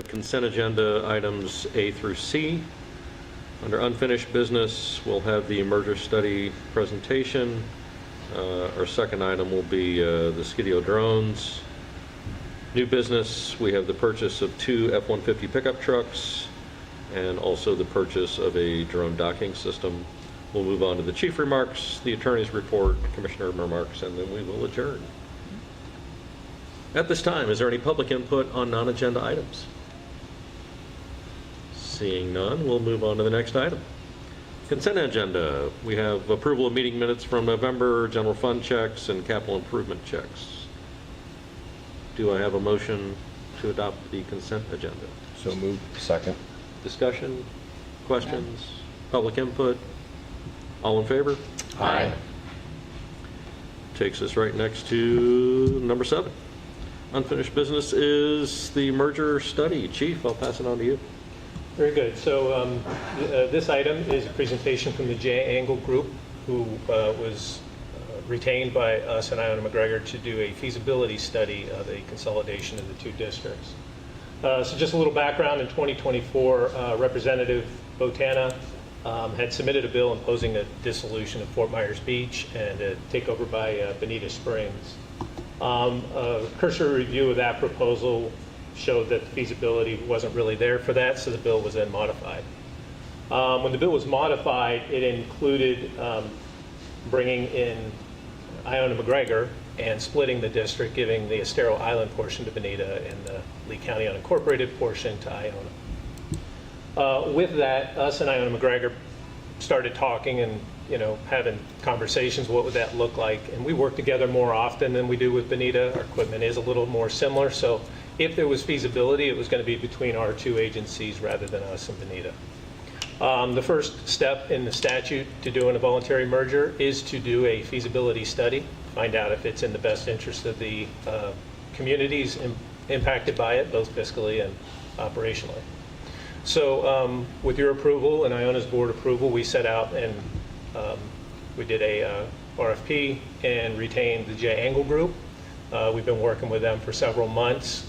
Consent agenda items A through C. Under unfinished business, we'll have the merger study presentation. Our second item will be the Skydio drones. New business, we have the purchase of 2 F-150 pickup trucks and also the purchase of a drone docking system. We'll move on to the chief remarks, the attorney's report, commissioner remarks, and then we will adjourn. At this time, is there any public input on non-agenda items? Seeing none, we'll move on to the next item. Consent agenda. We have approval of meeting minutes from November, general fund checks, and capital improvement checks. Do I have a motion to adopt the consent agenda? So moved. Second. Discussion? Questions? Public input? All in favor? Aye. Takes us right next to number 7. Unfinished business is the merger study. Chief, I'll pass it on to you. Very good. So this item is a presentation from the J. Angle Group, who was retained by us and Iona McGregor to do a feasibility study of a consolidation of the 2 districts. So just a little background. In 2024, Representative Botana had submitted a bill imposing a dissolution of Fort Myers Beach and a takeover by Bonita Springs. A cursory review of that proposal showed that the feasibility wasn't really there for that, so the bill was then modified. When the bill was modified, it included bringing in Iona McGregor and splitting the district, giving the Estero Island portion to Bonita and the Lee County unincorporated portion to Iona. With that, us and Iona McGregor started talking and having conversations. What would that look like? And we work together more often than we do with Bonita. Our equipment is a little more similar, so if there was feasibility, it was going to be between our 2 agencies rather than us and Bonita. The first step in the statute to doing a voluntary merger is to do a feasibility study, find out if it's in the best interest of the communities impacted by it, both fiscally and operationally. So with your approval and Iona's board approval, we set out and we did a RFP and retained the J. Angle Group. We've been working with them for several months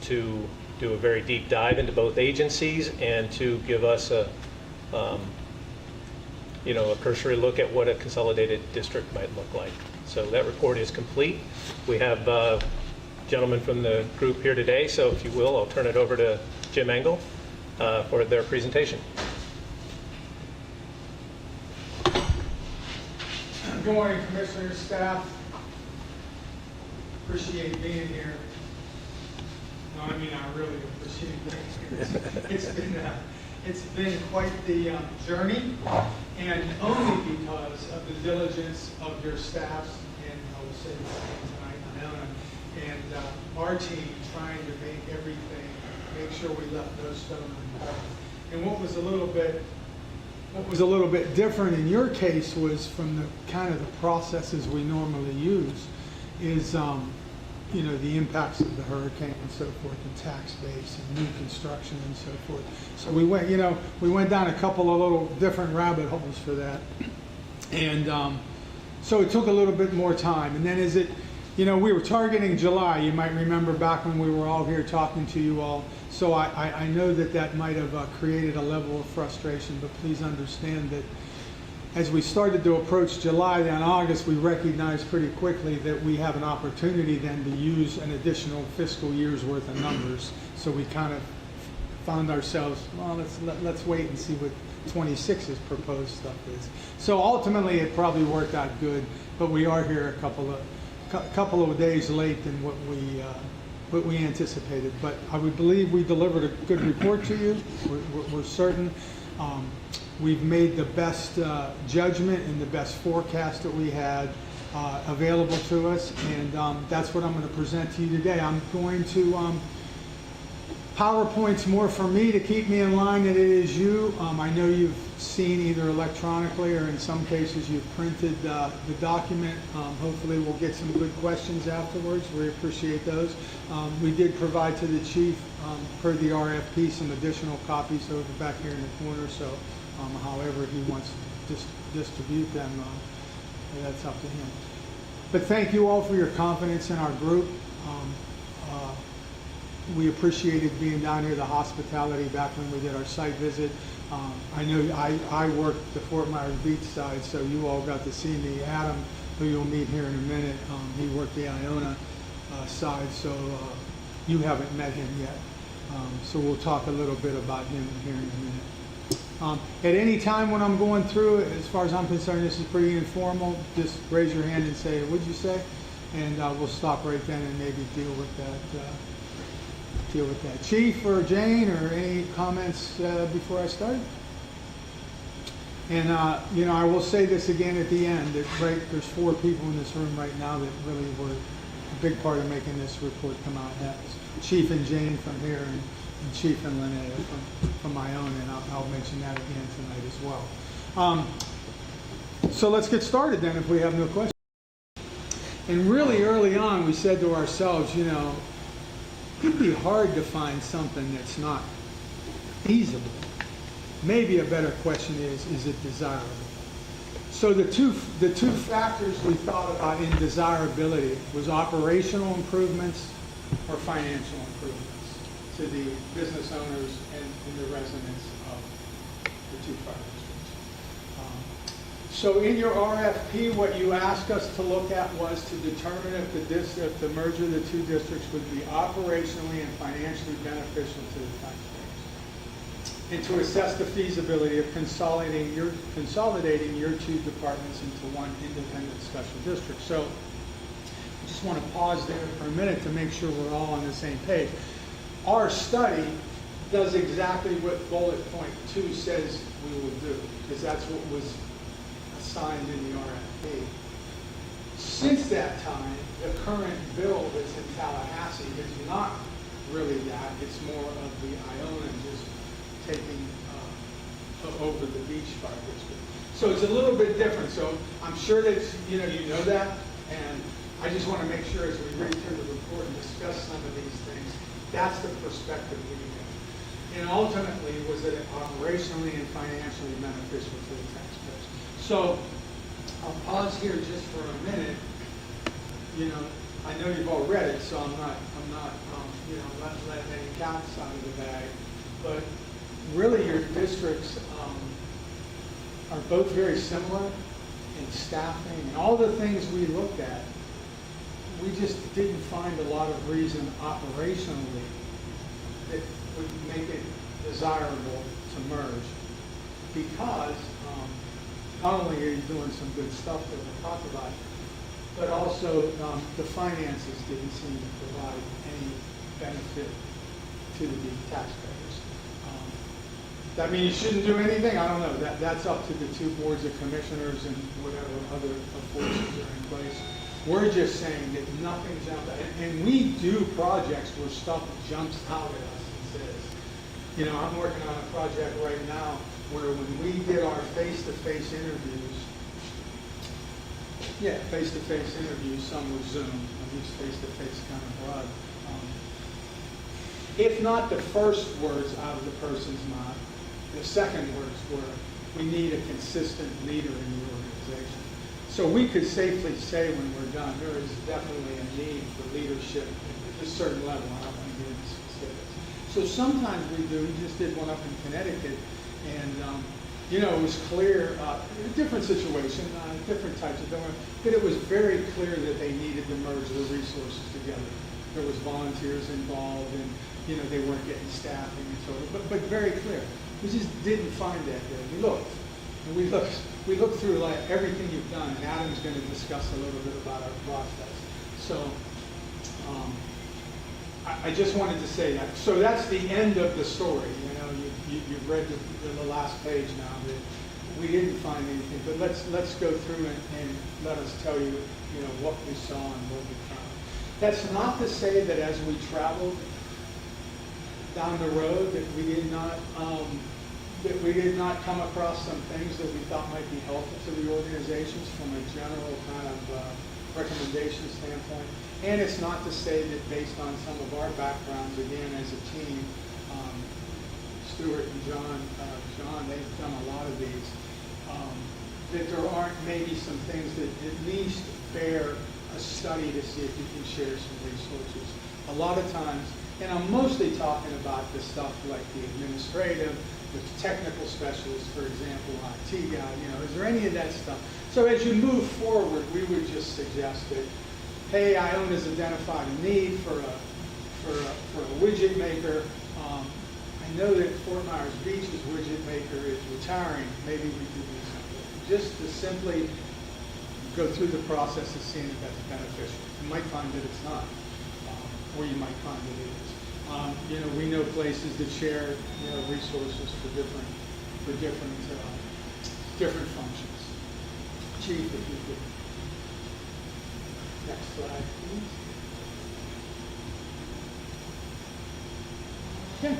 to do a very deep dive into both agencies and to give us a cursory look at what a consolidated district might look like. So that report is complete. We have gentlemen from the group here today, so if you will, I'll turn it over to Jim Angle for their presentation. Good morning, Commissioners, staff. Appreciate being here. No, I mean, I really appreciate being here. It's been quite the journey, and only because of the diligence of your staffs, and I will say the same tonight, Iona, and our team trying to make sure we left no stone unturned. And what was a little bit different in your case was from the kind of the processes we normally use is the impacts of the hurricane and so forth, and tax base and new construction and so forth. So we went down a couple of little different rabbit holes for that, and so it took a little bit more time. And then we were targeting July. You might remember back when we were all here talking to you all. So I know that might have created a level of frustration, but please understand that as we started to approach July, then August, we recognized pretty quickly that we have an opportunity then to use an additional fiscal year's worth of numbers. So we kind of found ourselves, well, let's wait and see what 26's proposed stuff is. So ultimately, it probably worked out good, but we are here a couple of days late than what we anticipated. But I would believe we delivered a good report to you. We're certain. We've made the best judgment and the best forecast that we had available to us, and that's what I'm going to present to you today. I'm going to PowerPoint's more for me to keep me in line than it is you. I know you've seen either electronically or in some cases you've printed the document. Hopefully we'll get some good questions afterwards. We appreciate those. We did provide to the chief, per the RFP, some additional copies over back here in the corner, so however he wants to distribute them, that's up to him. But thank you all for your confidence in our group. We appreciated being down here, the hospitality back when we did our site visit. I know I worked the Fort Myers Beach side, so you all got to see me. Adam, who you'll meet here in a minute, he worked the Iona side, so you haven't met him yet. So we'll talk a little bit about him here in a minute. At any time when I'm going through it, as far as I'm concerned, this is pretty informal. Just raise your hand and say, "What'd you say?" And we'll stop right then and maybe deal with that. Chief or Jane, or any comments before I start? And you know, I will say this again at the end. That there's 4 people in this room right now that really were a big part of making this report come out. That's Chief and Jane from here, and Chief and Linnea from my own, and I'll mention that again tonight as well. So let's get started then, if we have no questions. And really early on, we said to ourselves, you know, it'd be hard to find something that's not feasible. Maybe a better question is it desirable? So the two factors we thought about in desirability was operational improvements or financial improvements to the business owners and the residents of the 2 fire districts. So in your RFP, what you asked us to look at was to determine if the merger of the 2 districts would be operationally and financially beneficial to the taxpayers, and to assess the feasibility of consolidating your 2 departments into one independent special district. So I just want to pause there for a minute to make sure we're all on the same page. Our study does exactly what bullet point 2 says we will do, because that's what was assigned in the RFP. Since that time, the current bill that's in Tallahassee is not really that. It's more of the Iona just taking over the Beach Fire District. So it's a little bit different. So I'm sure that you know that, and I just want to make sure as we read through the report and discuss some of these things, that's the perspective we get. And ultimately, was it operationally and financially beneficial to the taxpayers? So I'll pause here just for a minute. You know, I know you've all read it, so I'm not not letting any cats out of the bag. But really, your districts are both very similar in staffing and all the things we looked at. We just didn't find a lot of reason operationally that would make it desirable to merge, because not only are you doing some good stuff that we'll talk about, but also the finances didn't seem to provide any benefit to the taxpayers. That means you shouldn't do anything? I don't know. That's up to the 2 boards of commissioners and whatever other forces are in place. We're just saying that nothing jumped out. And we do projects where stuff jumps out at us and says, you know, I'm working on a project right now where when we did our face-to-face interviews, some were Zoom, at least face-to-face kind of broad. If not the first words out of the person's mouth, the second words were, we need a consistent leader in the organization. So we could safely say when we're done, there is definitely a need for leadership at a certain level. I don't want to get into specifics. So sometimes we do. We just did one up in Connecticut, and you know, it was clear, different situation, different types of things, but it was very clear that they needed to merge the resources together. There was volunteers involved, and you know, they weren't getting staffing and so on, but very clear. We just didn't find that there. We looked, and we looked through like everything you've done, and Adam's going to discuss a little bit about our process. So I just wanted to say that. So that's the end of the story. You know, you've read the last page now. That we didn't find anything, but let's go through and let us tell you, you know, what we saw and what we found. That's not to say that as we traveled down the road that we did not come across some things that we thought might be helpful to the organizations from a general kind of recommendation standpoint. And it's not to say that based on some of our backgrounds, again, as a team, Stuart and John, they've done a lot of these, that there aren't maybe some things that at least bear a study to see if you can share some resources. A lot of times, And I'm mostly talking about the stuff like the administrative, the technical specialist, for example, IT guy, is there any of that stuff? So as you move forward, we would just suggest that, hey, Ione has identified a need for a widget maker. I know that Fort Myers Beach's widget maker is retiring. Maybe we could do something. Just to simply go through the process of seeing if that's beneficial. You might find that it's not, or you might find that it is. We know places that share resources for different functions. Chief, if you could. Next slide, please. Okay.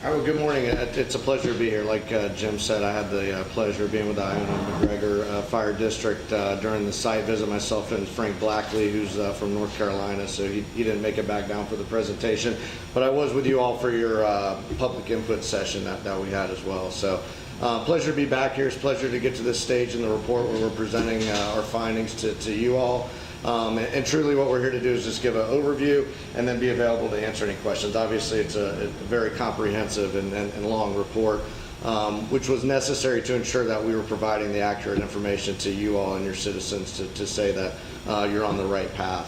All right, well, good morning. It's a pleasure to be here. Like Jim said, I had the pleasure of being with the Ione McGregor Fire District during the site visit, myself and Frank Blackley, who's from North Carolina, so he didn't make it back down for the presentation. But I was with you all for your public input session that we had as well. So pleasure to be back here. It's a pleasure to get to this stage in the report where we're presenting our findings to you all. And truly what we're here to do is just give an overview and then be available to answer any questions. Obviously, it's a very comprehensive and long report, which was necessary to ensure that we were providing the accurate information to you all and your citizens to say that you're on the right path,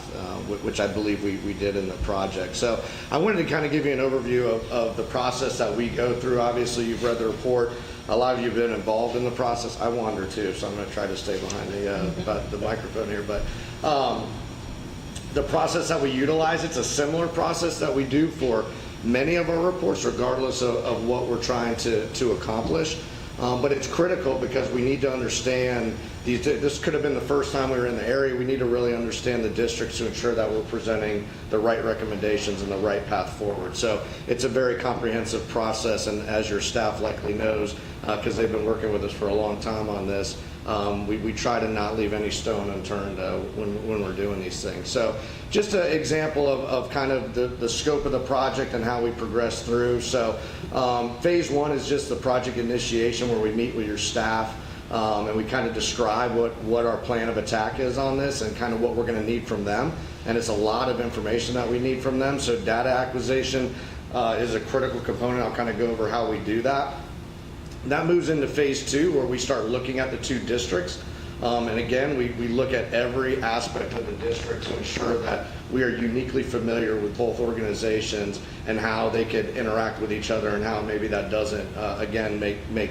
which I believe we did in the project. So I wanted to kind of give you an overview of the process that we go through. Obviously, you've read the report. A lot of you have been involved in the process. I wander too, so I'm going to try to stay behind the microphone here. But the process that we utilize, it's a similar process that we do for many of our reports, regardless of what we're trying to accomplish. But it's critical because we need to understand this could have been the first time we were in the area. We need to really understand the districts to ensure that we're presenting the right recommendations and the right path forward. So it's a very comprehensive process, and as your staff likely knows, because they've been working with us for a long time on this, we try to not leave any stone unturned when we're doing these things. So just an example of kind of the scope of the project and how we progress through. So phase one is just the project initiation, where we meet with your staff and we kind of describe what our plan of attack is on this and kind of what we're going to need from them. And it's a lot of information that we need from them. So data acquisition is a critical component. I'll kind of go over how we do that. That moves into phase two, where we start looking at the two districts. And again, we look at every aspect of the district to ensure that we are uniquely familiar with both organizations and how they could interact with each other and how maybe that doesn't, again, make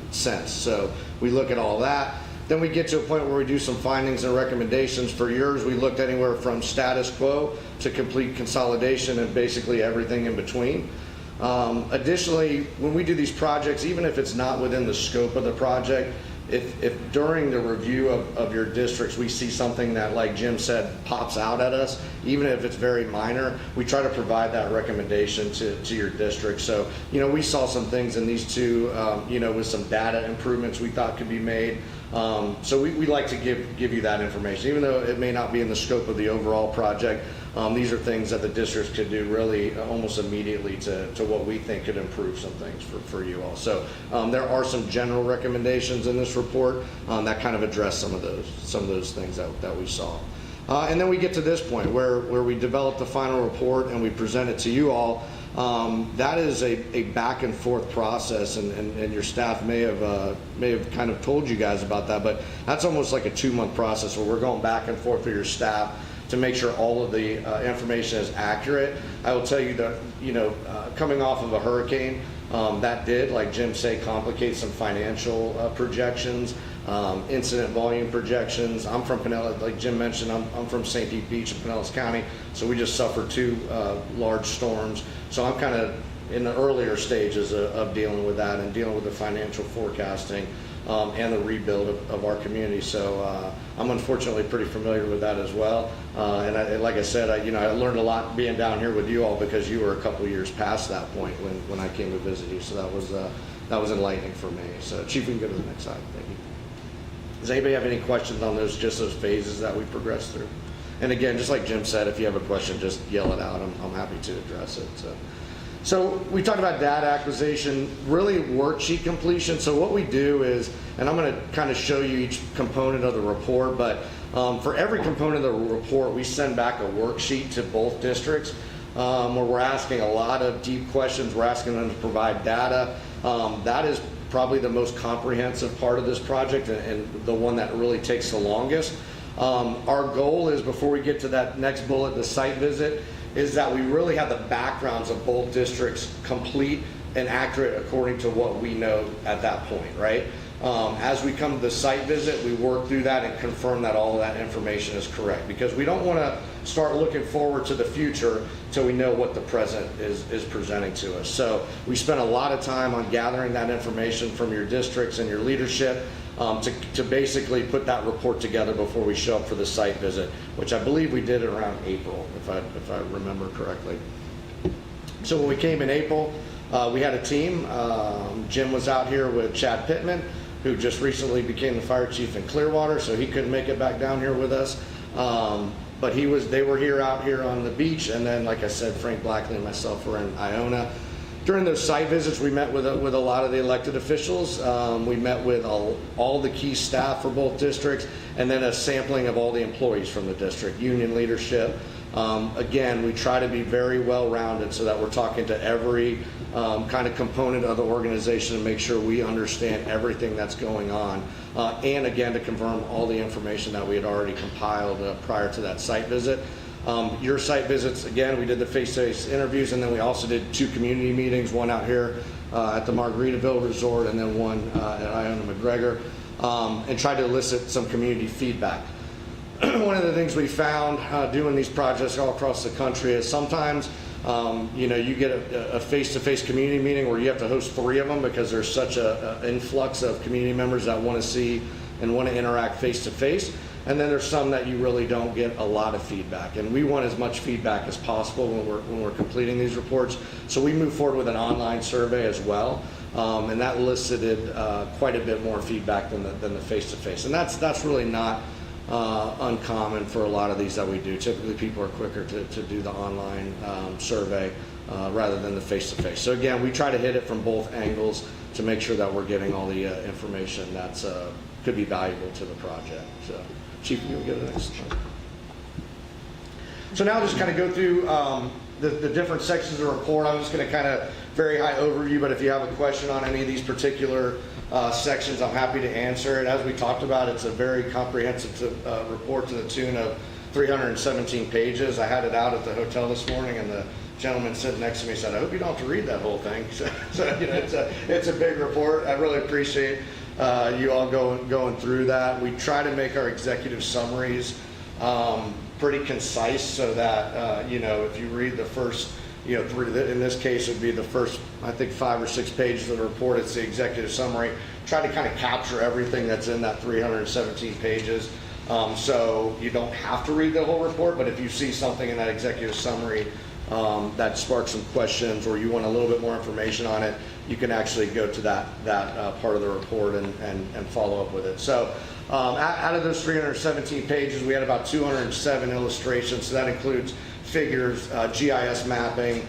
sense. So we look at all that. Then we get to a point where we do some findings and recommendations. For yours, we looked anywhere from status quo to complete consolidation and basically everything in between. Additionally, when we do these projects, even if it's not within the scope of the project, if during the review of your districts we see something that, like Jim said, pops out at us, even if it's very minor, we try to provide that recommendation to your district. So, we saw some things in these two, with some data improvements we thought could be made. So we like to give you that information, even though it may not be in the scope of the overall project. These are things that the districts could do really almost immediately to what we think could improve some things for you all. So there are some general recommendations in this report that kind of address some of those things that we saw. And then we get to this point where we develop the final report and we present it to you all. That is a back and forth process, and your staff may have kind of told you guys about that, but that's almost like a 2-month process where we're going back and forth with your staff to make sure all of the information is accurate. I will tell you that, coming off of a hurricane, that did, like Jim said, complicate some financial projections, incident volume projections. I'm from Pinellas, like Jim mentioned, I'm from St. Pete Beach in Pinellas County, so we just suffered 2 large storms. So I'm kind of in the earlier stages of dealing with that and dealing with the financial forecasting and the rebuild of our community. So I'm unfortunately pretty familiar with that as well. And like I said, I learned a lot being down here with you all because you were a couple years past that point when I came to visit you. So that was enlightening for me. So Chief, we can go to the next slide. Thank you. Does anybody have any questions on those phases that we progressed through? And again, just like Jim said, if you have a question, just yell it out. I'm happy to address it. So we talked about data acquisition, really worksheet completion. So what we do is, and I'm going to kind of show you each component of the report, but for every component of the report, we send back a worksheet to both districts. where we're asking a lot of deep questions. We're asking them to provide data. That is probably the most comprehensive part of this project and the one that really takes the longest. Our goal is, before we get to that next bullet, the site visit, is that we really have the backgrounds of both districts complete and accurate according to what we know at that point, right? As we come to the site visit, we work through that and confirm that all of that information is correct, because we don't want to start looking forward to the future till we know what the present is presenting to us. So we spent a lot of time on gathering that information from your districts and your leadership to basically put that report together before we show up for the site visit, which I believe we did around April, if I remember correctly. So when we came in April, we had a team. Jim was out here with Chad Pittman, who just recently became the fire chief in Clearwater, so he couldn't make it back down here with us. But they were out here on the beach, and then, like I said, Frank Blackley and myself were in Iona. During those site visits, we met with a lot of the elected officials. We met with all the key staff for both districts, and then a sampling of all the employees from the district, union leadership. Again, we try to be very well-rounded so that we're talking to every kind of component of the organization to make sure we understand everything that's going on. And again, to confirm all the information that we had already compiled prior to that site visit. Your site visits, again, we did the face-to-face interviews, and then we also did 2 community meetings, one out here at the Margaritaville Resort and then one at Iona McGregor, and tried to elicit some community feedback. One of the things we found doing these projects all across the country is sometimes you get a face-to-face community meeting where you have to host 3 of them because there's such an influx of community members that want to see and want to interact face-to-face. And then there's some that you really don't get a lot of feedback. And we want as much feedback as possible when we're completing these reports. So we moved forward with an online survey as well. And that elicited quite a bit more feedback than the face-to-face. And that's really not uncommon for a lot of these that we do. Typically people are quicker to do the online survey rather than the face-to-face. So again, we try to hit it from both angles to make sure that we're getting all the information that's could be valuable to the project. So Chief, you will get the next slide. So now I'll just kind of go through the different sections of the report. I'm just going to kind of very high overview, but if you have a question on any of these particular sections, I'm happy to answer it. As we talked about, it's a very comprehensive report to the tune of 317 pages. I had it out at the hotel this morning, and the gentleman sitting next to me said, "I hope you don't have to read that whole thing." So it's a big report. I really appreciate you all going through that. We try to make our executive summaries pretty concise so that if you read the first in this case it would be the first, I think, 5 or 6 pages of the report. It's the executive summary. Try to kind of capture everything that's in that 317 pages. So you don't have to read the whole report, but if you see something in that executive summary that sparks some questions, or you want a little bit more information on it, you can actually go to that part of the report and follow up with it. So out of those 317 pages, we had about 207 illustrations. So that includes figures, GIS mapping.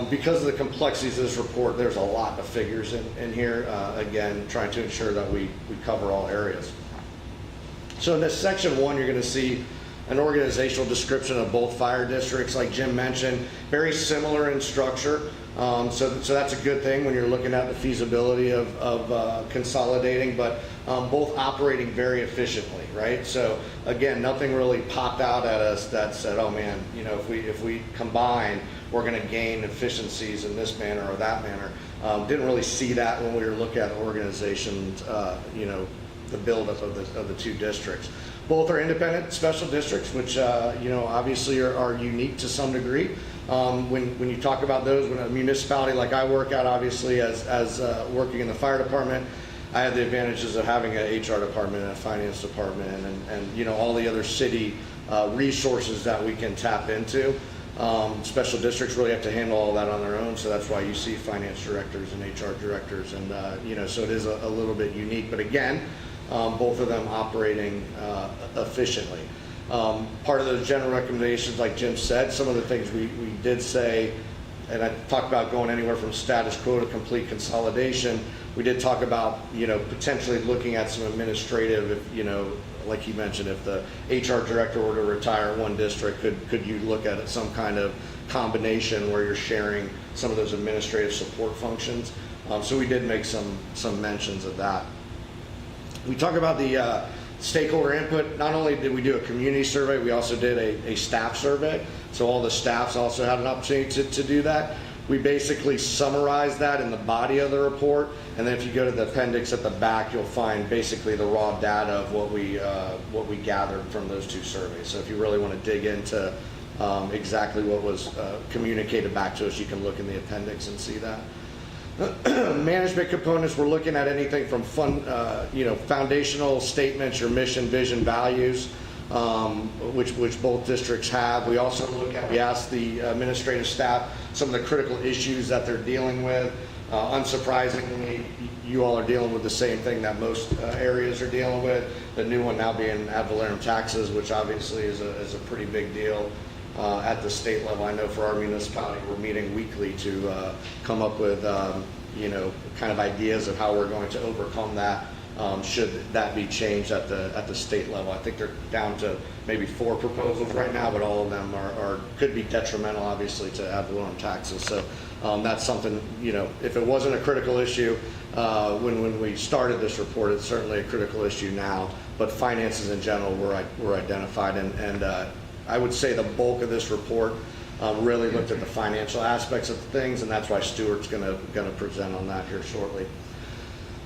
Because of the complexities of this report, there's a lot of figures in here, again, trying to ensure that we cover all areas. So in this section 1, you're going to see an organizational description of both fire districts. Like Jim mentioned, very similar in structure. So that's a good thing when you're looking at the feasibility of consolidating, but both operating very efficiently, right? So again, nothing really popped out at us that said, oh man, if we combine, we're going to gain efficiencies in this manner or that manner. Didn't really see that when we were looking at organizations, the buildup of the 2 districts. Both are independent special districts, which obviously are unique to some degree. When you talk about those, when a municipality like I work at, obviously as working in the fire department, I have the advantages of having an HR department and a finance department and all the other city resources that we can tap into. Special districts really have to handle all that on their own, so that's why you see finance directors and HR directors, and so it is a little bit unique. But again, both of them operating efficiently. Part of those general recommendations, like Jim said, some of the things we did say, and I talked about going anywhere from status quo to complete consolidation. We did talk about potentially looking at some administrative, like he mentioned, if the HR director were to retire in one district, could you look at some kind of combination where you're sharing some of those administrative support functions. So we did make some mentions of that. We talk about the stakeholder input. Not only did we do a community survey, we also did a staff survey. So all the staffs also had an opportunity to do that. We basically summarized that in the body of the report, and then if you go to the appendix at the back, you'll find basically the raw data of what we gathered from those two surveys. So if you really want to dig into exactly what was communicated back to us, you can look in the appendix and see that. Management components, we're looking at anything from foundational statements, your mission, vision, values, which both districts have. We also we asked the administrative staff some of the critical issues that they're dealing with. Unsurprisingly, you all are dealing with the same thing that most areas are dealing with. The new one now being ad valorem taxes, which obviously is a pretty big deal. At the state level, I know for our municipality, we're meeting weekly to come up with, kind of ideas of how we're going to overcome that. Should that be changed at the state level? I think they're down to maybe 4 proposals right now, but all of them could be detrimental, obviously, to ad valorem taxes. So that's something, if it wasn't a critical issue when we started this report, it's certainly a critical issue now. But finances in general were identified, and I would say the bulk of this report really looked at the financial aspects of things, and that's why Stuart's going to present on that here shortly.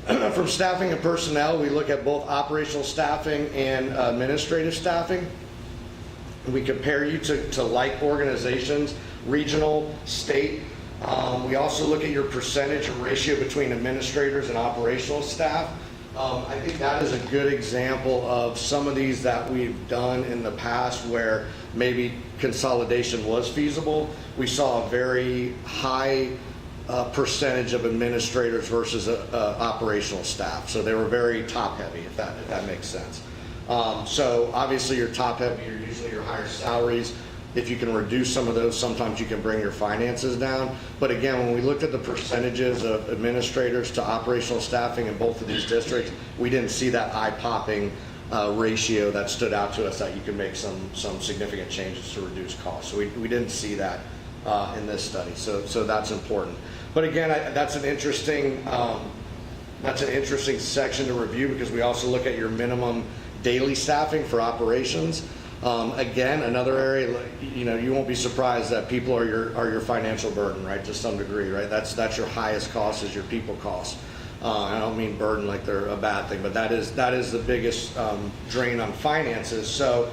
From staffing and personnel, we look at both operational staffing and administrative staffing. We compare you to like organizations, regional, state. We also look at your percentage or ratio between administrators and operational staff. I think that is a good example of some of these that we've done in the past where maybe consolidation was feasible. We saw a very high percentage of administrators versus operational staff. So they were very top heavy, if that makes sense. So obviously you're top heavy, you're usually your higher salaries. If you can reduce some of those, sometimes you can bring your finances down. But again, when we looked at the percentages of administrators to operational staffing in both of these districts, we didn't see that eye-popping ratio that stood out to us that you can make some significant changes to reduce costs. So we didn't see that in this study. So that's important. But again, that's an interesting section to review because we also look at your minimum daily staffing for operations. Again, another area, you won't be surprised that people are your financial burden, right? To some degree, right? That's your highest cost is your people cost. I don't mean burden like they're a bad thing, but that is the biggest drain on finances. So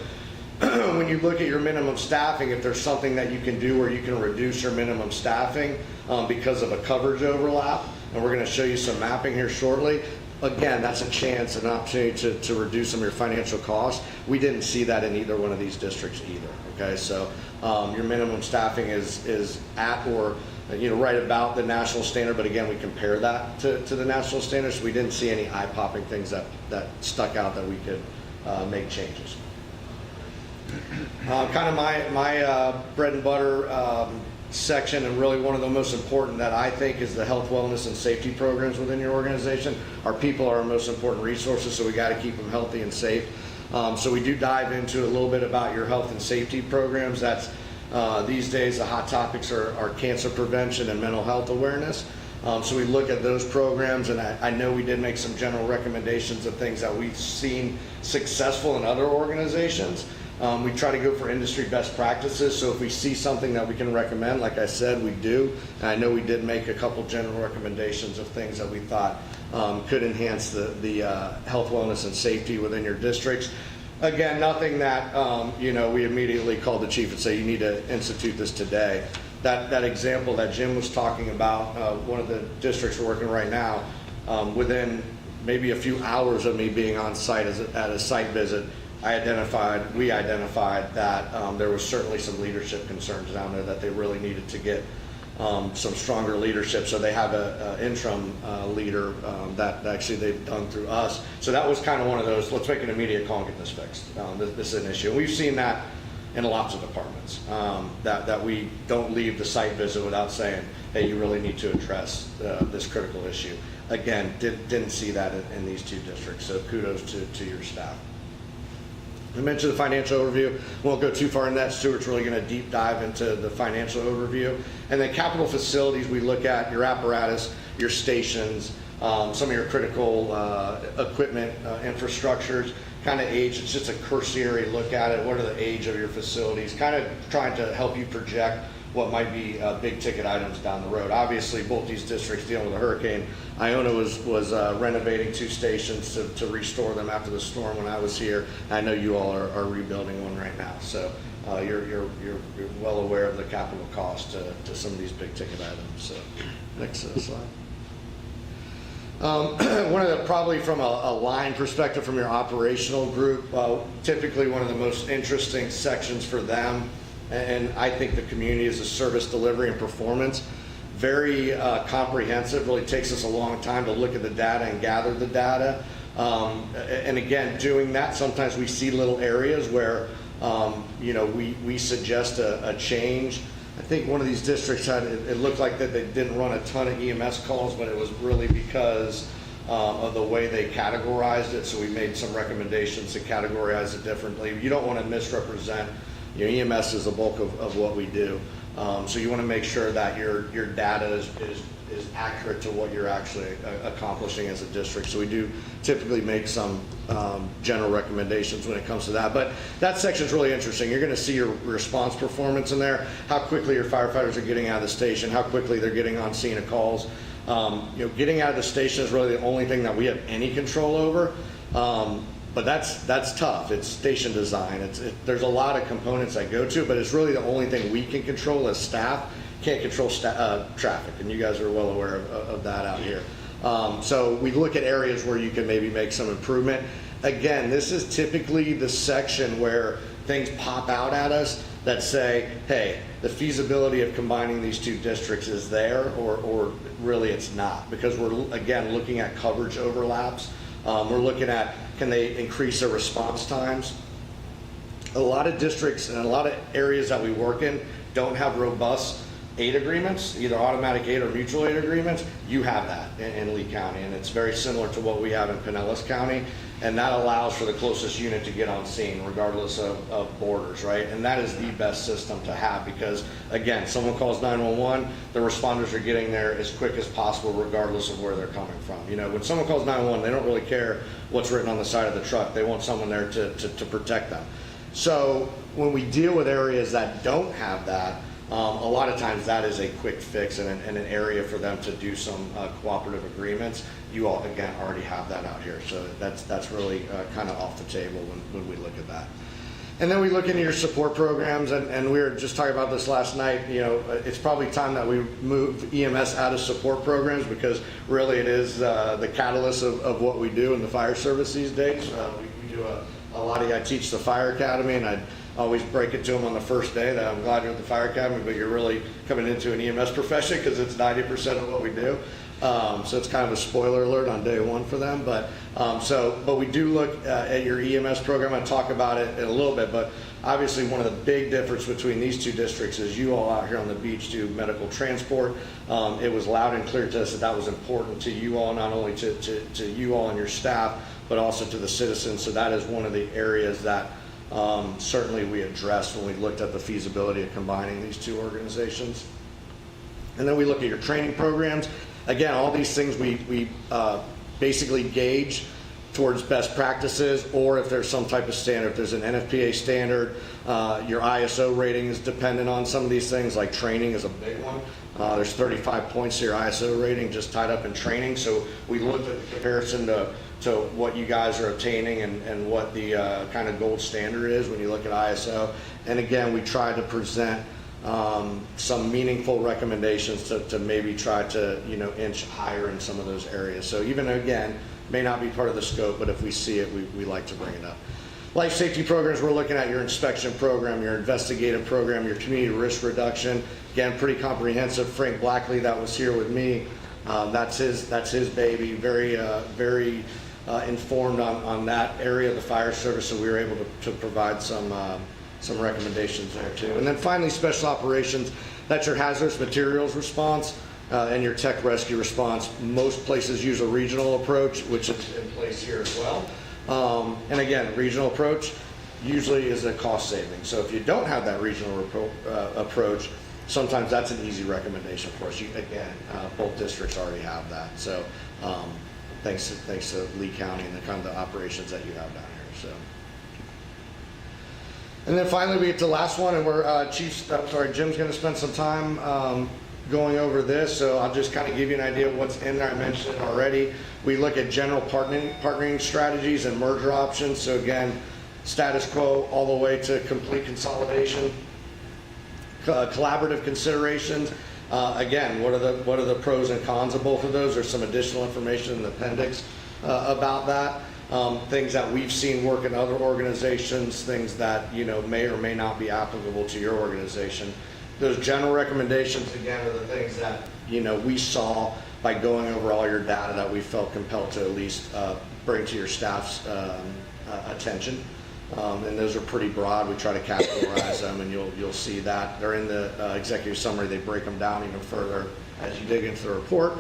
when you look at your minimum staffing, if there's something that you can do where you can reduce your minimum staffing because of a coverage overlap, and we're going to show you some mapping here shortly. Again, that's a chance, an opportunity to reduce some of your financial costs. We didn't see that in either one of these districts either. Okay, so your minimum staffing is at or right about the national standard, but again, we compare that to the national standards. So we didn't see any eye-popping things that stuck out that we could make changes. Kind of my bread and butter section, and really one of the most important that I think is the health, wellness, and safety programs within your organization. Our people are our most important resources, so we got to keep them healthy and safe. So we do dive into a little bit about your health and safety programs. That's these days the hot topics are cancer prevention and mental health awareness. So we look at those programs, and I know we did make some general recommendations of things that we've seen successful in other organizations. We try to go for industry best practices, so if we see something that we can recommend, like I said, we do. And I know we did make a couple general recommendations of things that we thought could enhance the health, wellness, and safety within your districts. Again, nothing that we immediately called the chief and say, you need to institute this today. That example that Jim was talking about, one of the districts we're working right now, within maybe a few hours of me being on site at a site visit, we identified that there was certainly some leadership concerns down there that they really needed to get some stronger leadership. So they have an interim leader that actually they've done through us. So that was kind of one of those, let's make an immediate call and get this fixed. This is an issue. And we've seen that in lots of departments, that we don't leave the site visit without saying, hey, you really need to address this critical issue. Again, didn't see that in these two districts. So kudos to your staff. I mentioned the financial overview. Won't go too far in that. Stuart's really going to deep dive into the financial overview. And then capital facilities, we look at your apparatus, your stations, some of your critical equipment infrastructures, kind of age. It's just a cursory look at it. What are the age of your facilities? Kind of trying to help you project what might be big ticket items down the road. Obviously, both these districts dealing with a hurricane. Iona was renovating 2 stations to restore them after the storm when I was here. I know you all are rebuilding one right now, so you're well aware of the capital cost to some of these big ticket items. So, next slide. One of the, probably from a line perspective from your operational group, typically one of the most interesting sections for them, and I think the community, is the service delivery and performance. Very comprehensive, really takes us a long time to look at the data and gather the data. And again, doing that, sometimes we see little areas where we suggest a change. I think one of these districts had, it looked like that they didn't run a ton of EMS calls, but it was really because of the way they categorized it. So we made some recommendations to categorize it differently. You don't want to misrepresent. EMS is the bulk of what we do. So you want to make sure that your data is accurate to what you're actually accomplishing as a district. So we do typically make some general recommendations when it comes to that. But that section is really interesting. You're going to see your response performance in there, how quickly your firefighters are getting out of the station, how quickly they're getting on scene of calls. Getting out of the station is really the only thing that we have any control over. But that's tough. It's station design. There's a lot of components that go to it, but it's really the only thing we can control as staff. Can't control traffic, and you guys are well aware of that out here. So we look at areas where you can maybe make some improvement. Again, this is typically the section where things pop out at us that say, hey, the feasibility of combining these 2 districts is there, or really it's not, because we're, again, looking at coverage overlaps. We're looking at, can they increase their response times? A lot of districts and a lot of areas that we work in don't have robust aid agreements, either automatic aid or mutual aid agreements. You have that in Lee County, and it's very similar to what we have in Pinellas County, and that allows for the closest unit to get on scene regardless of borders, right? And that is the best system to have because, again, someone calls 911, the responders are getting there as quick as possible regardless of where they're coming from. When someone calls 911, they don't really care what's written on the side of the truck. They want someone there to protect them. So when we deal with areas that don't have that, a lot of times that is a quick fix and an area for them to do some cooperative agreements. You all, again, already have that out here. So that's really kind of off the table when we look at that. And then we look into your support programs, and we were just talking about this last night. It's probably time that we move EMS out of support programs because really it is the catalyst of what we do in the fire service these days. We do a lot of, I teach the fire academy, and I always break it to them on the first day that I'm glad you're at the fire academy, but you're really coming into an EMS profession because it's 90% of what we do. So it's kind of a spoiler alert on day one for them. But we do look at your EMS program. I talk about it in a little bit, but obviously one of the big difference between these 2 districts is you all out here on the beach do medical transport. It was loud and clear to us that was important to you all, not only to you all and your staff, but also to the citizens. So that is one of the areas that certainly we addressed when we looked at the feasibility of combining these 2 organizations. And then we look at your training programs. Again, all these things we basically gauge towards best practices, or if there's some type of standard. If there's an NFPA standard, your ISO rating is dependent on some of these things, like training is a big one. There's 35 points to your ISO rating just tied up in training. So we looked at the comparison to what you guys are obtaining and what the kind of gold standard is when you look at ISO. And again, we tried to present some meaningful recommendations to maybe try to inch higher in some of those areas. So even again, may not be part of the scope, but if we see it, we like to bring it up. Life safety programs, we're looking at your inspection program, your investigative program, your community risk reduction. Again, pretty comprehensive. Frank Blackley, that was here with me, that's his baby. Very informed on that area of the fire service, so we were able to provide some recommendations there too. And then finally, special operations, that's your hazardous materials response and your tech rescue response. Most places use a regional approach, which is in place here as well. And again, regional approach, usually is a cost saving. So if you don't have that regional approach, sometimes that's an easy recommendation for us. Again, both districts already have that. So thanks to Lee County and the kind of the operations that you have down here. So. And then finally, we get to the last one, and Jim's going to spend some time going over this, so I'll just kind of give you an idea of what's in there. I mentioned it already. We look at general partnering strategies and merger options. So again, status quo all the way to complete consolidation, collaborative considerations. Again, what are the pros and cons of both of those? There's some additional information in the appendix about that. Things that we've seen work in other organizations, things that may or may not be applicable to your organization. Those general recommendations, again, are the things that we saw by going over all your data that we felt compelled to at least bring to your staff's attention. And those are pretty broad. We try to categorize them, and you'll see that they're in the executive summary. They break them down even further as you dig into the report.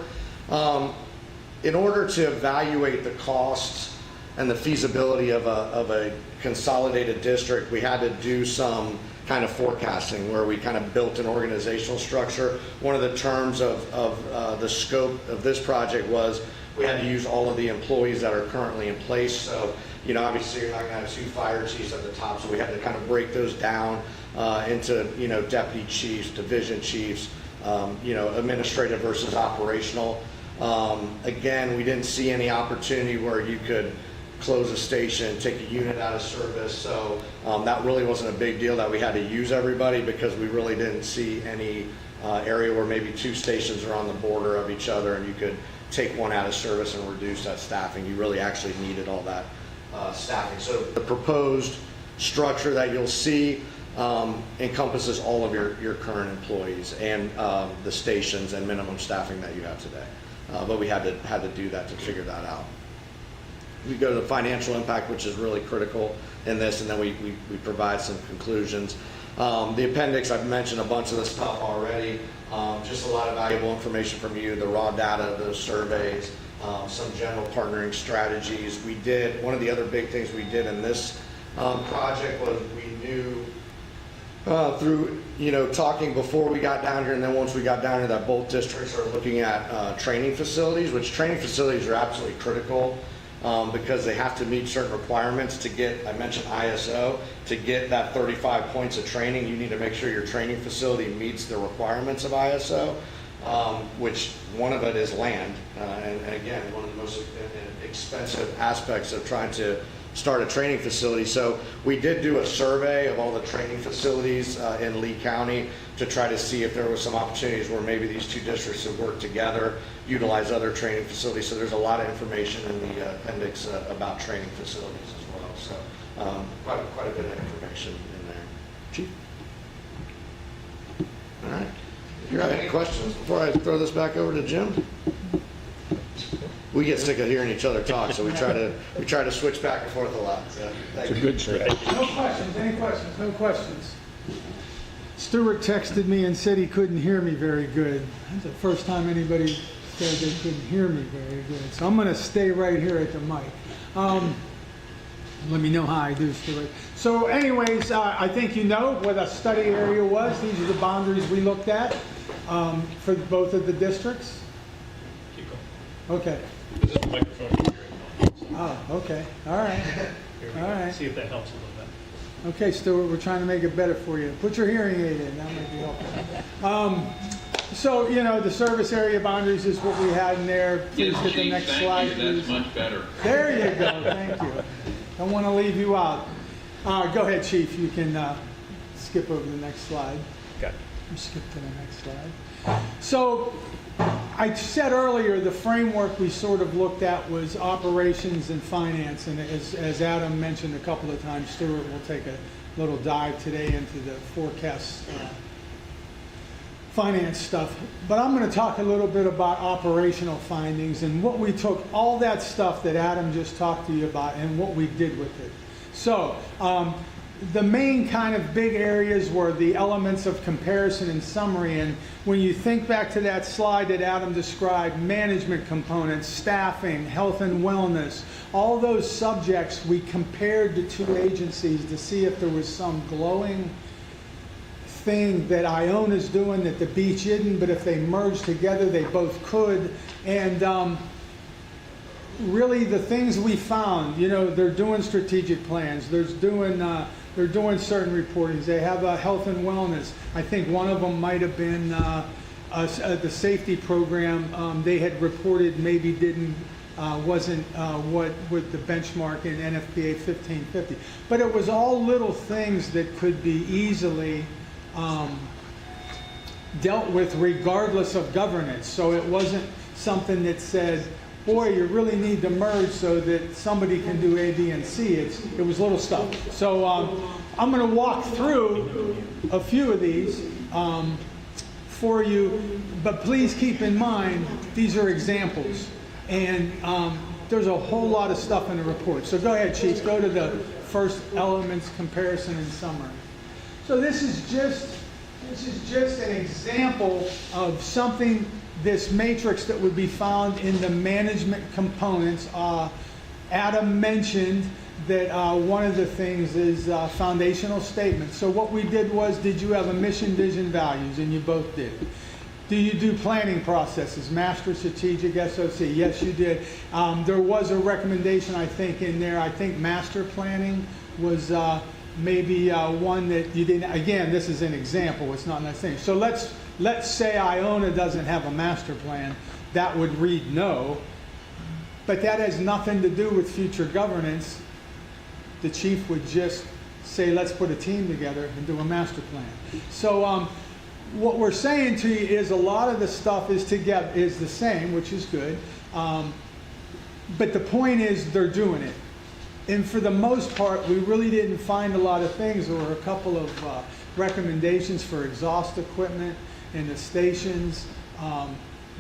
In order to evaluate the costs and the feasibility of a consolidated district, we had to do some kind of forecasting where we kind of built an organizational structure. One of the terms of the scope of this project was we had to use all of the employees that are currently in place. So, obviously you're not going to have 2 fire chiefs at the top, so we had to kind of break those down into, deputy chiefs, division chiefs, administrative versus operational. Again, we didn't see any opportunity where you could close a station, take a unit out of service. So that really wasn't a big deal that we had to use everybody, because we really didn't see any area where maybe 2 stations are on the border of each other and you could take one out of service and reduce that staffing. You really actually needed all that staffing. So the proposed structure that you'll see encompasses all of your current employees and the stations and minimum staffing that you have today. But we had to do that to figure that out. We go to the financial impact, which is really critical in this, and then we provide some conclusions. The appendix, I've mentioned a bunch of the stuff already. Just a lot of valuable information from you, the raw data of those surveys, some general partnering strategies. One of the other big things we did in this project was we knew through talking before we got down here, and then once we got down here, that both districts are looking at training facilities, which training facilities are absolutely critical. Because they have to meet certain requirements to get, I mentioned ISO, to get that 35 points of training, you need to make sure your training facility meets the requirements of ISO, which one of it is land. And again, one of the most expensive aspects of trying to start a training facility. So we did do a survey of all the training facilities in Lee County to try to see if there were some opportunities where maybe these 2 districts would work together, utilize other training facilities. So there's a lot of information in the appendix about training facilities as well. So quite a bit of information in there. Chief? All right. If you have any questions before I throw this back over to Jim? We get sick of hearing each other talk, so we try to switch back and forth a lot. So, It's a good strategy. No questions, any questions? No questions. Stuart texted me and said he couldn't hear me very good. That's the first time anybody said they couldn't hear me very good. So I'm going to stay right here at the mic. Let me know how I do, Stuart. So anyways, I think you know what a study area was. These are the boundaries we looked at for both of the districts. Keep going. Okay. This is the microphone. Oh, okay. All right. Here we All go. right. See if that helps a little bit. Okay, Stuart, we're trying to make it better for you. Put your hearing aid in, that might be helpful. So, the service area boundaries is what we had in there. Please Yes, hit the Chief, next thank slide, you. please. That's much better. There you go, thank you. Don't want to leave you out. Go ahead, Chief, you can skip over the next slide. Got it. Skip to the next slide. So, I said earlier, the framework we sort of looked at was operations and finance, and as Adam mentioned a couple of times, Stuart will take a little dive today into the forecast finance stuff. But I'm going to talk a little bit about operational findings and what we took, all that stuff that Adam just talked to you about, and what we did with it. So, the main kind of big areas were the elements of comparison and summary. And when you think back to that slide that Adam described, management components, staffing, health and wellness, all those subjects, we compared the two agencies to see if there was some glowing thing that Iona's doing that the beach isn't, but if they merged together, they both could. And really the things we found, you know, they're doing strategic plans, they're doing certain reportings, they have a health and wellness. I think one of them might have been the safety program. They had reported maybe wasn't what with the benchmark in NFPA 1550. But it was all little things that could be easily dealt with regardless of governance. So it wasn't something that said, boy, you really need to merge so that somebody can do A, B, and C. It was little stuff. So I'm going to walk through a few of these for you, but please keep in mind these are examples, and there's a whole lot of stuff in the report. So go ahead, Chief. Go to the first elements, comparison, and summary. So this is just an example of something, this matrix that would be found in the management components. Adam mentioned that one of the things is foundational statements. So what we did was, did you have a mission, vision, values? And you both did. Do you do planning processes, master, strategic, SOC? Yes, you did. There was a recommendation, I think, in there. I think master planning was maybe one that you didn't. Again, this is an example. It's not necessary. So let's say Iona doesn't have a master plan. That would read no. But that has nothing to do with future governance. The chief would just say, let's put a team together and do a master plan. So what we're saying to you is a lot of the stuff is the same, which is good. But the point is they're doing it. And for the most part, we really didn't find a lot of things. There were a couple of recommendations for exhaust equipment in the stations.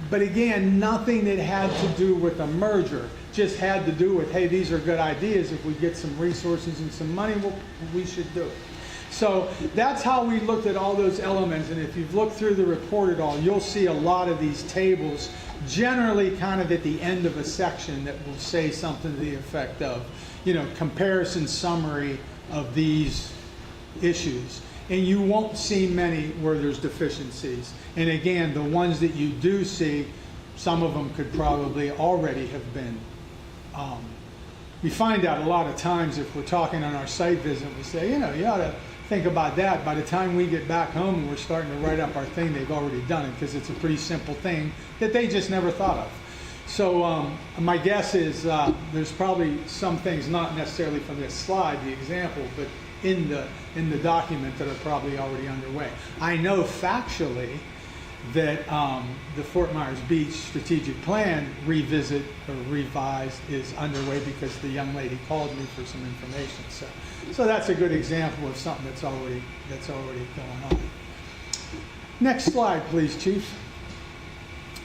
But again, nothing that had to do with a merger. Just had to do with, hey, these are good ideas. If we get some resources and some money, we should do it. So that's how we looked at all those elements. And if you've looked through the report at all, you'll see a lot of these tables, generally kind of at the end of a section, that will say something to the effect of, you know, comparison summary of these issues. And you won't see many where there's deficiencies. And again, the ones that you do see, some of them could probably already have been. We find out a lot of times if we're talking on our site visit, we say, you know, you ought to think about that. By the time we get back home and we're starting to write up our thing, they've already done it, because it's a pretty simple thing that they just never thought of. So my guess is there's probably some things, not necessarily from this slide, the example, but in the document that are probably already underway. I know factually that the Fort Myers Beach strategic plan revisit or revise is underway, because the young lady called me for some information. So that's a good example of something that's already going on. Next slide, please, Chief.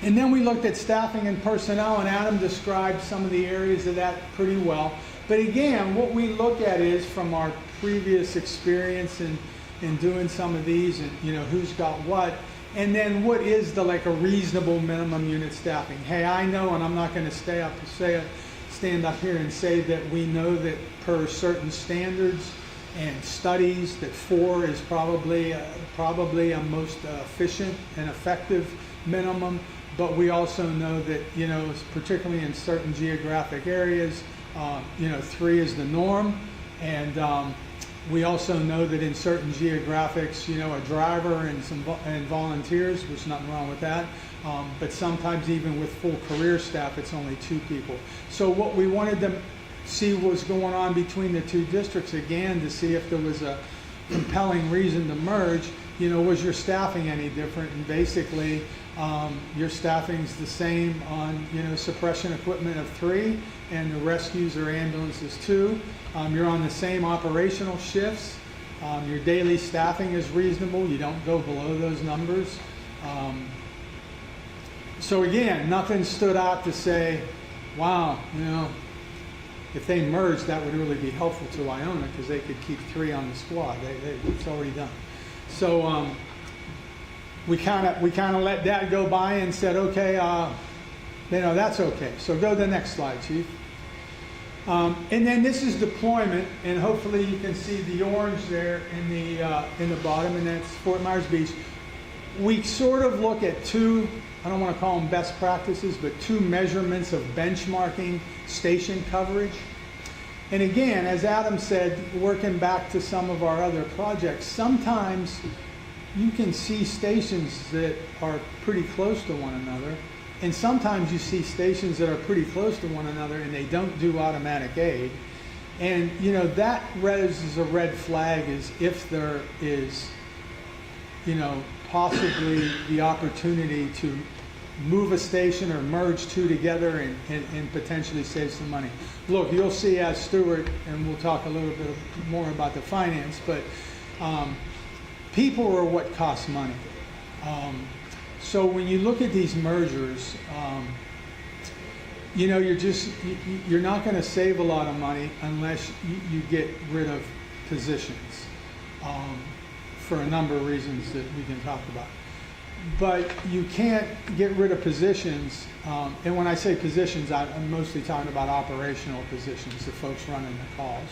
And then we looked at staffing and personnel, and Adam described some of the areas of that pretty well. But again, what we look at is from our previous experience in doing some of these, and you know, who's got what, and then what is a reasonable minimum unit staffing. Hey, I know, and I'm not going to stand up here and say that we know that per certain standards and studies that 4 is probably a most efficient and effective minimum. But we also know that, you know, particularly in certain geographic areas, you know, 3 is the norm. And we also know that in certain geographics, you know, a driver and volunteers, there's nothing wrong with that. But sometimes even with full career staff, it's only 2 people. So what we wanted to see was going on between the 2 districts, again, to see if there was a compelling reason to merge. You know, was your staffing any different? And basically, your staffing's the same on, you know, suppression equipment of 3, and the rescues or ambulances 2. You're on the same operational shifts. Your daily staffing is reasonable. You don't go below those numbers. So again, nothing stood out to say, wow, you know, if they merge, that would really be helpful to Iona because they could keep 3 on the squad. It's already done. So we kind of let that go by and said, okay, that's okay. So go to the next slide, Chief. And then this is deployment, and hopefully you can see the orange there in the bottom, and that's Fort Myers Beach. We sort of look at 2, I don't want to call them best practices, but 2 measurements of benchmarking station coverage. And again, as Adam said, working back to some of our other projects, sometimes you can see stations that are pretty close to one another, and sometimes you see stations that are pretty close to one another and they don't do automatic aid. And that raises a red flag as if there is possibly the opportunity to move a station or merge 2 together and potentially save some money. Look, you'll see as Stuart, and we'll talk a little bit more about the finance, but people are what costs money. So when you look at these mergers, you're not going to save a lot of money unless you get rid of positions for a number of reasons that we can talk about. But you can't get rid of positions, and when I say positions, I'm mostly talking about operational positions, the folks running the calls.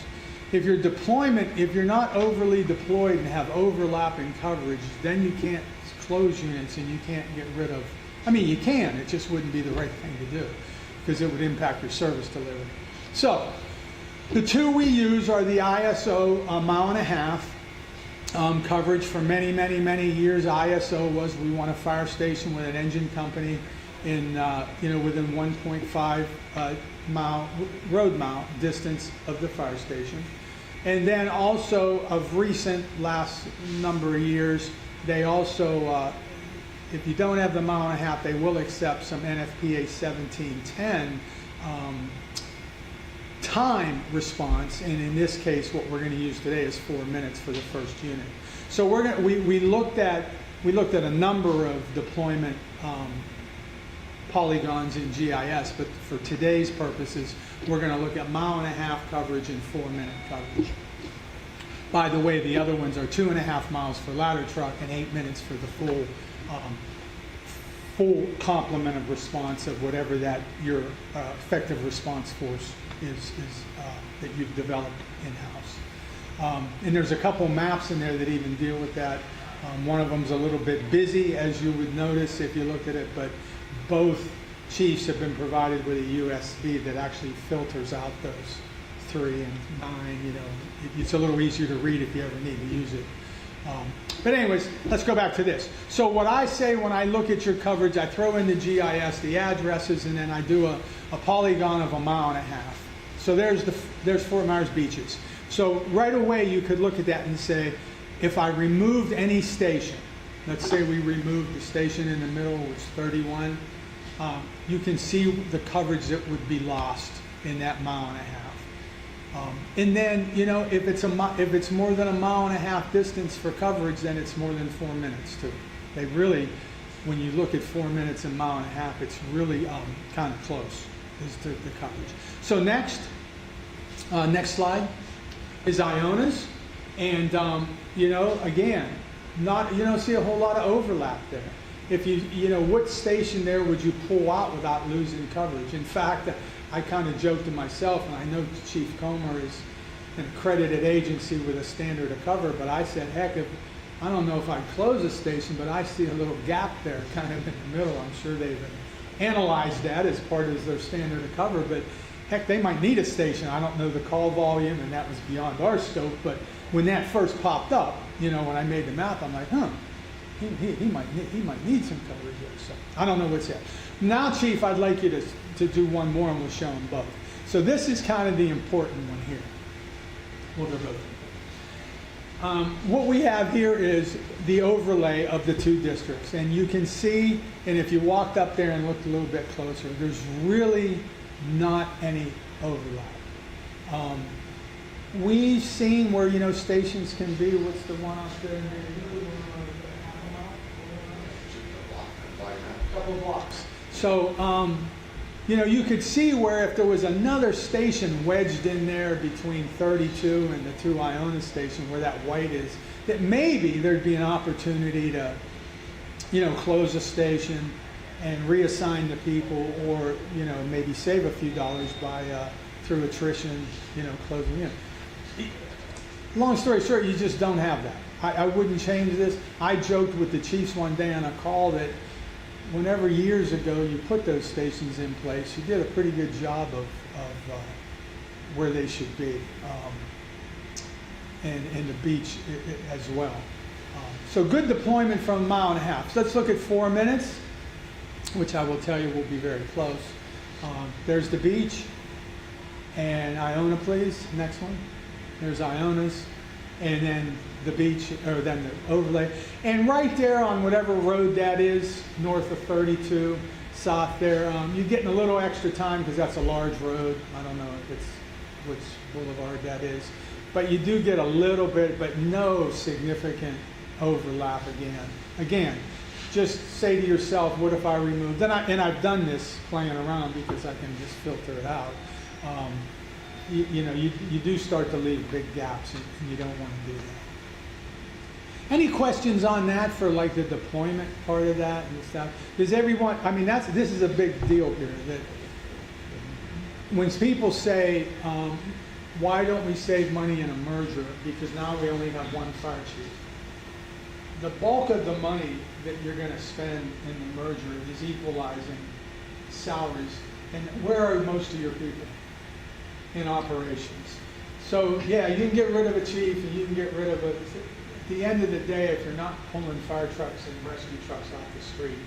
If you're not overly deployed and have overlapping coverage, then you can't close units and you can't get rid of, you can, it just wouldn't be the right thing to do because it would impact your service delivery. So, the 2 we use are the ISO 1.5 mile coverage. For many, many, many years, ISO was we want a fire station with an engine company in, within 1.5 road mile distance of the fire station. And then also of recent last number of years, they also, if you don't have the 1.5 mile, they will accept some NFPA 1710 time response. And in this case, what we're going to use today is 4 minutes for the first unit. So we looked at a number of deployment polygons in GIS, but for today's purposes, we're going to look at 1.5 mile coverage and 4 minute coverage. By the way, the other ones are 2.5 miles for ladder truck and 8 minutes for the full complement of response of whatever that your effective response force is that you've developed in-house. And there's a couple maps in there that even deal with that. One of them's a little bit busy, as you would notice if you look at it, but both chiefs have been provided with a USB that actually filters out those 3 and 9. It's a little easier to read if you ever need to use it. But anyways, let's go back to this. So what I say when I look at your coverage, I throw in the GIS, the addresses, and then I do a polygon of 1.5 miles. So there's Fort Myers Beaches. So right away you could look at that and say, if I removed any station, let's say we removed the station in the middle, which is 31, you can see the coverage that would be lost in that 1.5 miles. And then, if it's more than 1.5 miles distance for coverage, then it's more than 4 minutes too. They really, when you look at 4 minutes and 1.5 miles, it's really kind of close as to the coverage. So next slide is Iona's, and again, you don't see a whole lot of overlap there. If what station there would you pull out without losing coverage? In fact, I kind of joked to myself, and I know Chief Comer is an accredited agency with a standard of cover, but I said, heck, I don't know if I'd close a station, but I see a little gap there kind of in the middle. I'm sure they've analyzed that as part of their standard of cover, but heck, they might need a station. I don't know the call volume, and that was beyond our scope, but when that first popped up, when I made the map, I'm like, he might need some coverage there. So I don't know what's that. Now, Chief, I'd like you to do one more, and we'll show them both. So this is kind of the important one here. Well, they're both. What we have here is the overlay of the 2 districts, and you can see, and if you walked up there and looked a little bit closer, there's really not any overlap. We've seen where stations can be. What's the one up there? A couple blocks. So you know, you could see where if there was another station wedged in there between 32 and the 2 Iona station where that white is, that maybe there'd be an opportunity to, you know, close a station and reassign the people, or, you know, maybe save a few dollars by, through attrition, you know, closing in. Long story short, you just don't have that. I wouldn't change this. I joked with the chiefs one day on a call that whenever years ago you put those stations in place, you did a pretty good job of where they should be, and the beach as well. So good deployment from 1.5 miles. So let's look at 4 minutes, which I will tell you will be very close. There's the beach, and Iona, please, next one. There's Iona's, and then the beach, or then the overlay. And right there on whatever road that is, north of 32, south there, you're getting a little extra time because that's a large road. I don't know if it's which boulevard that is. But you do get a little bit, but no significant overlap again. Again, just say to yourself, what if I removed, and I've done this playing around because I can just filter it out. You know, you do start to leave big gaps, and you don't want to do that. Any questions on that for like the deployment part of that and stuff? Does everyone, I mean, this is a big deal here, that when people say, why don't we save money in a merger because now we only have one fire chief? The bulk of the money that you're going to spend in the merger is equalizing salaries. And where are most of your people? In operations. So yeah, you can get rid of a chief and you can get rid of a, at the end of the day, if you're not pulling fire trucks and rescue trucks off the street,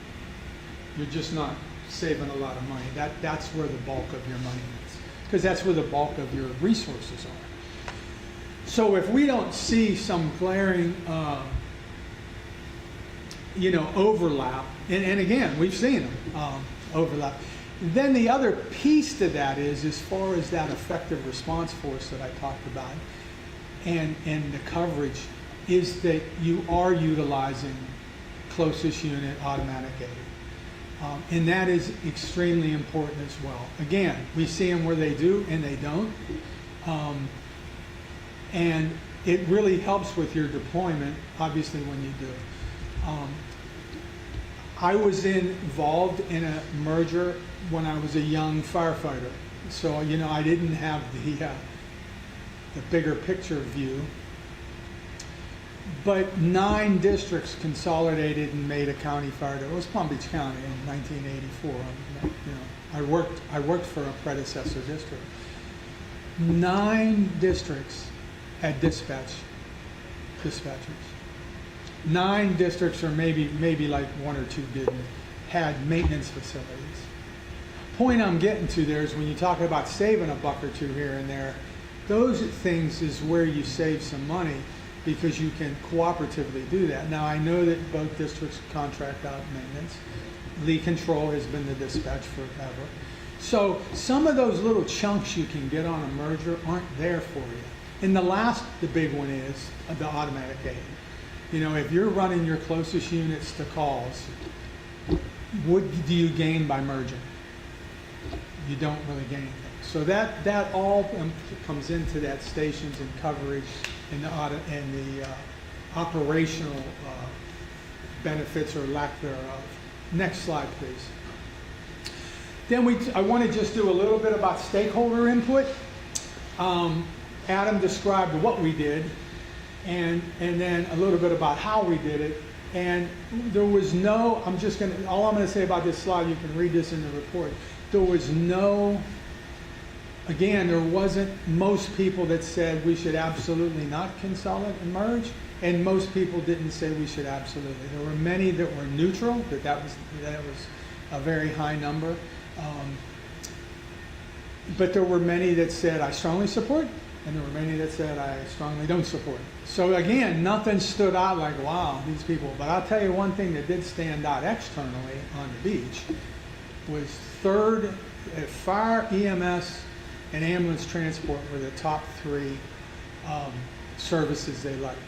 you're just not saving a lot of money. That's where the bulk of your money is, because that's where the bulk of your resources are. So if we don't see some glaring you know, overlap, and again, we've seen them overlap. Then the other piece to that is, as far as that effective response force that I talked about, and the coverage, is that you are utilizing closest unit automatic aid. And that is extremely important as well. Again, we see them where they do and they don't. And it really helps with your deployment, obviously, when you do. I was involved in a merger when I was a young firefighter. So, you know, I didn't have the bigger picture view. But 9 districts consolidated and made a county fire. It was Palm Beach County in 1984. You know, I worked for a predecessor district. 9 districts had dispatchers. 9 districts, or maybe like 1 or 2 didn't, had maintenance facilities. Point I'm getting to there is when you talk about saving a buck or two here and there, those things is where you save some money, because you can cooperatively do that. Now, I know that both districts contract out maintenance. Lee Control has been the dispatch forever. So some of those little chunks you can get on a merger aren't there for you. And the big one is the automatic aid. You know, if you're running your closest units to calls, what do you gain by merging? You don't really gain anything. So that all comes into that stations and coverage and the operational benefits or lack thereof. Next slide, please. Then I want to just do a little bit about stakeholder input. Adam described what we did, and then a little bit about how we did it. And there was no, all I'm going to say about this slide, you can read this in the report. There was no, again, there wasn't most people that said we should absolutely not consolidate and merge, and most people didn't say we should absolutely. There were many that were neutral, that was a very high number. But there were many that said I strongly support, and there were many that said I strongly don't support. So again, nothing stood out like, wow, these people. But I'll tell you one thing that did stand out externally on the beach was fire, EMS, and ambulance transport were the top 3 services they liked.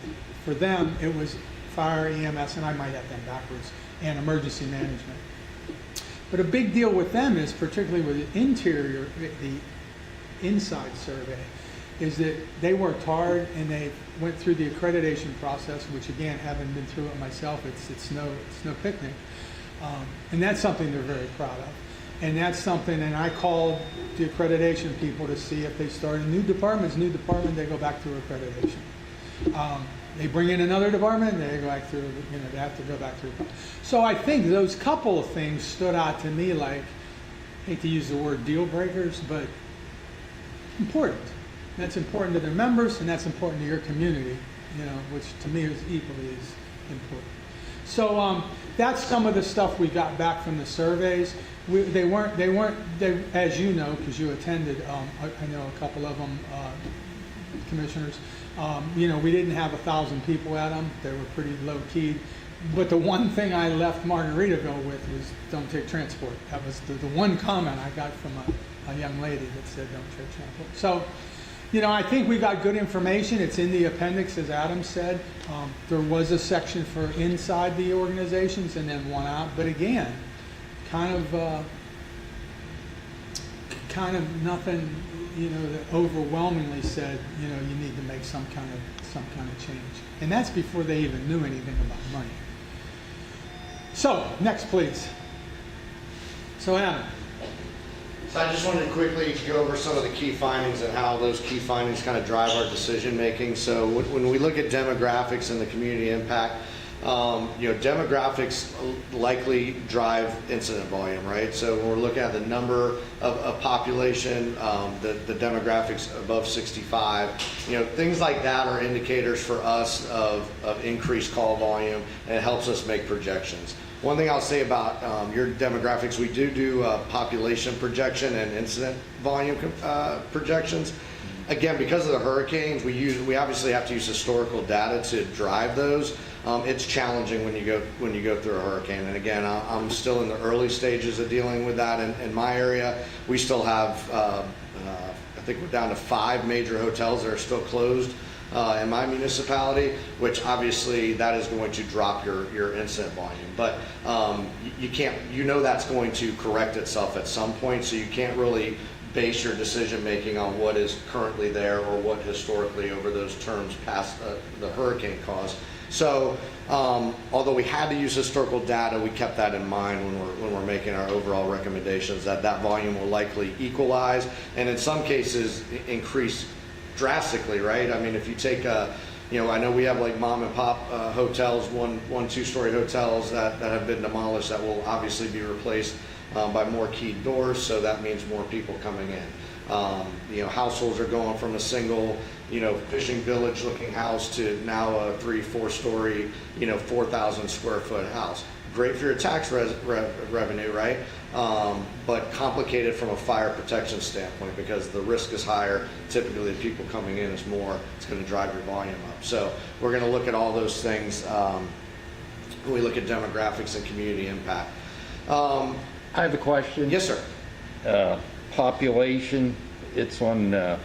For them, it was fire, EMS, and I might have them backwards, and emergency management. But a big deal with them is, particularly with the interior, the inside survey, is that they worked hard and they went through the accreditation process, which again, having been through it myself, it's no picnic. And that's something they're very proud of. And that's something, and I called the accreditation people to see if they start a new department, they go back through accreditation. They bring in another department, they go back through, they have to go back through. So I think those couple of things stood out to me like, I hate to use the word deal breakers, but important. That's important to their members, and that's important to your community, which to me is equally as important. So that's some of the stuff we got back from the surveys. They weren't, as you know, because you attended, I know a couple of them, commissioners, we didn't have 1,000 people at them. They were pretty low key. But the one thing I left Margaritaville with was don't take transport. That was the one comment I got from a young lady that said don't take transport. So, I think we got good information. It's in the appendix, as Adam said. There was a section for inside the organizations and then one out. But again, kind of nothing, that overwhelmingly said, you need to make some kind of change. And that's before they even knew anything about money. So, next please. So Adam. So I just wanted to quickly go over some of the key findings and how those key findings kind of drive our decision making. So when we look at demographics and the community impact, demographics likely drive incident volume, right? So when we're looking at the number of population, the demographics above 65, things like that are indicators for us of increased call volume, and it helps us make projections. One thing I'll say about your demographics, we do population projection and incident volume projections. Again, because of the hurricanes, we obviously have to use historical data to drive those. It's challenging when you go through a hurricane. And again, I'm still in the early stages of dealing with that in my area. We still have, I think we're down to 5 major hotels that are still closed in my municipality, which obviously that is going to drop your incident volume. But you can't, that's going to correct itself at some point, so you can't really base your decision making on what is currently there or what historically over those terms past the hurricane caused. So although we had to use historical data, we kept that in mind when we're making our overall recommendations, that volume will likely equalize and in some cases increase drastically, right? I mean, if you take I know we have like mom and pop hotels, one 2-story hotels that have been demolished that will obviously be replaced by more keyed doors, so that means more people coming in. Households are going from a single, fishing village looking house to now a 3-4 story, 4,000 square foot house. Great for your tax revenue, right? But complicated from a fire protection standpoint because the risk is higher. Typically the people coming in is more. It's going to drive your volume up. So we're going to look at all those things when we look at demographics and community impact. I have a question. Yes, sir. Population, it's on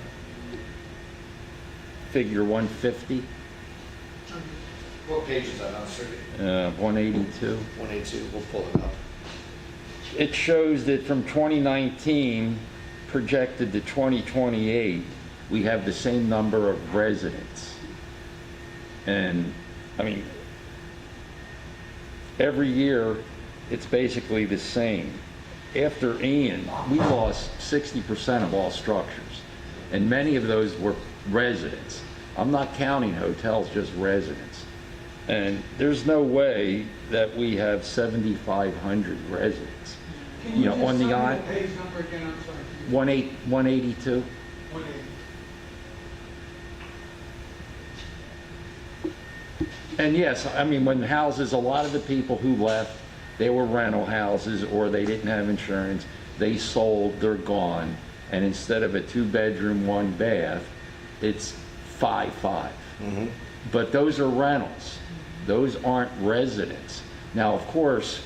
figure 150, What page is that on, sir? 182. 182, we'll pull it up. It shows that from 2019 projected to 2028, we have the same number of residents. And I mean, every year it's basically the same. After Ian, we lost 60% of all structures, and many of those were residents. I'm not counting hotels, just residents. And there's no way that we have 7,500 residents. Can you just on the tell me island, the page number again? I'm sorry. 182. 180. And yes, I mean, when houses, a lot of the people who left, they were rental houses or they didn't have insurance. They sold, they're gone. And instead of a 2-bedroom, 1 bath, it's 5-5. Mm-hmm. But those are rentals. Those aren't residents. Now, of course,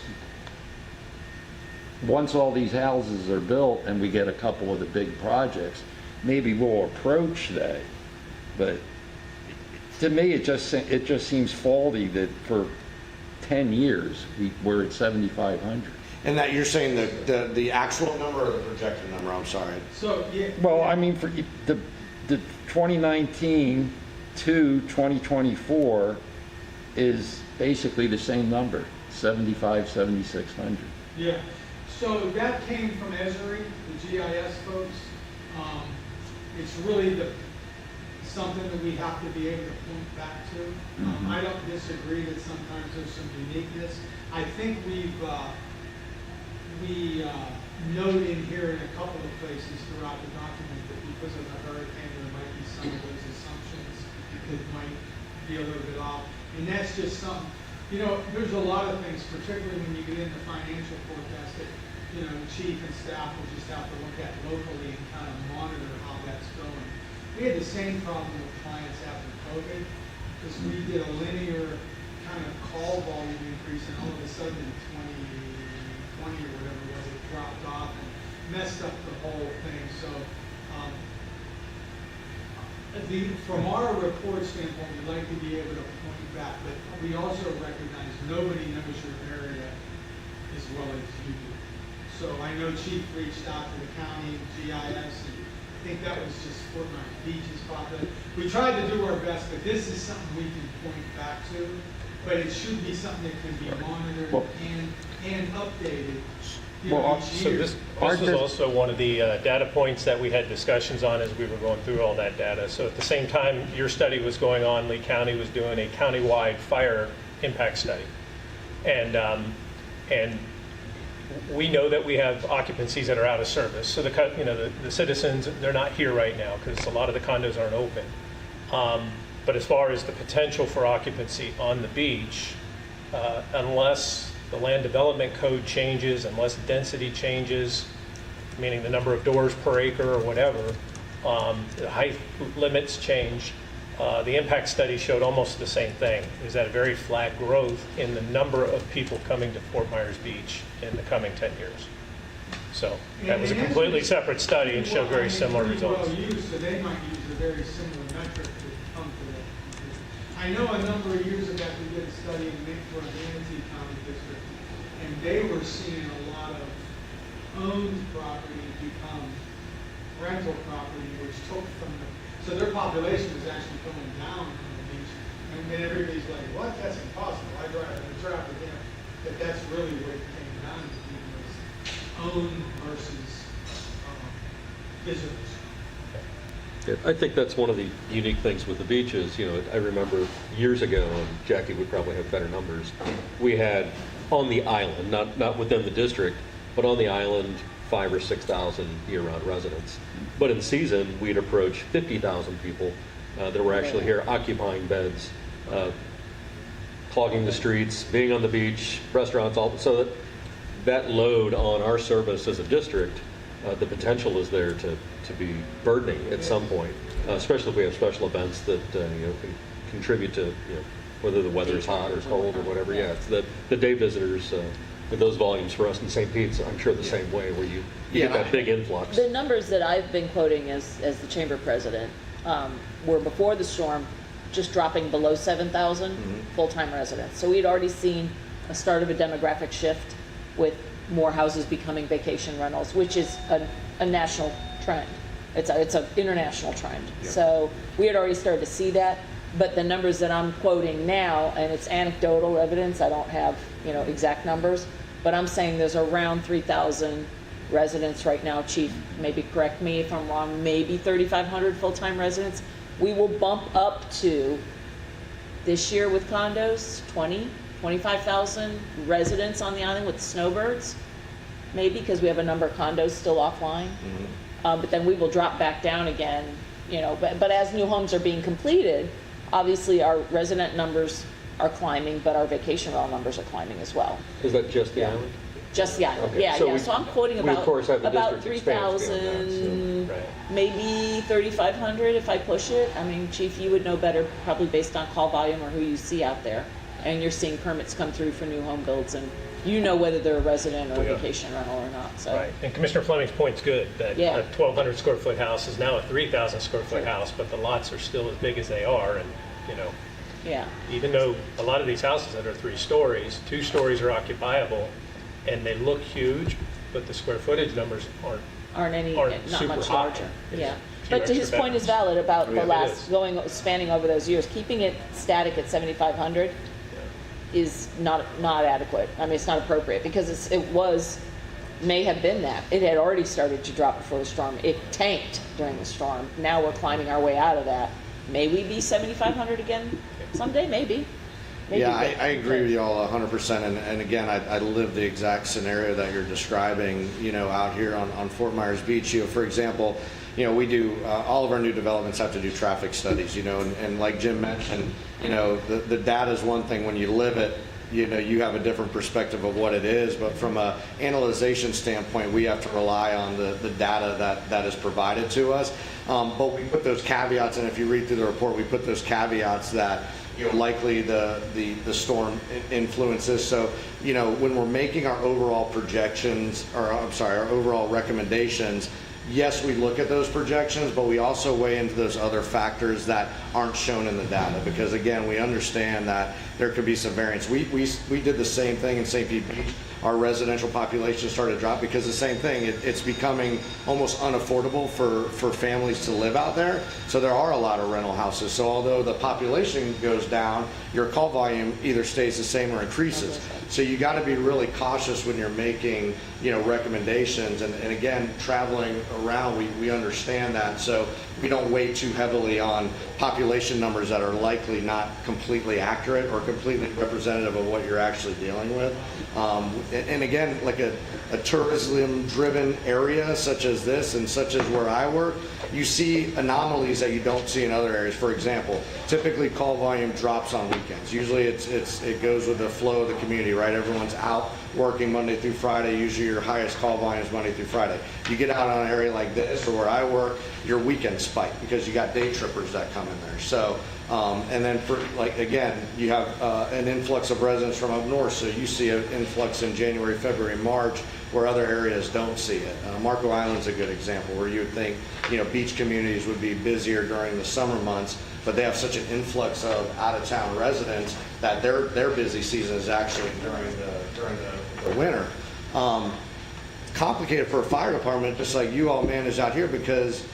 once all these houses are built and we get a couple of the big projects, maybe we'll approach that. But to me, it just seems faulty that for 10 years we're at 7,500. And that you're saying the actual number or the projected number? I'm sorry. So, yeah. Well, I mean, for the 2019 to 2024 is basically the same number, 7,600. Yeah, so that came from Esri, the GIS folks. It's really something that we have to be able to point back to. I don't disagree that sometimes there's some uniqueness. I think we note in here in a couple of places throughout the document that because of the hurricane, there might be some of those assumptions that might be a little bit off. And that's just something, there's a lot of things, particularly when you get into financial forecast that, the chief and staff will just have to look at locally and kind of monitor how that's going. We had the same problem with clients after COVID, because we did a linear kind of call volume increase, and all of a sudden in 2020 or whatever it was, it dropped off and messed up the whole thing. So from our report standpoint, we like to be able to point back, but we also recognize nobody knows your area as well as you do. So I know Chief reached out to the county GIS, and I think that was just Fort Myers Beach's population. We tried to do our best, but this is something we can point back to, but it should be something that can be monitored and updated. Each So year. this was also one of the data points that we had discussions on as we were going through all that data. So at the same time your study was going on, Lee County was doing a countywide fire impact study. And we know that we have occupancies that are out of service. So the citizens, they're not here right now because a lot of the condos aren't open. But as far as the potential for occupancy on the beach, unless the land development code changes, unless density changes, meaning the number of doors per acre or whatever, the height limits change, the impact study showed almost the same thing, is that a very flat growth in the number of people coming to Fort Myers Beach in the coming 10 years. So that was a completely separate study and showed very similar results. Well used, so they might use a very similar metric to come to that conclusion. I know a number of years ago we did a study for the Manatee County District, and they were seeing a lot of owned property become rental property, which took from the, so their population was actually going down from the beach. And then everybody's like, what? That's impossible. I drive with them. But that's really what it came down to, was owned versus visitors. Yeah, I think that's one of the unique things with the beaches. I remember years ago, and Jackie would probably have better numbers, we had on the island, not within the district, but on the island, 5,000 or 6,000 year-round residents. But in season, we'd approach 50,000 people that were actually here occupying beds, clogging the streets, being on the beach, restaurants, all. So that load on our service as a district, the potential is there to be burdening at some point, especially if we have special events that can contribute to whether the weather's hot or cold or whatever. Yeah, it's the day visitors. Those volumes for us in St. Pete's, I'm sure the same way, where you get that big influx. The numbers that I've been quoting as the chamber president were before the storm, just dropping below 7,000 full-time residents. So we had already seen a start of a demographic shift with more houses becoming vacation rentals, which is a national trend. It's an international trend. Yeah. So we had already started to see that. But the numbers that I'm quoting now, and it's anecdotal evidence, I don't have exact numbers, but I'm saying there's around 3,000 residents right now. Chief, maybe correct me if I'm wrong, maybe 3,500 full-time residents. We will bump up to, this year with condos, 25,000 residents on the island with snowbirds, maybe, because we have a number of condos still offline. But then we will drop back down again, but as new homes are being completed, obviously our resident numbers are climbing, but our vacation rental numbers are climbing as well. Is that just the island? Just the island, Okay. yeah. So I'm quoting we of course have the about district expands 3,000, beyond maybe 3,500 if I push it. I mean, Chief, you would know better, probably based on call volume or who you see out there. And you're seeing permits come through for new home builds, and you know whether they're a resident or a vacation rental or not. So. Right, and Commissioner Fleming's point's good, that a 1,200 square foot house is now a 3,000 square foot house, but the lots are still as big as they are, and yeah. Even though a lot of these houses that are 3 stories, 2 stories are occupiable, and they look huge, but the square footage numbers aren't. Not super much high. larger, It's yeah. few But to his extra point is bedrooms. valid about Oh, the yeah, it last, is. spanning over those years, keeping it static at 7,500 is not adequate. I mean, it's not appropriate, because may have been that. It had already started to drop before the storm. It tanked during the storm. Now we're climbing our way out of that. May we be 7,500 again someday? Maybe. Maybe, Yeah, but- I agree with you all 100%. And again, I live the exact scenario that you're describing, out here on Fort Myers Beach. For example, we do, all of our new developments have to do traffic studies, and like Jim mentioned, the data is one thing. When you live it, you have a different perspective of what it is. But from a analyzation standpoint, we have to rely on the data that is provided to us. But we put those caveats, and if you read through the report, we put those caveats that likely the storm influences. So, when we're making our overall projections, or I'm sorry, our overall recommendations, yes, we look at those projections, but we also weigh into those other factors that aren't shown in the data, because again, we understand that there could be some variance. We did the same thing in St. Pete Beach. Our residential population started to drop because the same thing, it's becoming almost unaffordable for families to live out there. So there are a lot of rental houses. So although the population goes down, your call volume either stays the same or increases. So you got to be really cautious when you're making, recommendations. And again, traveling around, we understand that. So we don't weigh too heavily on population numbers that are likely not completely accurate or completely representative of what you're actually dealing with. And again, like a tourism-driven area such as this and such as where I work, you see anomalies that you don't see in other areas. For example, typically call volume drops on weekends. Usually it goes with the flow of the community, right? Everyone's out working Monday through Friday. Usually your highest call volume is Monday through Friday. You get out on an area like this or where I work, your weekends spike because you got day trippers that come in there. So, and then again, you have an influx of residents from up north. So you see an influx in January, February, March, where other areas don't see it. Marco Island's a good example where you would think, beach communities would be busier during the summer months, but they have such an influx of out-of-town residents that their busy season is actually during the winter. Complicated for a fire department, just like you all manage out here, because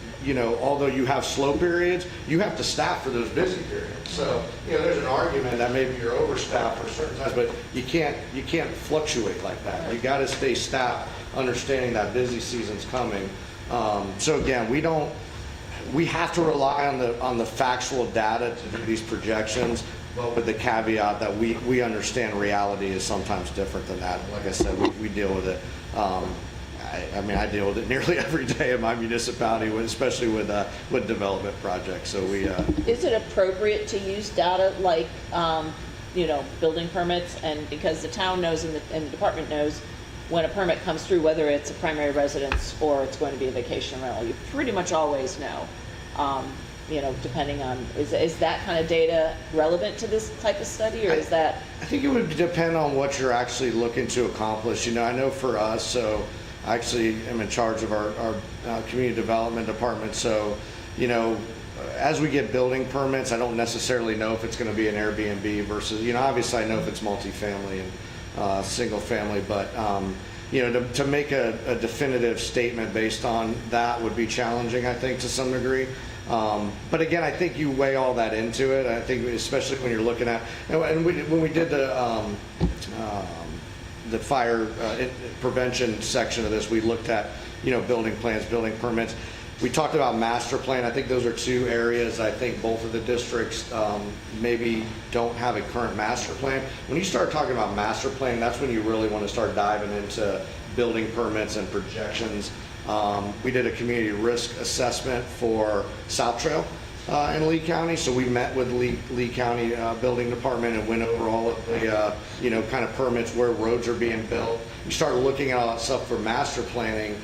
although you have slow periods, you have to staff for those busy periods. So, there's an argument that maybe you're overstaffed for certain times, but you can't fluctuate like that. You got to stay staffed, understanding that busy season's coming. So again, we have to rely on the factual data to do these projections, but with the caveat that we understand reality is sometimes different than that. Like I said, we deal with it. I deal with it nearly every day in my municipality, especially with development projects. So Is it appropriate to use data like, building permits? And because the town knows and the department knows when a permit comes through, whether it's a primary residence or it's going to be a vacation rental, you pretty much always know. Depending on, is that kind of data relevant to this type of study, or is that? I think it would depend on what you're actually looking to accomplish. I know for us, so I actually am in charge of our community development department. So, as we get building permits, I don't necessarily know if it's going to be an Airbnb versus, obviously I know if it's multifamily and single family, but, to make a definitive statement based on that would be challenging, I think, to some degree. But again, I think you weigh all that into it. I think especially when you're looking at, and when we did the fire prevention section of this, we looked at, building plans, building permits. We talked about master plan. I think those are two areas. I think both of the districts maybe don't have a current master plan. When you start talking about master plan, that's when you really want to start diving into building permits and projections. We did a community risk assessment for South Trail in Lee County, so we met with Lee County Building Department and went over all of the kind of permits where roads are being built. You start looking at all that stuff for master planning,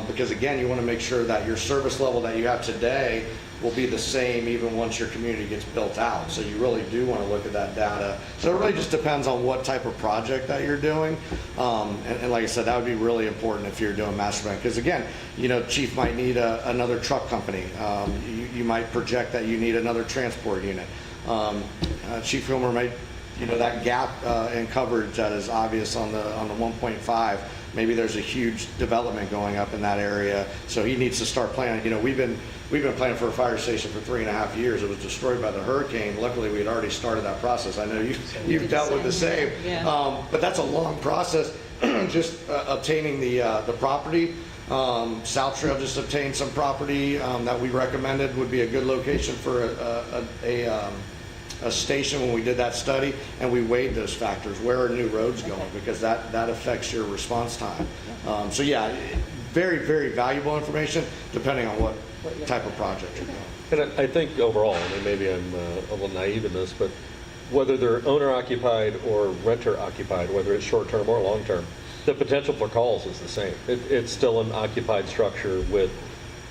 because again, you want to make sure that your service level that you have today will be the same even once your community gets built out. So you really do want to look at that data. So it really just depends on what type of project that you're doing. And like I said, that would be really important if you're doing master plan. Because again, Chief might need another truck company. You might project that you need another transport unit. Chief Hilmer might that gap in coverage that is obvious on the 1.5. Maybe there's a huge development going up in that area, so he needs to start planning. We've been planning for a fire station for 3.5 years. It was destroyed by the hurricane. Luckily, we had already started that process. I know you've dealt with the same, Yeah. but that's a long process. Just obtaining the property. South Trail just obtained some property that we recommended would be a good location for a station when we did that study, and we weighed those factors. Where are new roads going? Because that affects your response time. So yeah, very, very valuable information depending on what type of project you're doing. And I think overall, I mean, maybe I'm a little naive in this, but whether they're owner-occupied or renter-occupied, whether it's short-term or long-term, the potential for calls is the same. It's still an occupied structure with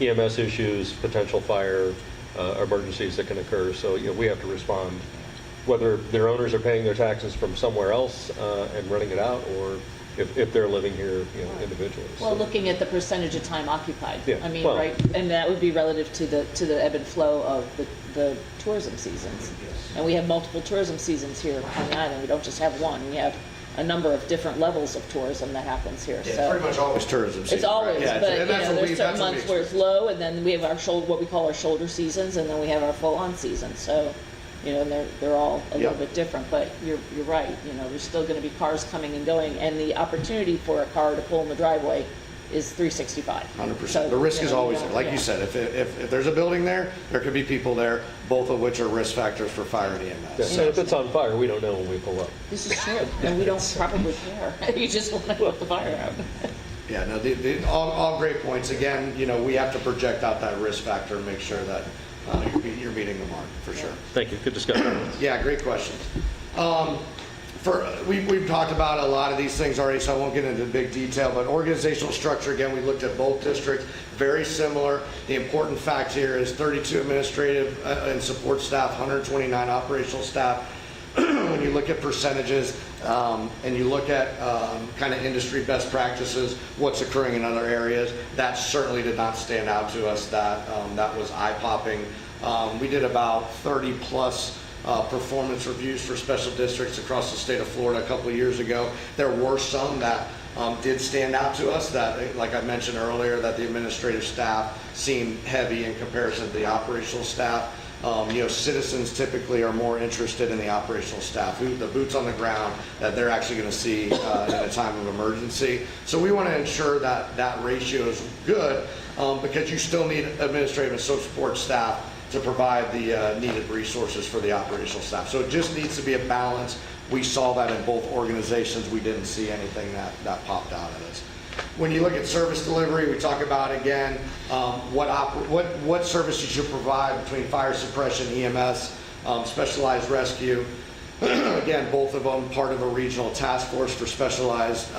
EMS issues, potential fire, emergencies that can occur. So we have to respond, whether their owners are paying their taxes from somewhere else and renting it out, or if they're living here individually. Well, So- looking at the percentage of time occupied. Yeah, I mean, well- right, and that would be relative to the ebb and flow of the tourism seasons. And we have multiple tourism seasons here on the island. We don't just have one. We have a number of different levels of tourism that happens here. Yeah, So pretty much always tourism season. it's always, right? Yeah, but and that's what there's we- certain that's what we months where it's expect. low, and then we have our what we call our shoulder seasons, and then we have our full-on season. So, and they're all a little Yep. bit different. But you're right. There's still going to be cars coming and going, and the opportunity for a car to pull in the driveway is 365. 100%. So, The risk is always you there. know, Like you said, if there's a building there could be people there, both of which are risk factors for fire and Yeah, EMS. and if it's on fire, we don't know when we pull up. This is true, and we don't probably care. You just want to put the fire out. Yeah, no, all great points. Again, we have to project out that risk factor and make sure that you're meeting the mark, for sure. Thank you. Good discussion. Yeah, great questions. We've talked about a lot of these things already, so I won't get into big detail, but organizational structure, again, we looked at both districts, very similar. The important fact here is 32 administrative and support staff, 129 operational staff. When you look at percentages and you look at kind of industry best practices, what's occurring in other areas, that certainly did not stand out to us. That was eye-popping. We did about 30 plus performance reviews for special districts across the state of Florida a couple of years ago. There were some that did stand out to us that, like I mentioned earlier, that the administrative staff seemed heavy in comparison to the operational staff. Citizens typically are more interested in the operational staff, the boots on the ground that they're actually going to see in a time of emergency. So we want to ensure that that ratio is good because you still need administrative and support staff to provide the needed resources for the operational staff. So it just needs to be a balance. We saw that in both organizations. We didn't see anything that popped out at us. When you look at service delivery, we talk about, again, what services you provide between fire suppression, EMS, specialized rescue. Again, both of them part of a regional task force for specialized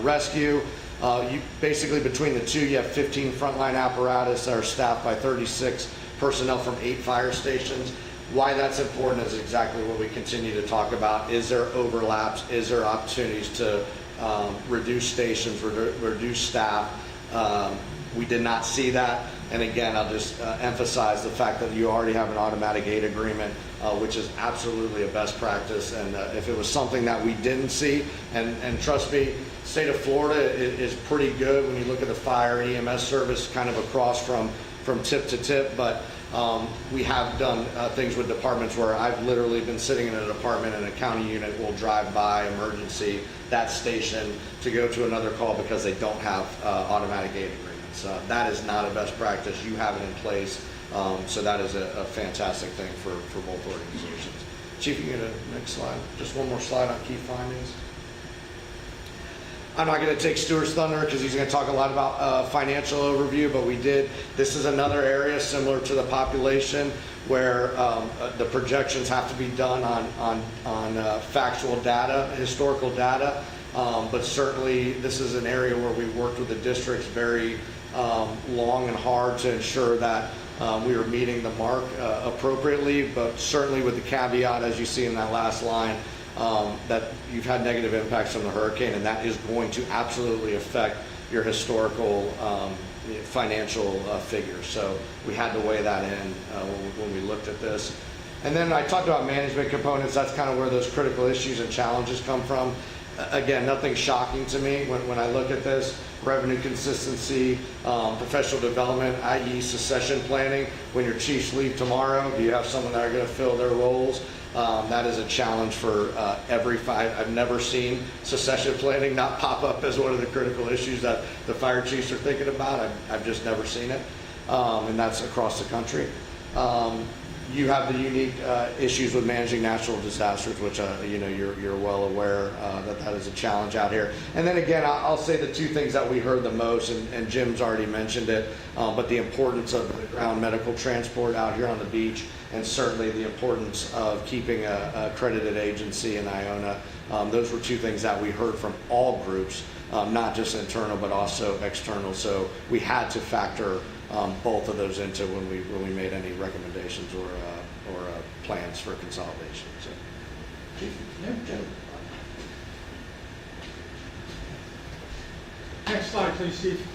rescue. Basically, between the two, you have 15 frontline apparatus that are staffed by 36 personnel from 8 fire stations. Why that's important is exactly what we continue to talk about. Is there overlaps? Is there opportunities to reduce stations, reduce staff? We did not see that. And again, I'll just emphasize the fact that you already have an automatic aid agreement, which is absolutely a best practice. And if it was something that we didn't see, and trust me, state of Florida is pretty good when you look at the fire and EMS service kind of across from tip to tip, but we have done things with departments where I've literally been sitting in a department and a county unit will drive by emergency that station to go to another call because they don't have automatic aid agreements. That is not a best practice. You have it in place, so that is a fantastic thing for both organizations. Chief, you can get a next slide. Just one more slide on key findings. I'm not going to take Stuart's thunder because he's going to talk a lot about financial overview, but this is another area similar to the population where the projections have to be done on factual data, historical data, but certainly this is an area where we worked with the districts very long and hard to ensure that we were meeting the mark appropriately, but certainly with the caveat, as you see in that last line, that you've had negative impacts from the hurricane, and that is going to absolutely affect your historical financial figures. So we had to weigh that in when we looked at this. And then I talked about management components. That's kind of where those critical issues and challenges come from. Again, nothing shocking to me when I look at this. Revenue consistency, professional development, i.e. succession planning. When your chiefs leave tomorrow, do you have someone that are going to fill their roles? That is a challenge for every fire. I've never seen succession planning not pop up as one of the critical issues that the fire chiefs are thinking about. I've just never seen it, and that's across the country. You have the unique issues with managing natural disasters, which you know you're well aware that is a challenge out here. And then again, I'll say the two things that we heard the most, and Jim's already mentioned it, but the importance of the ground medical transport out here on the beach, and certainly the importance of keeping a accredited agency in Iona. Those were two things that we heard from all groups, not just internal but also external. So we had to factor both of those into when we made any recommendations or plans for consolidation. So, Chief, Jim. Next slide, please, Chief.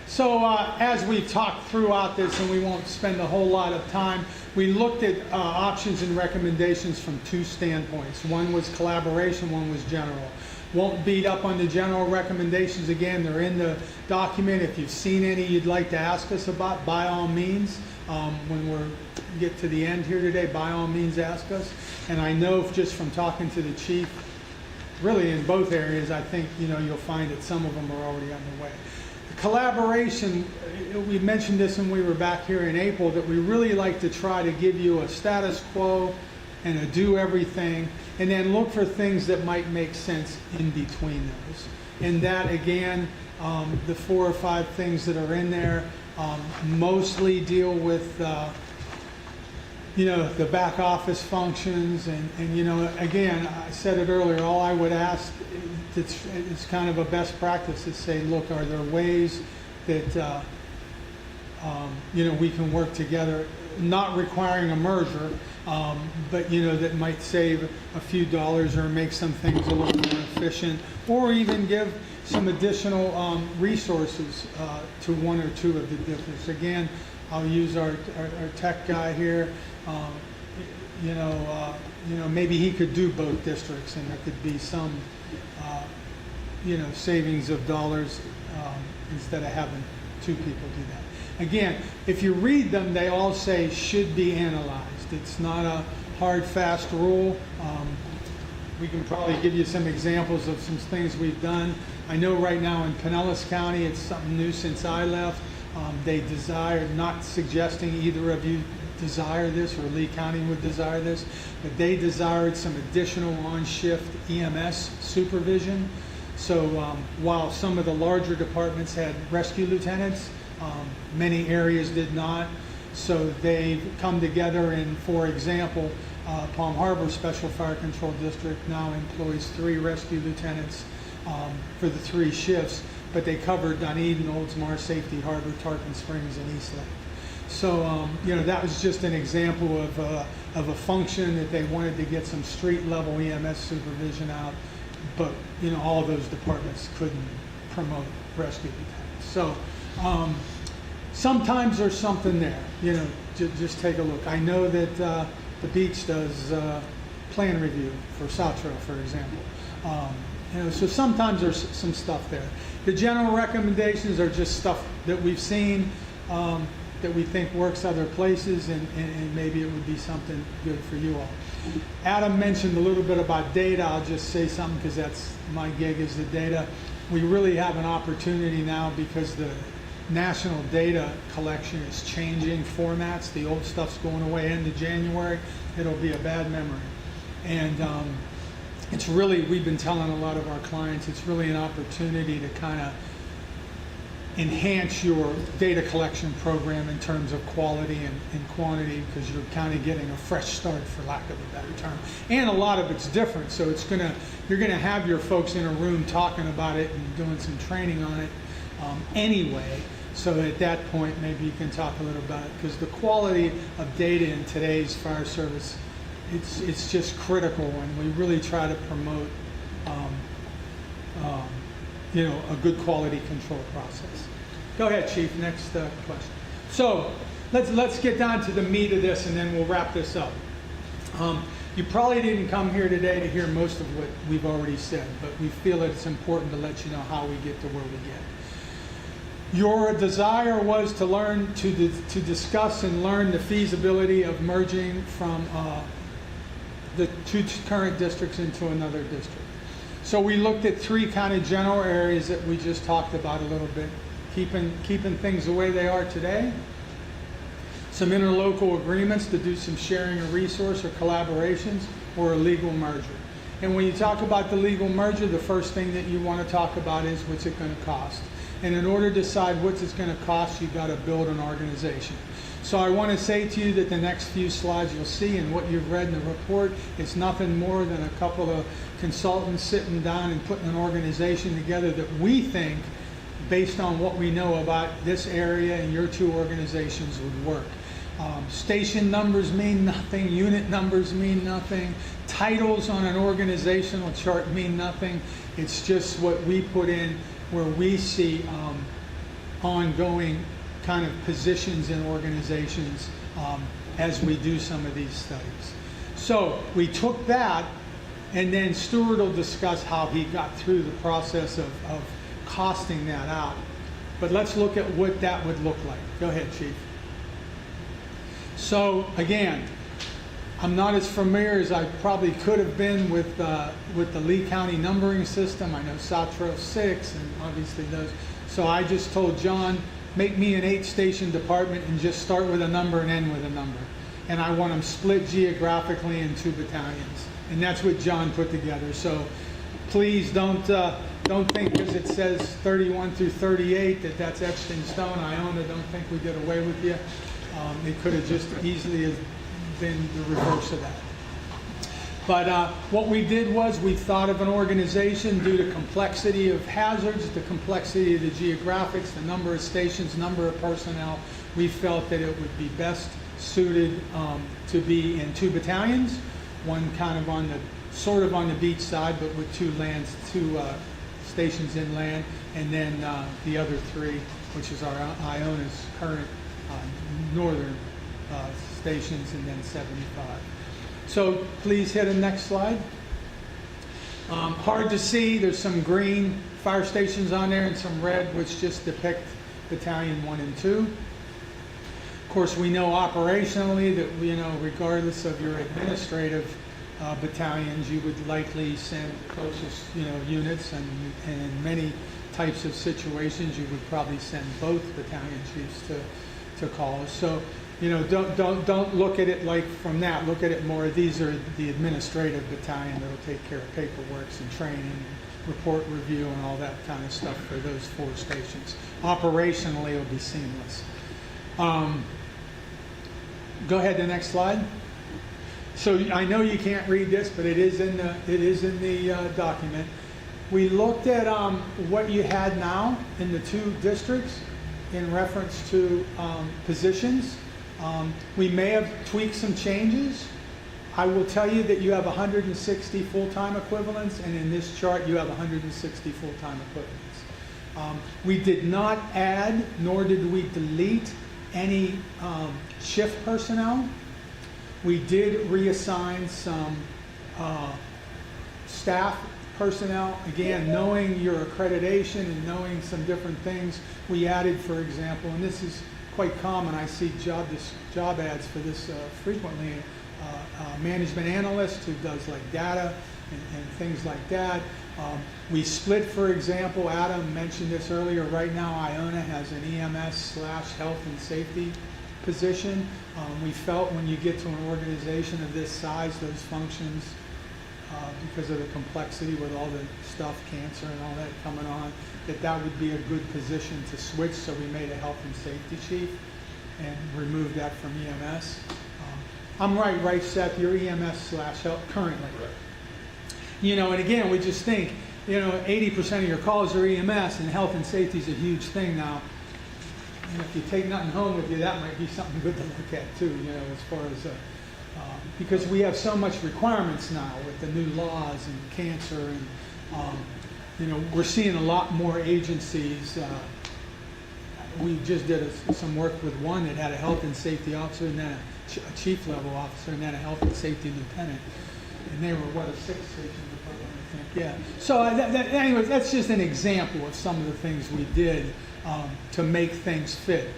So as we've talked throughout this, and we won't spend a whole lot of time, we looked at options and recommendations from two standpoints. One was collaboration, one was general. Won't beat up on the general recommendations again. They're in the document. If you've seen any you'd like to ask us about, by all means, when we get to the end here today, by all means ask us. And I know just from talking to the chief, really in both areas, I think you'll find that some of them are already underway. The collaboration, we mentioned this when we were back here in April, that we really like to try to give you a status quo and a do everything, and then look for things that might make sense in between those. And that, again, the 4 or 5 things that are in there mostly deal with the back office functions, and again, I said it earlier, all I would ask, it's kind of a best practice, is say, look, are there ways that we can work together, not requiring a merger, but that might save a few dollars or make some things a little more efficient, or even give some additional resources to 1 or 2 of the districts. Again, I'll use our tech guy here. Maybe he could do both districts, and there could be some savings of dollars instead of having 2 people do that. Again, if you read them, they all say should be analyzed. It's not a hard, fast rule. We can probably give you some examples of some things we've done. I know right now in Pinellas County, it's something new since I left. They desire, not suggesting either of you desire this or Lee County would desire this, but they desired some additional on-shift EMS supervision. So while some of the larger departments had rescue lieutenants, many areas did not. So they've come together, and for example, Palm Harbor Special Fire Control District now employs 3 rescue lieutenants for the 3 shifts, but they covered Dunedin, Oldsmar, Safety Harbor, Tarpon Springs, and East Lake. So that was just an example of a function that they wanted to get some street level EMS supervision out, but all those departments couldn't promote rescue lieutenants. So sometimes there's something there. Just take a look. I know that the beach does plan review for Satro, for example. So sometimes there's some stuff there. The general recommendations are just stuff that we've seen that we think works other places, and maybe it would be something good for you all. Adam mentioned a little bit about data. I'll just say something because that's my gig, is the data. We really have an opportunity now because the national data collection is changing formats. The old stuff's going away end of January. It'll be a bad memory. And it's really, we've been telling a lot of our clients, it's really an opportunity to kind of enhance your data collection program in terms of quality and quantity, because you're kind of getting a fresh start, for lack of a better term. And a lot of it's different, so you're gonna have your folks in a room talking about it and doing some training on it anyway. So at that point, maybe you can talk a little about it, because the quality of data in today's fire service, it's just critical, and we really try to promote a good quality control process. Go ahead, Chief, next question. So let's get down to the meat of this, and then we'll wrap this up. You probably didn't come here today to hear most of what we've already said, but we feel that it's important to let you know how we get to where we get. Your desire was to learn, to discuss and learn the feasibility of merging from the two current districts into another district. So we looked at three kind of general areas that we just talked about a little bit. Keeping things the way they are today. Some interlocal agreements to do some sharing of resource or collaborations, or a legal merger. And when you talk about the legal merger, the first thing that you want to talk about is what's it going to cost. And in order to decide what it's going to cost, you've got to build an organization. So I want to say to you that the next few slides you'll see, and what you've read in the report, is nothing more than a couple of consultants sitting down and putting an organization together that we think, based on what we know about this area and your two organizations, would work. Station numbers mean nothing, unit numbers mean nothing, titles on an organizational chart mean nothing. It's just what we put in where we see ongoing kind of positions in organizations as we do some of these studies. So we took that, and then Stuart will discuss how he got through the process of costing that out. But let's look at what that would look like. Go ahead, Chief. So again, I'm not as familiar as I probably could have been with the Lee County numbering system. I know South Trail 6 and obviously those. So I just told John, make me an 8-station department and just start with a number and end with a number. And I want them split geographically in 2 battalions. And that's what John put together. So please don't think because it says 31 through 38 that that's etched in stone. Iona, don't think we did away with you. It could have just easily been the reverse of that. But what we did was we thought of an organization due to complexity of hazards, the complexity of the geographics, the number of stations, number of personnel. We felt that it would be best suited to be in 2 battalions, one kind of on the sort of on the beach side, but with 2 stations inland, and then the other 3, which is our Iona's current northern stations, and then 75. So please hit the next slide. Hard to see, there's some green fire stations on there and some red, which just depict battalion 1 and 2. Of course, we know operationally that, regardless of your administrative battalions, you would likely send closest, units, and in many types of situations, you would probably send both battalion chiefs to calls. So, don't look at it like from that. Look at it more, these are the administrative battalion that will take care of paperwork and training, report review, and all that kind of stuff for those 4 stations. Operationally, it'll be seamless. Go ahead to the next slide. So I know you can't read this, but it is in the document. We looked at what you had now in the 2 districts in reference to positions. We may have tweaked some changes. I will tell you that you have 160 full-time equivalents, and in this chart you have 160 full-time equivalents. We did not add, nor did we delete any shift personnel. We did reassign some staff personnel. Again, knowing your accreditation and knowing some different things, we added, for example, and this is quite common, I see job ads for this frequently, management analyst who does like data and things like that. We split, for example, Adam mentioned this earlier, right now Iona has an EMS/health and safety position. We felt when you get to an organization of this size, those functions, because of the complexity with all the stuff, cancer and all that coming on, that would be a good position to switch. So we made a health and safety chief and removed that from EMS. I'm right, Seth, you're EMS/health currently. And again, we just think, 80% of your calls are EMS, and health and safety is a huge thing now. And if you take nothing home with you, that might be something good to look at too, as far as, because we have so much requirements now with the new laws and cancer, and, we're seeing a lot more agencies we just did some work with one that had a health and safety officer and then a chief level officer and then a health and safety lieutenant. And they were, what, a 6th-station department, I think, yeah. So anyways, that's just an example of some of the things we did to make things fit.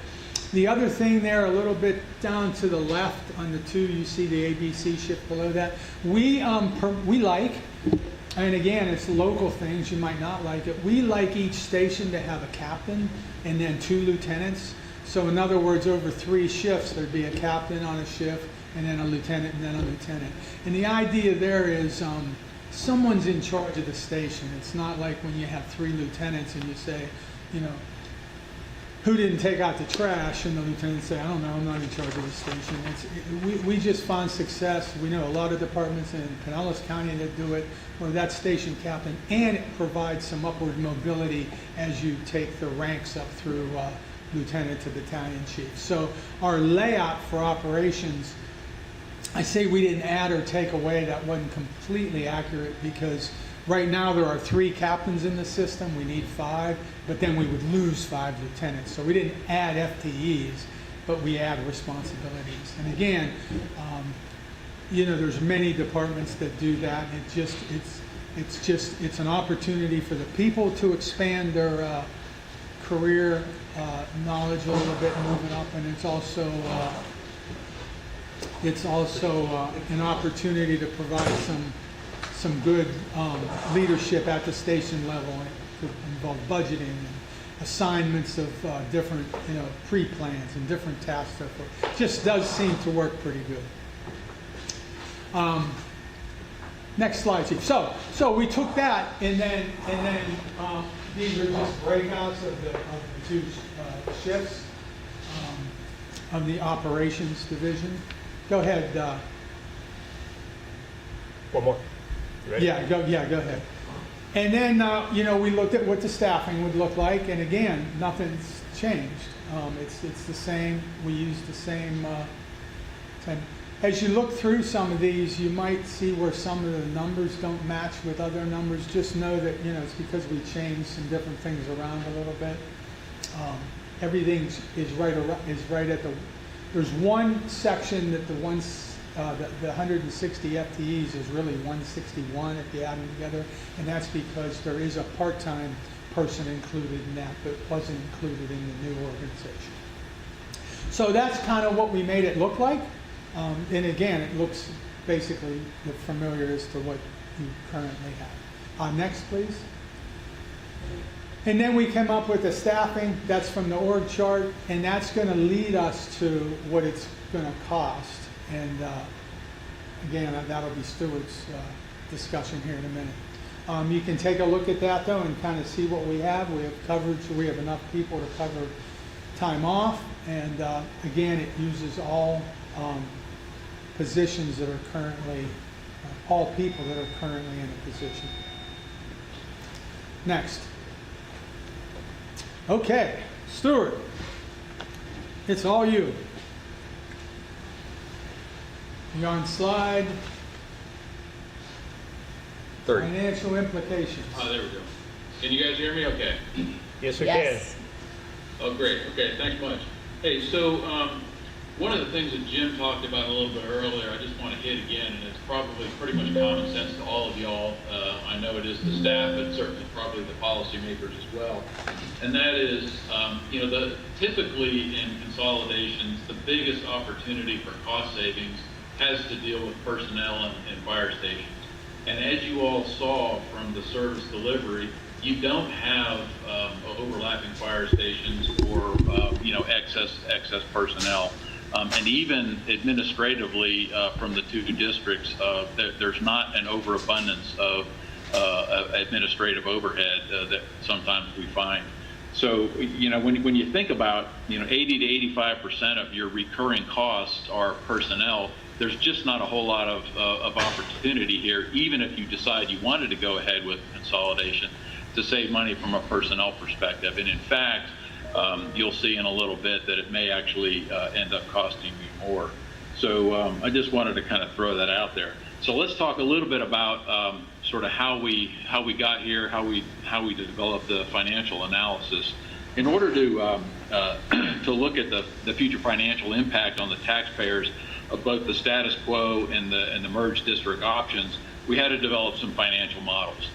The other thing there, a little bit down to the left on the 2, you see the ABC shift below that. We like, and again, it's local things, you might not like it. We like each station to have a captain and then 2 lieutenants. So in other words, over 3 shifts, there'd be a captain on a shift and then a lieutenant and then a lieutenant. And the idea there is someone's in charge of the station. It's not like when you have 3 lieutenants and you say, you know, who didn't take out the trash? And the lieutenant say, I don't know, I'm not in charge of the station. We just found success. We know a lot of departments in Pinellas County that do it, where that station captain, and it provides some upward mobility as you take the ranks up through lieutenant to battalion chief. So our layout for operations, I say we didn't add or take away, that wasn't completely accurate, because right now there are 3 captains in the system, we need 5, but then we would lose 5 lieutenants. So we didn't add FTEs, but we add responsibilities. And again, you know, there's many departments that do that. It's an opportunity for the people to expand their career knowledge a little bit, moving up, and it's also an opportunity to provide some good leadership at the station level. It could involve budgeting and assignments of different, you know, pre-plans and different tasks. It just does seem to work pretty good. Next slide, Chief. So we took that, and then these are just breakouts of the 2 shifts of the operations division. Go ahead. One more. You ready? Yeah, go ahead. And then, you know, we looked at what the staffing would look like, and again, nothing's changed. It's the same. We use the same. As you look through some of these, you might see where some of the numbers don't match with other numbers. Just know that, you know, it's because we changed some different things around a little bit. Everything is right at the. There's one section that the 160 FTEs is really 161 if you add them together, and that's because there is a part-time person included in that, but wasn't included in the new organization. So that's kind of what we made it look like. And again, it looks basically familiar as to what you currently have. Next, please. And then we came up with the staffing. That's from the org chart, and that's going to lead us to what it's going to cost. And again, that'll be Stuart's discussion here in a minute. You can take a look at that, though, and kind of see what we have. We have coverage. We have enough people to cover time off. And again, it uses all positions that are currently, all people that are currently in a position. Next. Okay, Stuart, it's all you. You're on slide 30. financial implications. Oh, there we go. Can you guys hear me okay? Yes, we Yes. Oh, great. Okay, thanks much. Hey, so one of the things that Jim talked about a little bit earlier, I just want to hit again, and it's probably pretty much common sense to all of y'all. I know it is the staff, but certainly probably the policymakers as well. And that is, you know, typically in consolidations, the biggest opportunity for cost savings has to deal with personnel and fire stations. And as you all saw from the service delivery, you don't have overlapping fire stations or you know, excess personnel. And even administratively from the 2 districts, there's not an overabundance of administrative overhead that sometimes we find. So, you know, when you think about, you know, 80 to 85% of your recurring costs are personnel, there's just not a whole lot of opportunity here, even if you decide you wanted to go ahead with consolidation, to save money from a personnel perspective. And in fact, you'll see in a little bit that it may actually end up costing you more. So I just wanted to kind of throw that out there. So let's talk a little bit about sort of how we got here, how we developed the financial analysis. in order to to look at the future financial impact on the taxpayers of both the status quo and the merged district options, we had to develop some financial models.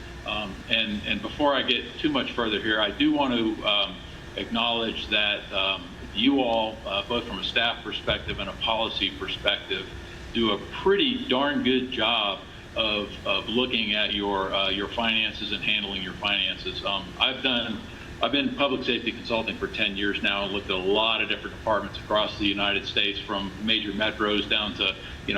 And before I get too much further here, I do want to acknowledge that you all, both from a staff perspective and a policy perspective, do a pretty darn good job of looking at your finances and handling your finances. I've been public safety consulting for 10 years now and looked at a lot of different departments across the United States, from major metros down to,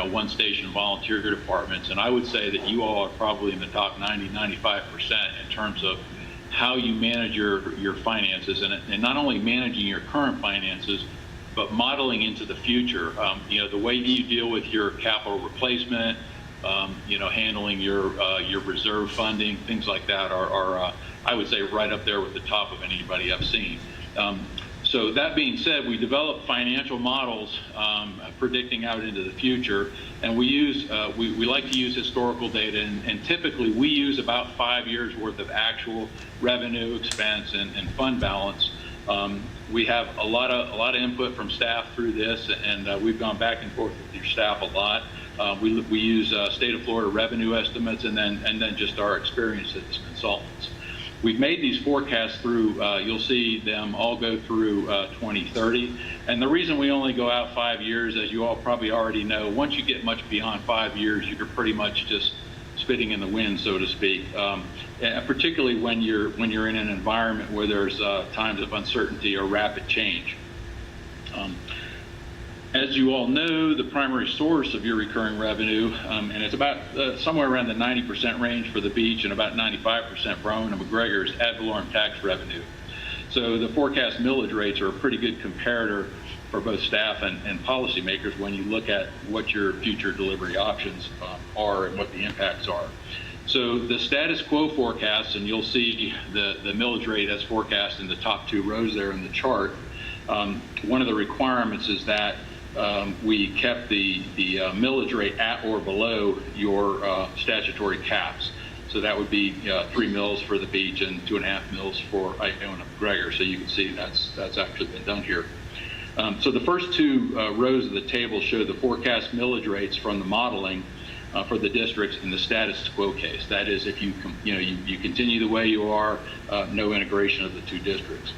one station volunteer departments. And I would say that you all are probably in the top 95% in terms of how you manage your finances, and not only managing your current finances, but modeling into the future. The way you deal with your capital replacement, handling your reserve funding, things like that are I would say right up there with the top of anybody I've seen. So that being said, we develop financial models predicting out into the future, and we like to use historical data, and typically we use about 5 years worth of actual revenue, expense, and fund balance. We have a lot of input from staff through this, and we've gone back and forth with your staff a lot. We use state of Florida revenue estimates, and then just our experience as consultants. We've made these forecasts through, you'll see them all go through 2030. And the reason we only go out 5 years, as you all probably already know, once you get much beyond 5 years, you're pretty much just spitting in the wind, so to speak. And particularly when you're in an environment where there's times of uncertainty or rapid change. As you all know, the primary source of your recurring revenue, and it's about somewhere around the 90% range for the beach and about 95% for Owen and McGregor, is ad valorem tax revenue. So the forecast millage rates are a pretty good comparator for both staff and policymakers when you look at what your future delivery options are and what the impacts are. So the status quo forecasts, and you'll see the millage rate as forecast in the top 2 rows there in the chart. One of the requirements is that we kept the millage rate at or below your statutory caps. So that would be 3 mils for the beach and 2.5 mils for Iona and McGregor. So you can see that's actually been done here. So the first 2 rows of the table show the forecast millage rates from the modeling for the districts in the status quo case. That is, if you continue the way you are, no integration of the 2 districts.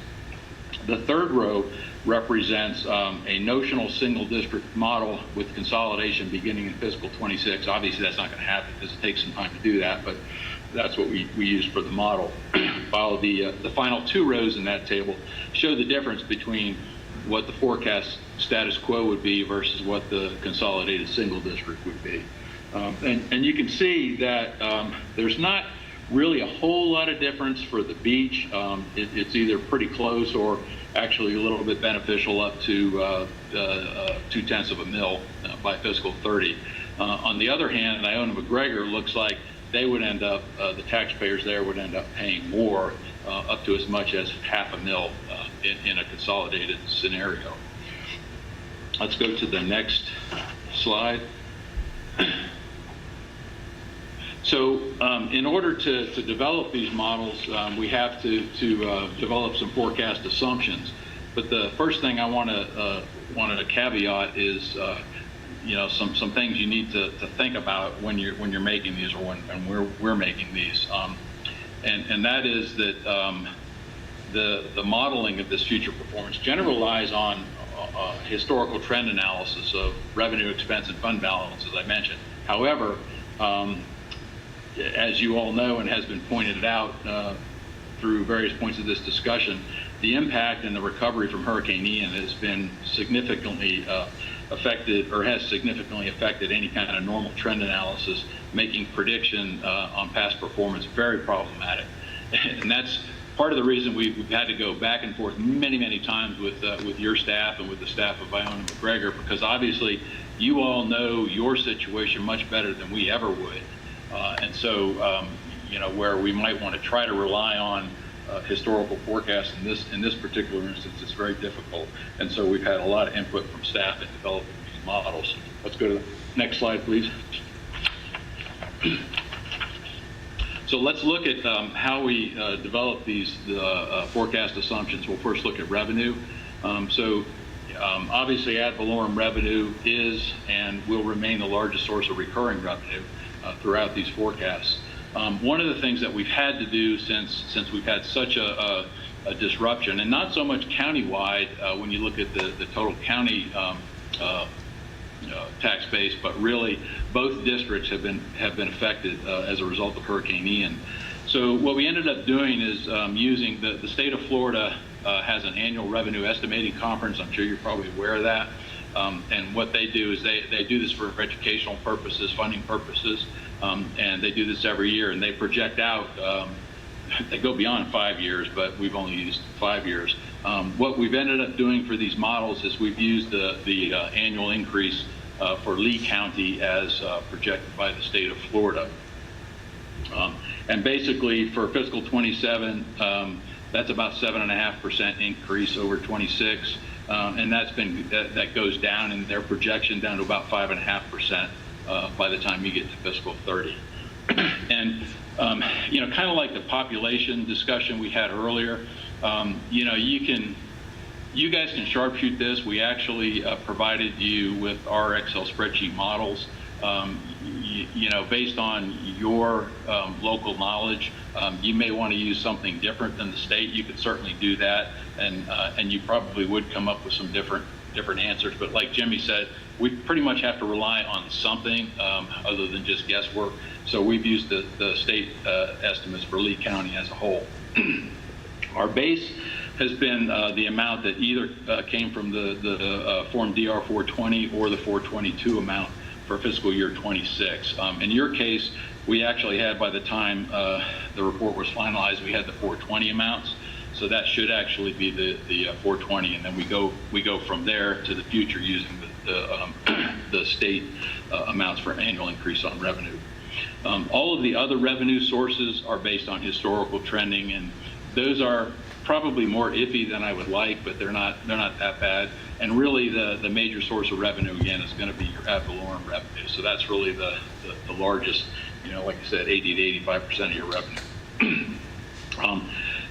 The third row represents a notional single district model with consolidation beginning in fiscal 26. Obviously, that's not going to happen because it takes some time to do that, but that's what we use for the model. While the final 2 rows in that table show the difference between what the forecast status quo would be versus what the consolidated single district would be. And you can see that there's not really a whole lot of difference for the beach. It's either pretty close or actually a little bit beneficial up to 0.2 of a mil by fiscal 30. On the other hand, Iona McGregor looks like they would end up, the taxpayers there would end up paying more, up to as much as 0.5 mil in a consolidated scenario. Let's go to the next slide. So in order to develop these models, we have to develop some forecast assumptions. But the first thing I want to caveat is some things you need to think about when you're making these, or when we're making these, and that is that the modeling of this future performance generally relies on historical trend analysis of revenue, expense, and fund balance, as I mentioned. However, as you all know and has been pointed out through various points of this discussion, the impact and the recovery from Hurricane Ian has been significantly affected, or has significantly affected any kind of normal trend analysis, making prediction on past performance very problematic. And that's part of the reason we've had to go back and forth many times with your staff and with the staff of Iona and McGregor, because obviously you all know your situation much better than we ever would. And so, where we might want to try to rely on historical forecasts in this particular instance, it's very difficult. And so we've had a lot of input from staff in developing these models. Let's go to the next slide, please. So let's look at how we develop these forecast assumptions. We'll first look at revenue. Obviously ad valorem revenue is and will remain the largest source of recurring revenue throughout these forecasts. One of the things that we've had to do since we've had such a disruption, and not so much countywide when you look at the total county tax base, but really both districts have been affected as a result of Hurricane Ian. So what we ended up doing is using the state of Florida has an annual revenue estimating conference. I'm sure you're probably aware of that. And what they do is they do this for educational purposes, funding purposes, and they do this every year, and they project out, they go beyond 5 years, but we've only used 5 years. What we've ended up doing for these models is we've used the annual increase for Lee County as projected by the state of Florida. And basically for fiscal 27, that's about 7.5% increase over 26. And that goes down in their projection down to about 5.5% by the time you get to fiscal 30. And kind of like the population discussion we had earlier, you guys can sharpshoot this. We actually provided you with our Excel spreadsheet models. Based on your local knowledge, you may want to use something different than the state. You could certainly do that, and you probably would come up with some different answers. But like Jimmy said, we pretty much have to rely on something other than just guesswork. So we've used the state estimates for Lee County as a whole. Our base has been the amount that either came from the Form DR 420 or the 422 amount for fiscal year 26. In your case, we actually had, by the time the report was finalized, we had the 420 amounts. So that should actually be the 420, and then we go from there to the future using the state amounts for annual increase on revenue. All of the other revenue sources are based on historical trending, and those are probably more iffy than I would like, but they're not that bad. And really the major source of revenue, again, is going to be your ad valorem revenue. So that's really the largest, like I said, 80 to 85% of your revenue.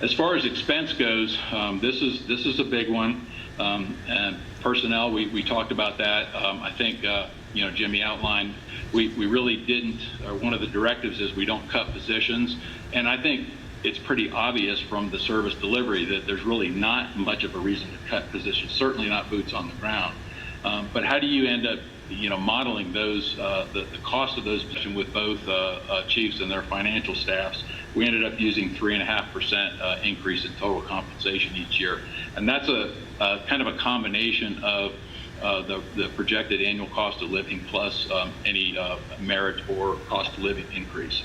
As far as expense goes, this is a big one. And personnel, we talked about that. I think, Jimmy outlined, we really didn't, or one of the directives is we don't cut positions. And I think it's pretty obvious from the service delivery that there's really not much of a reason to cut positions, certainly not boots on the ground. But how do you end up, modeling those, the cost of those positions with both chiefs and their financial staffs? We ended up using 3.5% increase in total compensation each year. And that's a kind of a combination of the projected annual cost of living plus any merit or cost of living increase.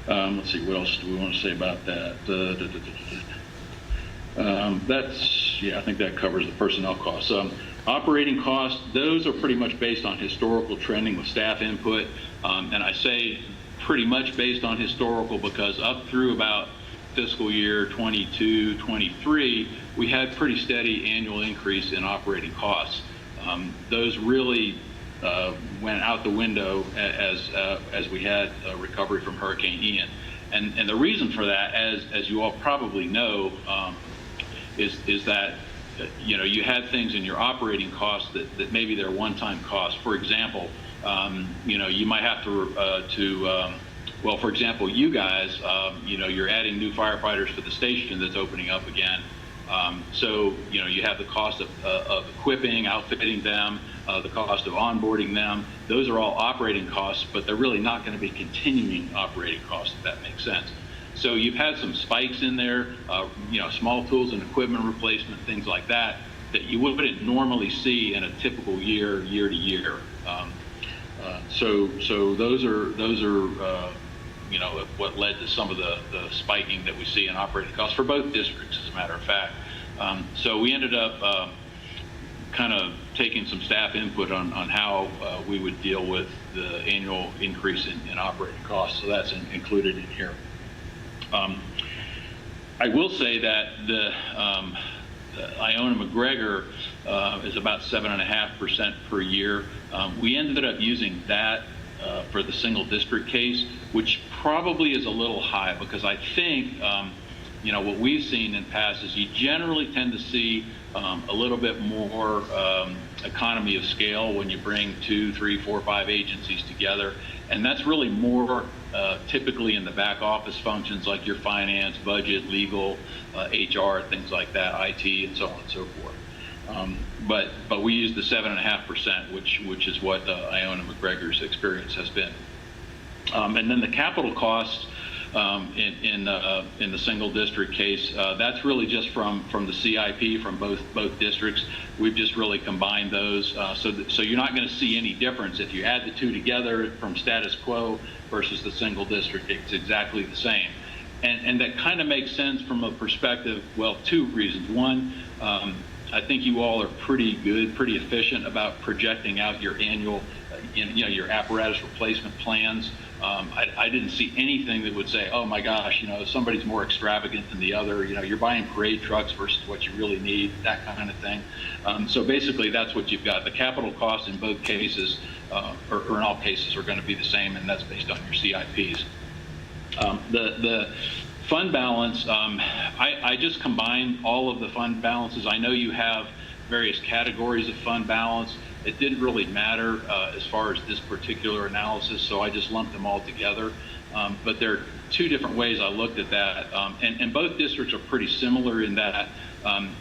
Let's see, what else do we want to say about that? I think that covers the personnel costs. Operating costs, those are pretty much based on historical trending with staff input. And I say pretty much based on historical because up through about fiscal year 22, 23, we had pretty steady annual increase in operating costs. Those really went out the window as we had a recovery from Hurricane Ian. And the reason for that, as you all probably know, is that you had things in your operating costs that maybe they're one-time costs. For example, you might have for example, you guys, you're adding new firefighters to the station that's opening up again. So, you have the cost of equipping, outfitting them, the cost of onboarding them. Those are all operating costs, but they're really not going to be continuing operating costs, if that makes sense. So you've had some spikes in there, small tools and equipment replacement, things like that you wouldn't normally see in a typical year to year. So those are what led to some of the spiking that we see in operating costs for both districts, as a matter of fact. So we ended up kind of taking some staff input on how we would deal with the annual increase in operating costs. So that's included in here. I will say that the Iona McGregor is about 7.5% per year. We ended up using that for the single district case, which probably is a little high, because I think, you know, what we've seen in past is you generally tend to see a little bit more economy of scale when you bring 2, 3, 4, 5 agencies together. And that's really more typically in the back office functions like your finance, budget, legal, HR, things like that, IT, and so on and so forth. But we use the 7.5%, which is what Ione McGregor's experience has been. And then the capital costs in the single district case, that's really just from the CIP from both districts. We've just really combined those, so you're not going to see any difference if you add the two together from status quo versus the single district. It's exactly the same, and that kind of makes sense from a perspective. Well, two reasons. One, I think you all are pretty good, pretty efficient about projecting out your annual, your apparatus replacement plans. I didn't see anything that would say, oh my gosh, somebody's more extravagant than the other. You're buying parade trucks versus what you really need, that kind of thing. So basically, that's what you've got. The capital costs in both cases, or in all cases, are going to be the same, and that's based on your CIPs. The fund balance, I just combined all of the fund balances. I know you have various categories of fund balance. It didn't really matter as far as this particular analysis, so I just lumped them all together. But there are two different ways I looked at that, and both districts are pretty similar in that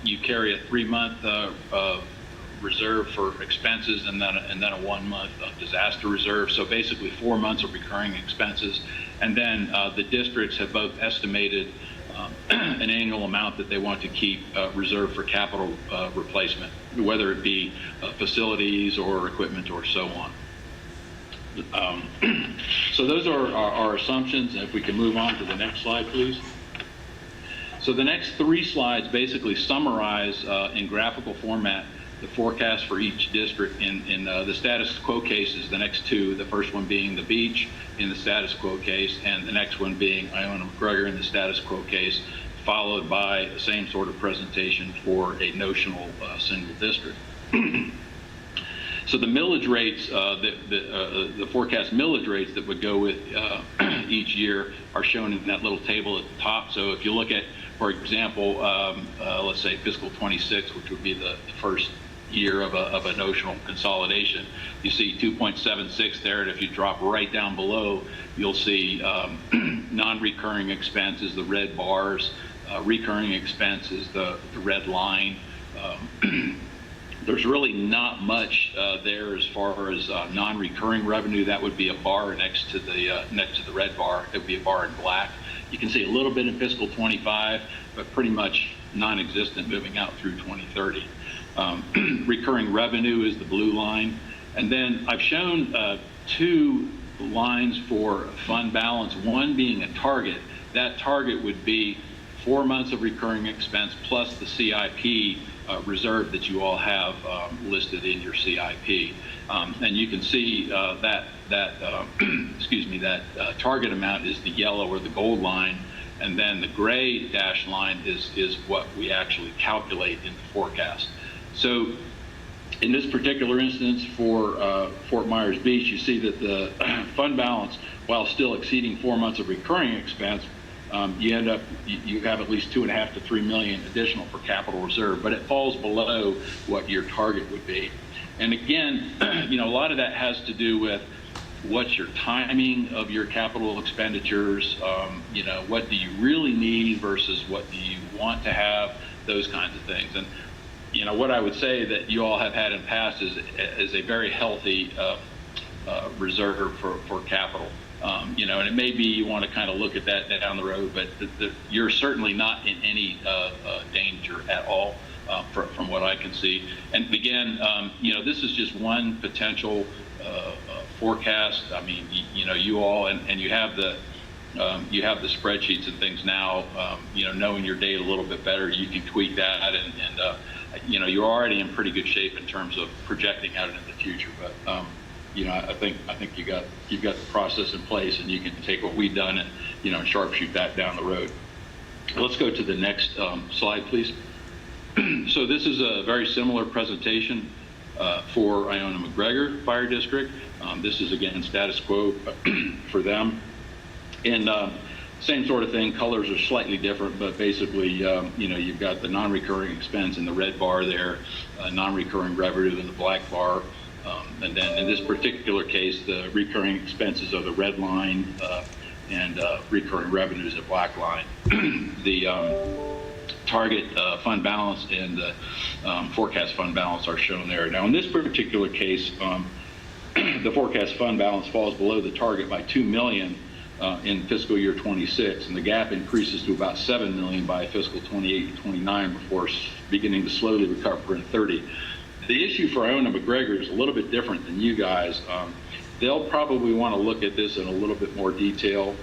you carry a 3-month reserve for expenses and then a 1-month disaster reserve. So basically 4 months of recurring expenses, and then the districts have both estimated an annual amount that they want to keep reserved for capital replacement, whether it be facilities or equipment or so on. So those are our assumptions. If we can move on to the next slide, please. So the next 3 slides basically summarize in graphical format the forecast for each district in the status quo cases, the next 2, the first one being the Beach in the status quo case, and the next one being Ione McGregor in the status quo case, followed by the same sort of presentation for a notional single district. So the millage rates, the forecast millage rates that would go with each year are shown in that little table at the top. So if you look at, for example, let's say fiscal 26, which would be the first year of a notional consolidation, you see 2.76 there, and if you drop right down below, you'll see non-recurring expenses, the red bars, recurring expenses, the red line. There's really not much there as far as non-recurring revenue. That would be a bar next to the red bar. It would be a bar in black. You can see a little bit in fiscal 25, but pretty much non-existent moving out through 2030. Recurring revenue is the blue line. And then I've shown 2 lines for fund balance, one being a target. That target would be 4 months of recurring expense plus the CIP reserve that you all have listed in your CIP. And you can see that excuse me, that target amount is the yellow or the gold line, and then the gray dashed line is what we actually calculate in the forecast. So in this particular instance for Fort Myers Beach, you see that the fund balance, while still exceeding 4 months of recurring expense, you have at least $2.5 to $3 million additional for capital reserve, but it falls below what your target would be. And again, a lot of that has to do with what's your timing of your capital expenditures, what do you really need versus what do you want to have, those kinds of things. And what I would say that you all have had in past is a very healthy reserve for capital. And it may be you want to kind of look at that down the road, but you're certainly not in any danger at all from what I can see. And again, this is just one potential forecast. I mean, you all, and you have the spreadsheets and things now, knowing your data a little bit better, you can tweak that, and you're already in pretty good shape in terms of projecting out into the future. But I think you've got the process in place, and you can take what we've done and sharpshoot that down the road. Let's go to the next slide, please. So this is a very similar presentation for Ione McGregor Fire District. This is again status quo for them. And same sort of thing, colors are slightly different, but basically, you've got the non-recurring expense in the red bar there, non-recurring revenue in the black bar, and then in this particular case, the recurring expenses are the red line, and recurring revenues at black line. The target fund balance and the forecast fund balance are shown there. Now, in this particular case, the forecast fund balance falls below the target by $2 million in fiscal year 26, and the gap increases to about $7 million by fiscal 28 and 29 before beginning to slowly recover in 30. The issue for Iona McGregor is a little bit different than you guys. They'll probably want to look at this in a little bit more detail.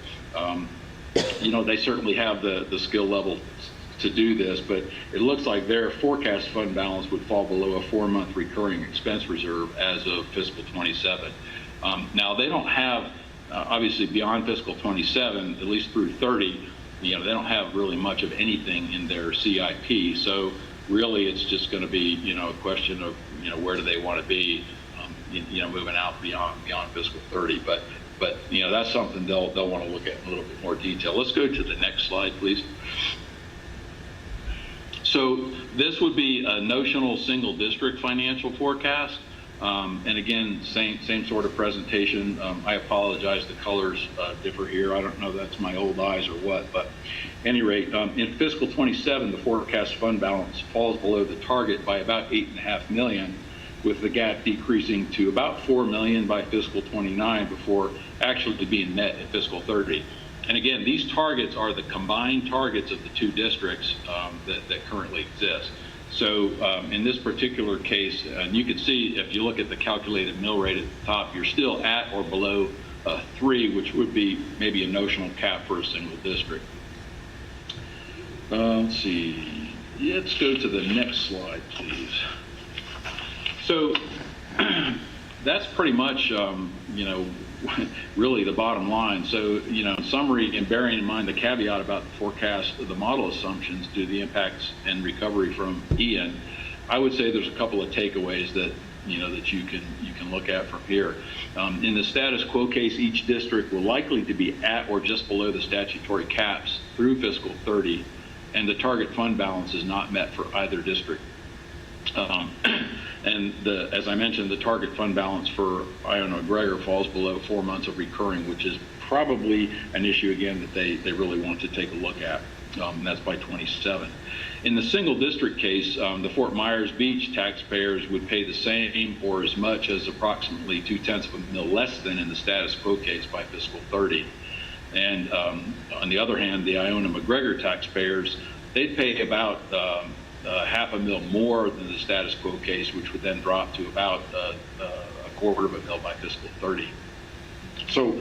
They certainly have the skill level to do this, but it looks like their forecast fund balance would fall below a 4-month recurring expense reserve as of fiscal 27. Now, they don't have, obviously beyond fiscal 27, at least through 30, they don't have really much of anything in their CIP. So really it's just going to be, a question of, where do they want to be, moving out beyond fiscal 30. But that's something they'll want to look at in a little bit more detail. Let's go to the next slide, please. So this would be a notional single district financial forecast. And again, same sort of presentation. I apologize, the colors differ here. I don't know if that's my old eyes or what, but at any rate, in fiscal 27, the forecast fund balance falls below the target by about $8.5 million, with the gap decreasing to about $4 million by fiscal 29 before actually being met in fiscal 30. And again, these targets are the combined targets of the two districts that currently exist. So in this particular case, and you can see if you look at the calculated mill rate at the top, you're still at or below 3, which would be maybe a notional cap for a single district. Let's see. Let's go to the next slide, please. So that's pretty much, really the bottom line. So, in summary, and bearing in mind the caveat about the forecast of the model assumptions due to the impacts and recovery from Ian, I would say there's a couple of takeaways that that you can look at from here. In the status quo case, each district will likely to be at or just below the statutory caps through fiscal 30, and the target fund balance is not met for either district. And as I mentioned, the target fund balance for Iona McGregor falls below 4 months of recurring, which is probably an issue, again, that they really want to take a look at. And that's by 27. In the single district case, the Fort Myers Beach taxpayers would pay the same or as much as approximately 0.2 of a mil less than in the status quo case by fiscal 30. And on the other hand, the Iona McGregor taxpayers, they'd pay about $0.5 more than the status quo case, which would then drop to about $0.25 of a mil by fiscal 30. So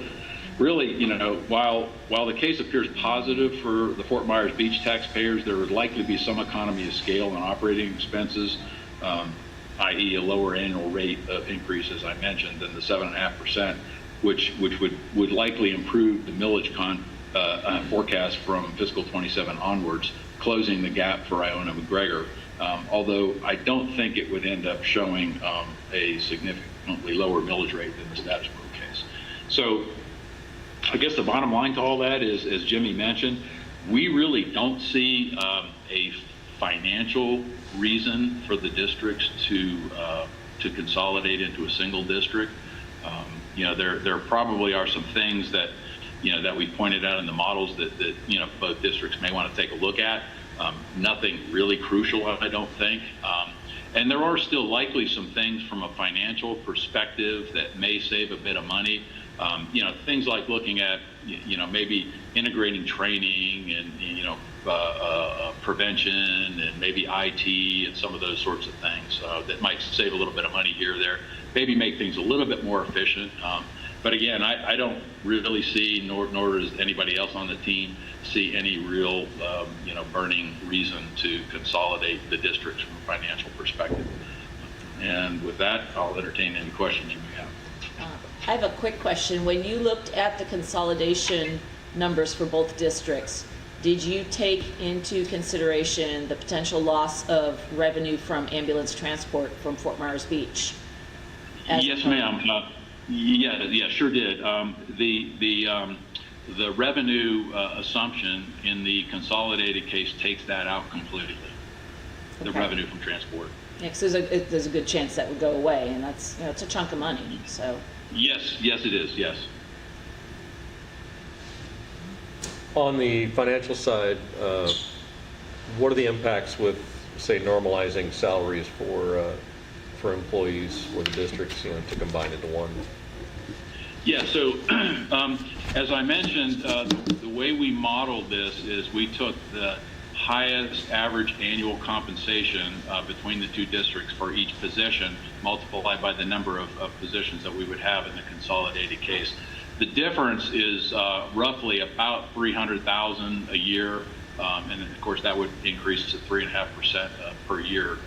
really, while the case appears positive for the Fort Myers Beach taxpayers, there would likely be some economy of scale on operating expenses, i.e. a lower annual rate of increase, as I mentioned, than the 7.5%, which would likely improve the millage forecast from fiscal 27 onwards, closing the gap for Iona McGregor, although I don't think it would end up showing a significantly lower millage rate than the status quo case. So I guess the bottom line to all that is, as Jimmy mentioned, we really don't see a financial reason for the districts to consolidate into a single district. There probably are some things that that we pointed out in the models that both districts may want to take a look at. Nothing really crucial, I don't think. And there are still likely some things from a financial perspective that may save a bit of money. Things like looking at, maybe integrating training and, prevention and maybe IT and some of those sorts of things that might save a little bit of money here or there, maybe make things a little bit more efficient. But again, I don't really see, nor does anybody else on the team, see any real, burning reason to consolidate the districts from a financial perspective. And with that, I'll entertain any questions you may have. I have a quick question. When you looked at the consolidation numbers for both districts, did you take into consideration the potential loss of revenue from ambulance transport from Fort Myers Beach? Yes, ma'am. Yeah, sure did. the revenue assumption in the consolidated case takes that out completely, the Okay. revenue from transport. Yeah, 'cause there's a good chance that would go away, and that's, you know, it's a chunk of money, so. Yes, yes, it is, yes. On the financial side, what are the impacts with, say, normalizing salaries for employees or the districts, you know, to combine into one? Yeah, so as I mentioned, the way we modeled this is we took the highest average annual compensation between the two districts for each position, multiplied by the number of positions that we would have in the consolidated case. The difference is roughly about $300,000 a year, and then of course that would increase to 3.5% per year.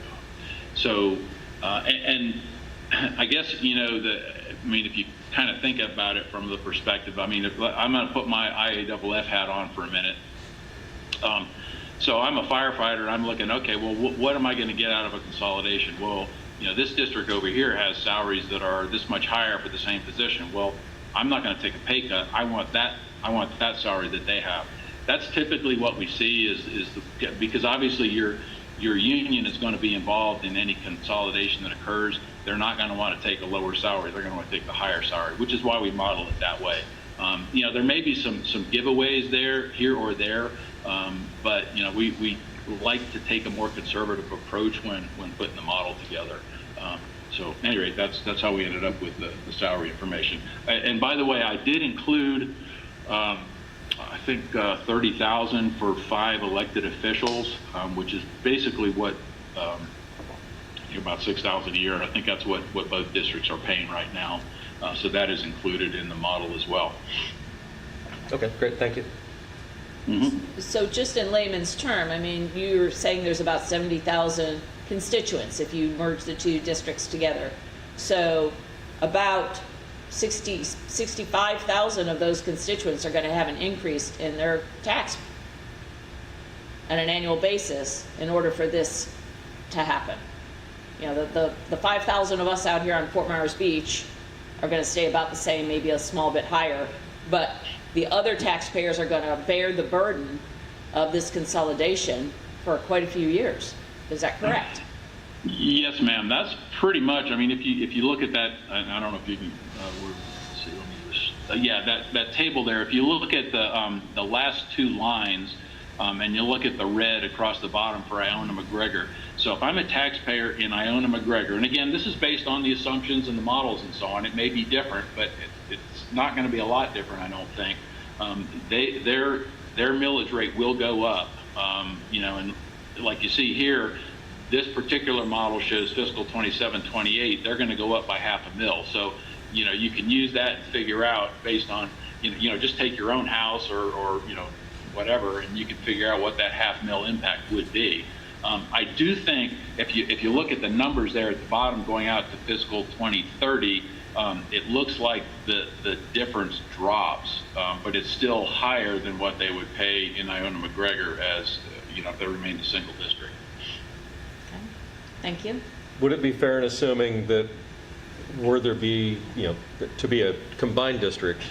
So, and I guess, you know, I mean, if you kind of think about it from the perspective, I mean, I'm going to put my IAFF hat on for a minute. So I'm a firefighter, and I'm looking, okay, well, what am I going to get out of a consolidation? Well, you know, this district over here has salaries that are this much higher for the same position. Well, I'm not going to take a pay cut. I want that salary that they have. That's typically what we see is because obviously your union is going to be involved in any consolidation that occurs. They're not going to want to take a lower salary. They're going to want to take the higher salary, which is why we model it that way. You know, there may be some giveaways there, here or there, but you know, we like to take a more conservative approach when putting the model together. So at any rate, that's how we ended up with the salary information. And by the way, I did include, I think, 30,000 for 5 elected officials, which is basically what, about 6,000 a year. I think that's what both districts are paying right now. So that is included in the model as well. Okay, great, thank you. So just in layman's term, I mean, you're saying there's about 70,000 constituents if you merge the two districts together. So about 65,000 of those constituents are going to have an increase in their tax on an annual basis in order for this to happen. You know, the 5,000 of us out here on Fort Myers Beach are going to stay about the same, maybe a small bit higher, but the other taxpayers are going to bear the burden of this consolidation for quite a few years. Is that correct? Yes, ma'am. That's pretty much. I mean, if you look at that, I don't know if you can. Let's see. Let me just. Yeah, that table there. If you look at the last 2 lines, and you look at the red across the bottom for Iona McGregor. So if I'm a taxpayer in Iona McGregor, and again, this is based on the assumptions and the models and so on. It may be different, but it's not going to be a lot different, I don't think. Their millage rate will go up. You know, and like you see here, this particular model shows fiscal 27-28. They're going to go up by $0.5 So, you know, you can use that and figure out based on, you know, just take your own house or you know, whatever, and you can figure out what that $0.5 impact would be. I do think if you look at the numbers there at the bottom going out to fiscal 2030, it looks like the difference drops, but it's still higher than what they would pay in Iona McGregor as, you know, if they remained a single district. Okay. Thank you. Would it be fair in assuming that were there be, you know, to be a combined district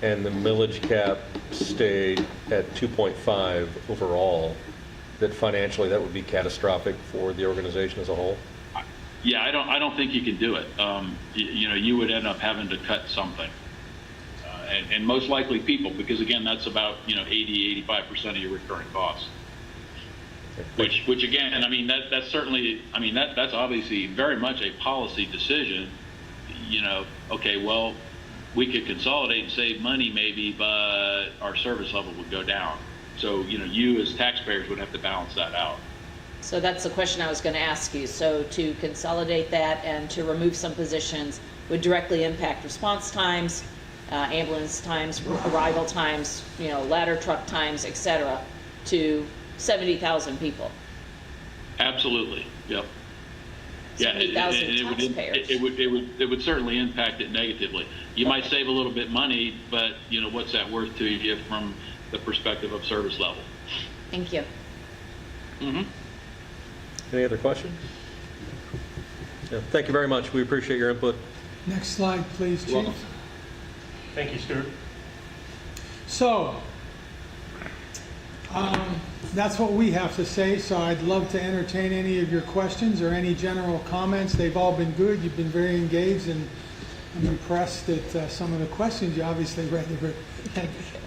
and the millage cap stayed at 2.5 overall, that financially that would be catastrophic for the organization as a whole? Yeah, I don't think you can do it. You know, you would end up having to cut something, and most likely people, because again, that's about, you know, 80-85% of your recurring costs. Which again, I mean, that's certainly, I mean, that's obviously very much a policy decision. You know, okay, well, we could consolidate and save money maybe, but our service level would go down. So, you know, you as taxpayers would have to balance that out. So that's the question I was going to ask you. So to consolidate that and to remove some positions would directly impact response times, ambulance times, arrival times, you know, ladder truck times, et cetera, to 70,000 people. Absolutely. Yep. Yeah, 70,000 taxpayers. it would certainly impact it negatively. You might save a little bit money, but you know, what's that worth to you from the perspective of service level? Thank you. Mm-hmm. Any other questions? Yeah, thank you very much. We appreciate your input. Next slide, please, Chief. Welcome. Thank you, Stuart. So, that's what we have to say, so I'd love to entertain any of your questions or any general comments. They've all been good, you've been very engaged, and I'm impressed at some of the questions you obviously read. They were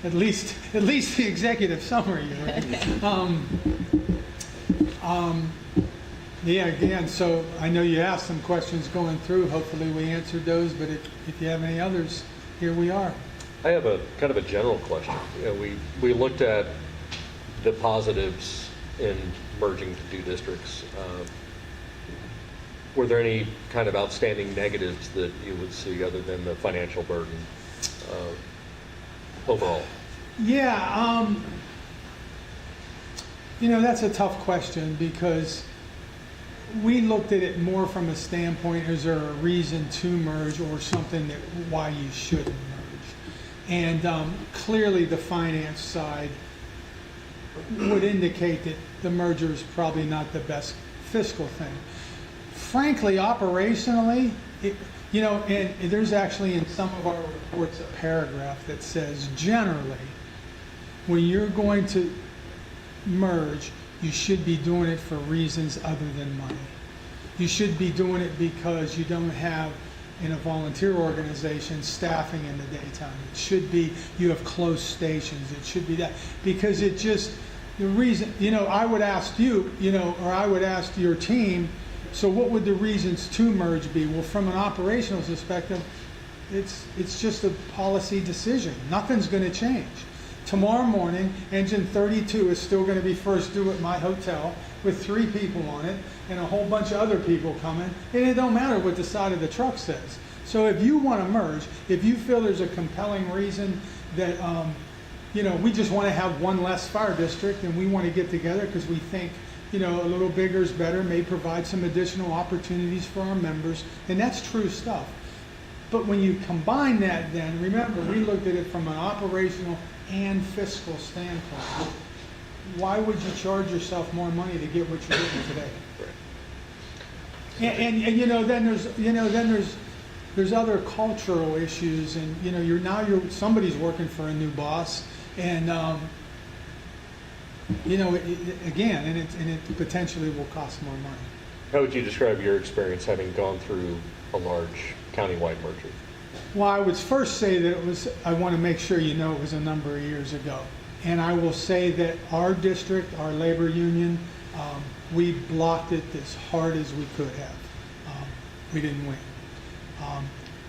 at least the executive summary you read. Yeah, again, so I know you asked some questions going through. Hopefully we answered those, but if you have any others, here we are. I have a kind of a general question. You know, we looked at the positives in merging the two districts. Were there any kind of outstanding negatives that you would see other than the financial burden overall? Yeah, you know, that's a tough question because we looked at it more from a standpoint, is there a reason to merge or something that why you shouldn't merge? And clearly the finance side would indicate that the merger is probably not the best fiscal thing. Frankly, operationally, you know, and there's actually in some of our reports a paragraph that says generally, when you're going to merge, you should be doing it for reasons other than money. You should be doing it because you don't have, in a volunteer organization, staffing in the daytime. It should be you have close stations. It should be that. Because it just, the reason, you know, I would ask you, you know, or I would ask your team, so what would the reasons to merge be? Well, from an operational perspective, it's just a policy decision. Nothing's going to change. Tomorrow morning, engine 32 is still going to be first due at my hotel with 3 people on it and a whole bunch of other people coming, and it don't matter what the side of the truck says. So if you want to merge, if you feel there's a compelling reason that, you know, we just want to have one less fire district and we want to get together because we think, you know, a little bigger is better, may provide some additional opportunities for our members, and that's true stuff. But when you combine that, then remember, we looked at it from an operational and fiscal standpoint. Why would you charge yourself more money to get what you're getting today? And you know, then there's other cultural issues, and you know, somebody's working for a new boss, and you know, again, and it potentially will cost more money. How would you describe your experience having gone through a large countywide merger? Well, I would first say that it was, I want to make sure you know it was a number of years ago. And I will say that our district, our labor union, we blocked it as hard as we could have. We didn't win.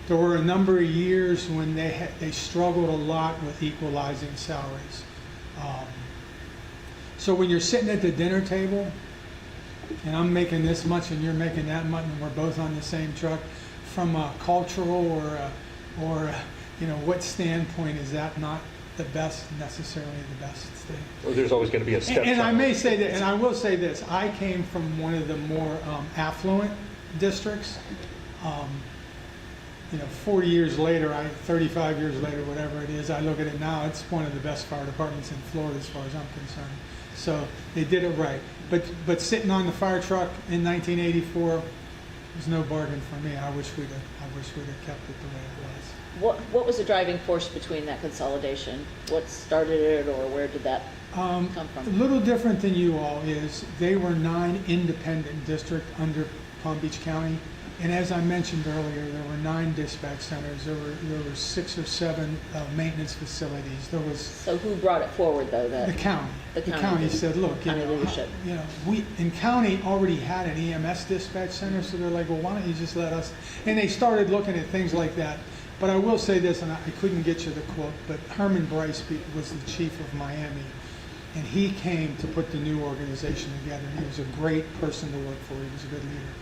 There were a number of years when they struggled a lot with equalizing salaries. So when you're sitting at the dinner table, and I'm making this much and you're making that much, and we're both on the same truck, from a cultural or you know, what standpoint is that not the best, necessarily the best thing? Well, there's always going to be a step. And I may say that, and I will say this, I came from one of the more affluent districts. You know, 40 years later, 35 years later, whatever it is, I look at it now, it's one of the best fire departments in Florida as far as I'm concerned. So they did it right. But sitting on the fire truck in 1984 was no bargain for me. I wish we'd have kept it the way it was. What was the driving force between that consolidation? What started it, or where did that come A from? little different than you all is they were 9 independent districts under Palm Beach County. And as I mentioned earlier, there were 9 dispatch centers. There were 6 or 7 maintenance facilities. There was So who brought it forward, though? the county. The The county county did. said, look, County leadership. we in county already had an EMS dispatch center, so they're like, well, why don't you just let us? And they started looking at things like that. But I will say this, and I couldn't get you the quote, but Herman Bryce was the chief of Miami, and he came to put the new organization together. He was a great person to work for. He was a good leader.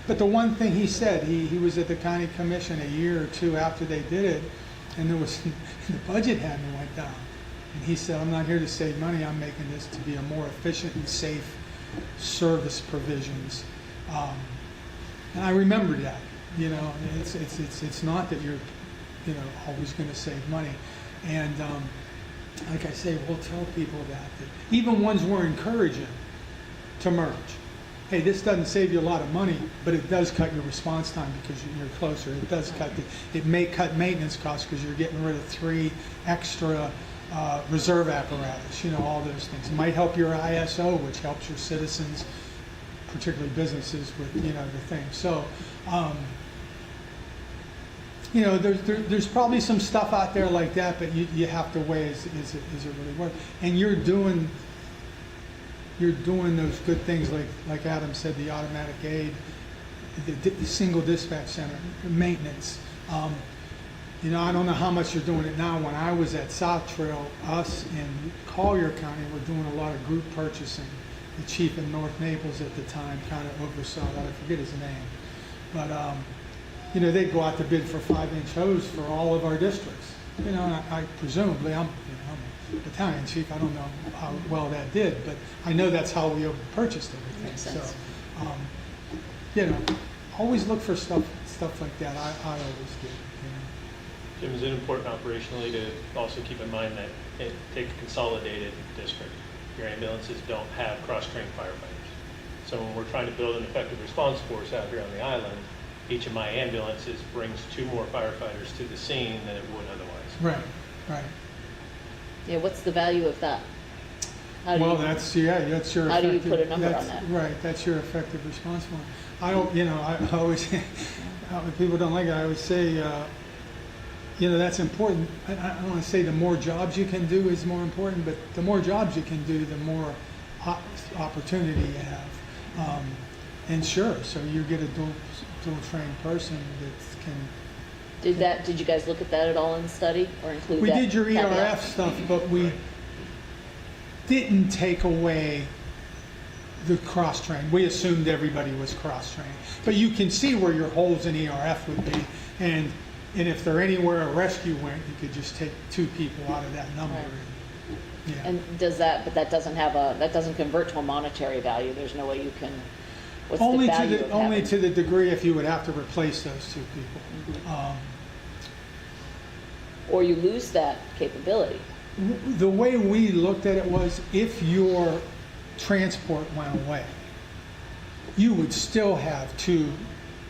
But the one thing he said, he was at the county commission a year or 2 after they did it, and the budget hadn't went down. And he said, I'm not here to save money, I'm making this to be a more efficient and safe service provisions. And I remember that, you know, it's not that you're, you know, always going to save money. And like I say, we'll tell people that even ones we're encouraging to merge. Hey, this doesn't save you a lot of money, but it does cut your response time because you're closer. It does cut it may cut maintenance costs because you're getting rid of 3 extra reserve apparatus, all those things. It might help your ISO, which helps your citizens, particularly businesses, with, the thing. So, there's probably some stuff out there like that, but you have to weigh, is it really worth it? And you're doing those good things like Adam said, the automatic aid, the single dispatch center, the maintenance. I don't know how much you're doing it now. When I was at South Trail, us in Collier County were doing a lot of group purchasing. The chief in North Naples at the time kind of oversaw that. I forget his name. But, they'd go out to bid for 5-inch hose for all of our districts. And I presumably, I'm a battalion chief, I don't know how well that did, but I know that's how we purchased everything. Makes sense. So, always look for stuff like that. I always do. Jim, is it important operationally to also keep in mind that take a consolidated district? Your ambulances don't have cross-trained firefighters. So when we're trying to build an effective response force out here on the island, each of my ambulances brings 2 more firefighters to the scene than it would otherwise. Right. Yeah, what's the value of that? How do Well, you- that's your How do you effective- put a number on that's- that? Right, that's your effective response one. I don't, I always, when people don't like it, I always say, that's important. I don't want to say the more jobs you can do is more important, but the more jobs you can do, the more opportunity you have. And sure, so you get a dual trained person that can. Did you guys look at that at all in the study or include We that did your caveat? ERF stuff, but we didn't take away the cross-trained. We assumed everybody was cross-trained. But you can see where your holes in ERF would be, and if they're anywhere a rescue went, you could just take 2 people out of that number. Right. Yeah. And but that doesn't convert to a monetary value. There's no way you can, what's Only the value of only having? to the degree if you would have to replace those 2 people. Or you lose that capability. The way we looked at it was, if your transport went away, you would still have 2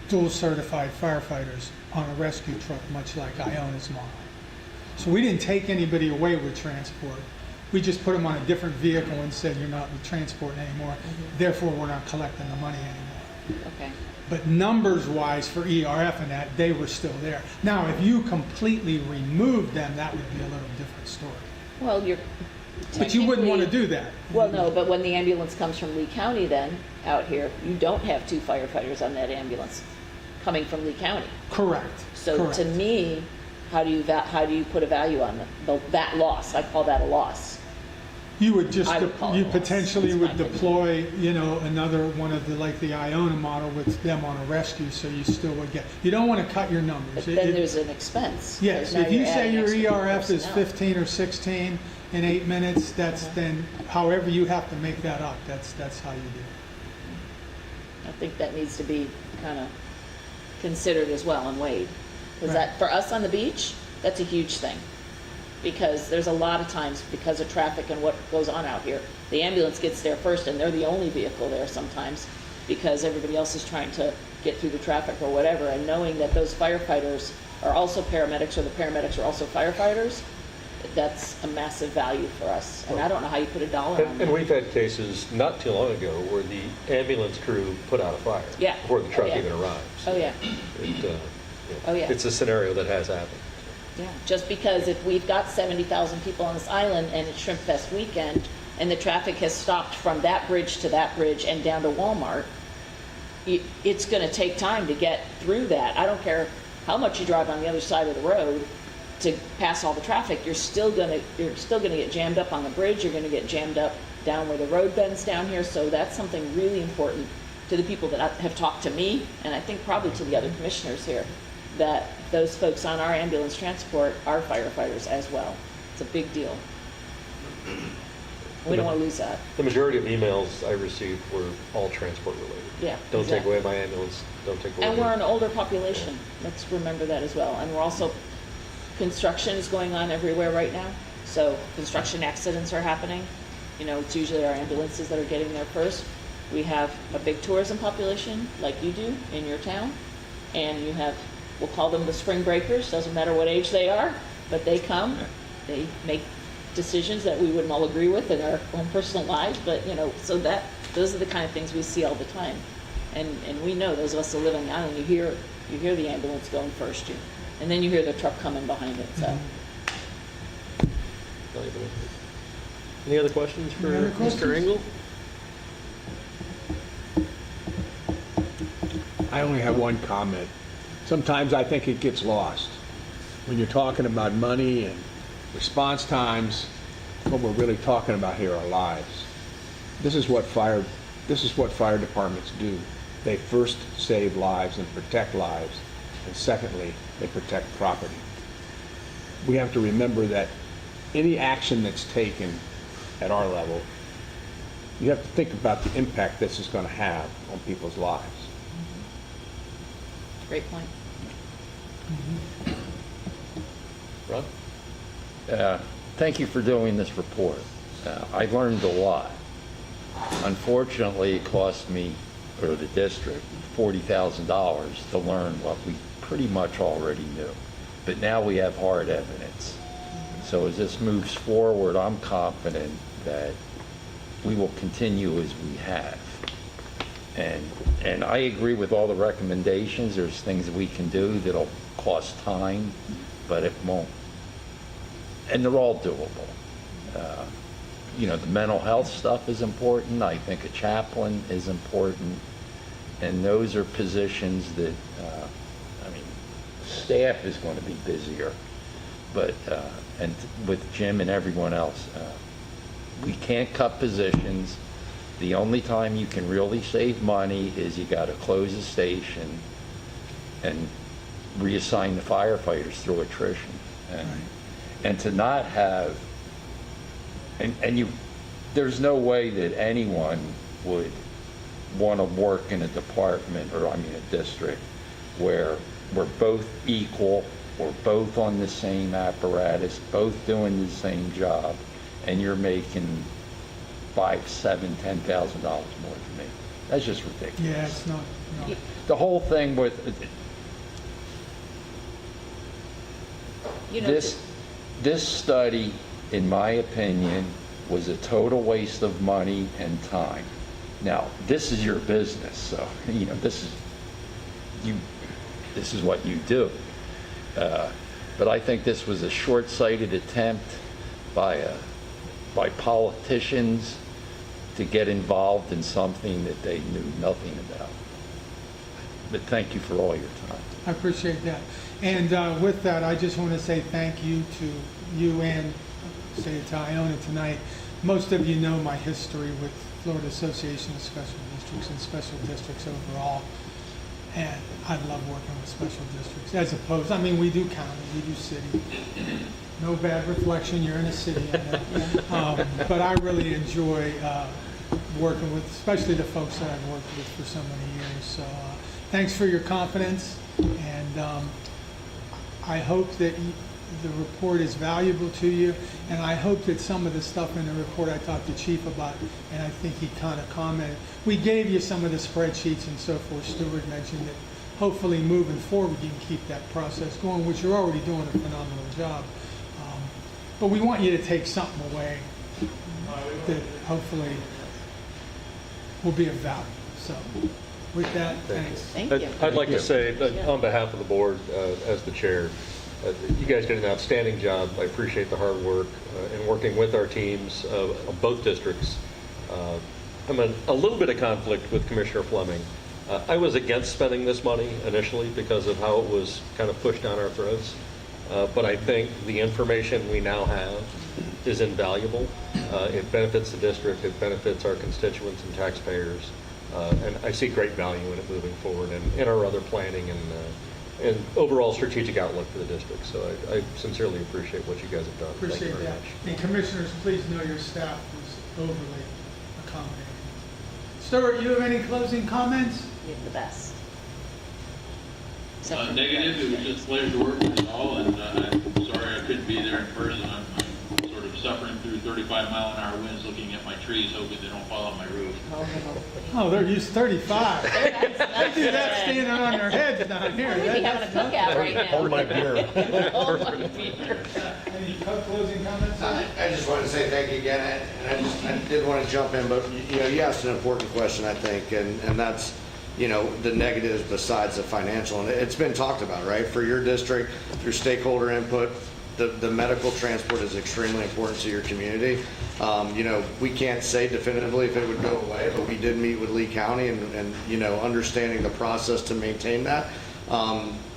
dual certified firefighters on a rescue truck, much like Iona's model. So we didn't take anybody away with transport. We just put them on a different vehicle and said, you're not transporting anymore, therefore we're not collecting the money anymore. Okay. But numbers-wise for ERF and that, they were still there. Now, if you completely removed them, that would be a little different story. Well, you're. But you wouldn't want to technically- do that. Well, no, but when the ambulance comes from Lee County then, out here, you don't have 2 firefighters on that ambulance coming from Lee County. Correct. So Correct. to me, how do you put a value on that loss? I call that a loss. You would just, I would call you it a loss. potentially That's would my opinion. deploy, another one of the Iona model with them on a rescue, so you still would get, you don't want to cut your numbers. But then there's an expense. Yes, because now if you you're say adding your extra ERF is personnel. 15 or 16 in 8 minutes, that's then, however you have to make that up, that's how you do it. I think that needs to be kind of considered as well and weighed. Because Right. that, for us on the beach, that's a huge thing. Because there's a lot of times, because of traffic and what goes on out here, the ambulance gets there first and they're the only vehicle there sometimes because everybody else is trying to get through the traffic or whatever. And knowing that those firefighters are also paramedics or the paramedics are also firefighters, that's a massive value for us. And I don't know how you put a dollar on And that. we've had cases not too long ago where the ambulance crew put out a fire. Yeah. Before the truck Oh, yeah. even arrived. Oh, yeah. Oh, yeah. It's a scenario that has happened. Yeah, just because if we've got 70,000 people on this island and it's Shrimp Fest weekend and the traffic has stopped from that bridge to that bridge and down to Walmart, it's going to take time to get through that. I don't care how much you drive on the other side of the road to pass all the traffic, you're still going to get jammed up on the bridge, you're going to get jammed up down where the road bends down here. So that's something really important to the people that have talked to me, and I think probably to the other commissioners here, that those folks on our ambulance transport are firefighters as well. It's a big deal. We don't want to lose that. The majority of emails I received were all transport related. Yeah, Don't take exactly. away my ambulance, don't take away. And we're my- an older population. Let's remember that as well. And we're also, construction is going on everywhere right now. So construction accidents are happening. It's usually our ambulances that are getting there first. We have a big tourism population like you do in your town. And you have, we'll call them the spring breakers, doesn't matter what age they are, but they come, they make decisions that we wouldn't all agree with in our own personal lives, but, so those are the kind of things we see all the time. And we know, those of us that live on island, you hear the ambulance going first, and then you hear the truck coming behind it, so. Any other questions for Any other Mr. questions? Engel? I only have one comment. Sometimes I think it gets lost. When you're talking about money and response times, what we're really talking about here are lives. This is what fire departments do. They first save lives and protect lives, and secondly, they protect property. We have to remember that any action that's taken at our level, you have to think about the impact this is going to have on people's lives. Great point. Ron? Thank you for doing this report. I learned a lot. Unfortunately, it cost me, or the district, $40,000 to learn what we pretty much already knew. But now we have hard evidence. So as this moves forward, I'm confident that we will continue as we have. And I agree with all the recommendations. There's things that we can do that'll cost time, but it won't. And they're all doable. The mental health stuff is important. I think a chaplain is important. And those are positions that, staff is going to be busier. But, and with Jim and everyone else, we can't cut positions. The only time you can really save money is you got to close a station and reassign the firefighters through attrition. And to not have, there's no way that anyone would want to work in a department, or a district, where we're both equal, we're both on the same apparatus, both doing the same job, and you're making $5,000, $7,000, $10,000 more than me. That's just ridiculous. Yeah, it's not, no. The whole thing with this study, in my opinion, was a total waste of money and time. Now, this is your business, so this is what you do. But I think this was a short-sighted attempt by politicians to get involved in something that they knew nothing about. But thank you for all your time. I appreciate that. And with that, I just want to say thank you to you and State of Iona tonight. Most of you know my history with Florida Association of Special Districts and Special Districts overall. And I love working with special districts, as opposed, we do county, we do city. No bad reflection, you're in a city, I know. But I really enjoy working with, especially the folks that I've worked with for so many years. So thanks for your confidence, and I hope that the report is valuable to you, and I hope that some of the stuff in the report I talked to Chief about, and I think he kind of commented, we gave you some of the spreadsheets and so forth. Stuart mentioned that hopefully moving forward you can keep that process going, which you're already doing a phenomenal job. But we want you to take something away that hopefully will be of value. So with that, thanks. Thank you. I'd like to say, Yeah. on behalf of the board, as the chair, you guys did an outstanding job. I appreciate the hard work in working with our teams of both districts. I'm in a little bit of conflict with Commissioner Fleming. I was against spending this money initially because of how it was kind of pushed down our throats. But I think the information we now have is invaluable. It benefits the district, it benefits our constituents and taxpayers. And I see great value in it moving forward and in our other planning and overall strategic outlook for the district. So I sincerely appreciate what you guys have done. Thank you Appreciate very that. much. And commissioners, please know your staff was overly accommodating. Stuart, you have any closing comments? You're the best. Negative, it was just a pleasure to work with you all, and I'm sorry I couldn't be there in person. I'm sort of suffering through 35-mile-an-hour winds, looking at my trees, hoping they don't fall on my roof. Oh, they're used 35. That's They do that standing on their heads down here. We'd be having a cookout right now. Hold my beer. Hold my beer. Any closing comments? I just wanted to say thank you again, and I did want to jump in, but, you asked an important question, I think, and that's, the negatives besides the financial, and it's been talked about, right? For your district, through stakeholder input, the medical transport is extremely important to your community. We can't say definitively if it would go away, but we did meet with Lee County, and understanding the process to maintain that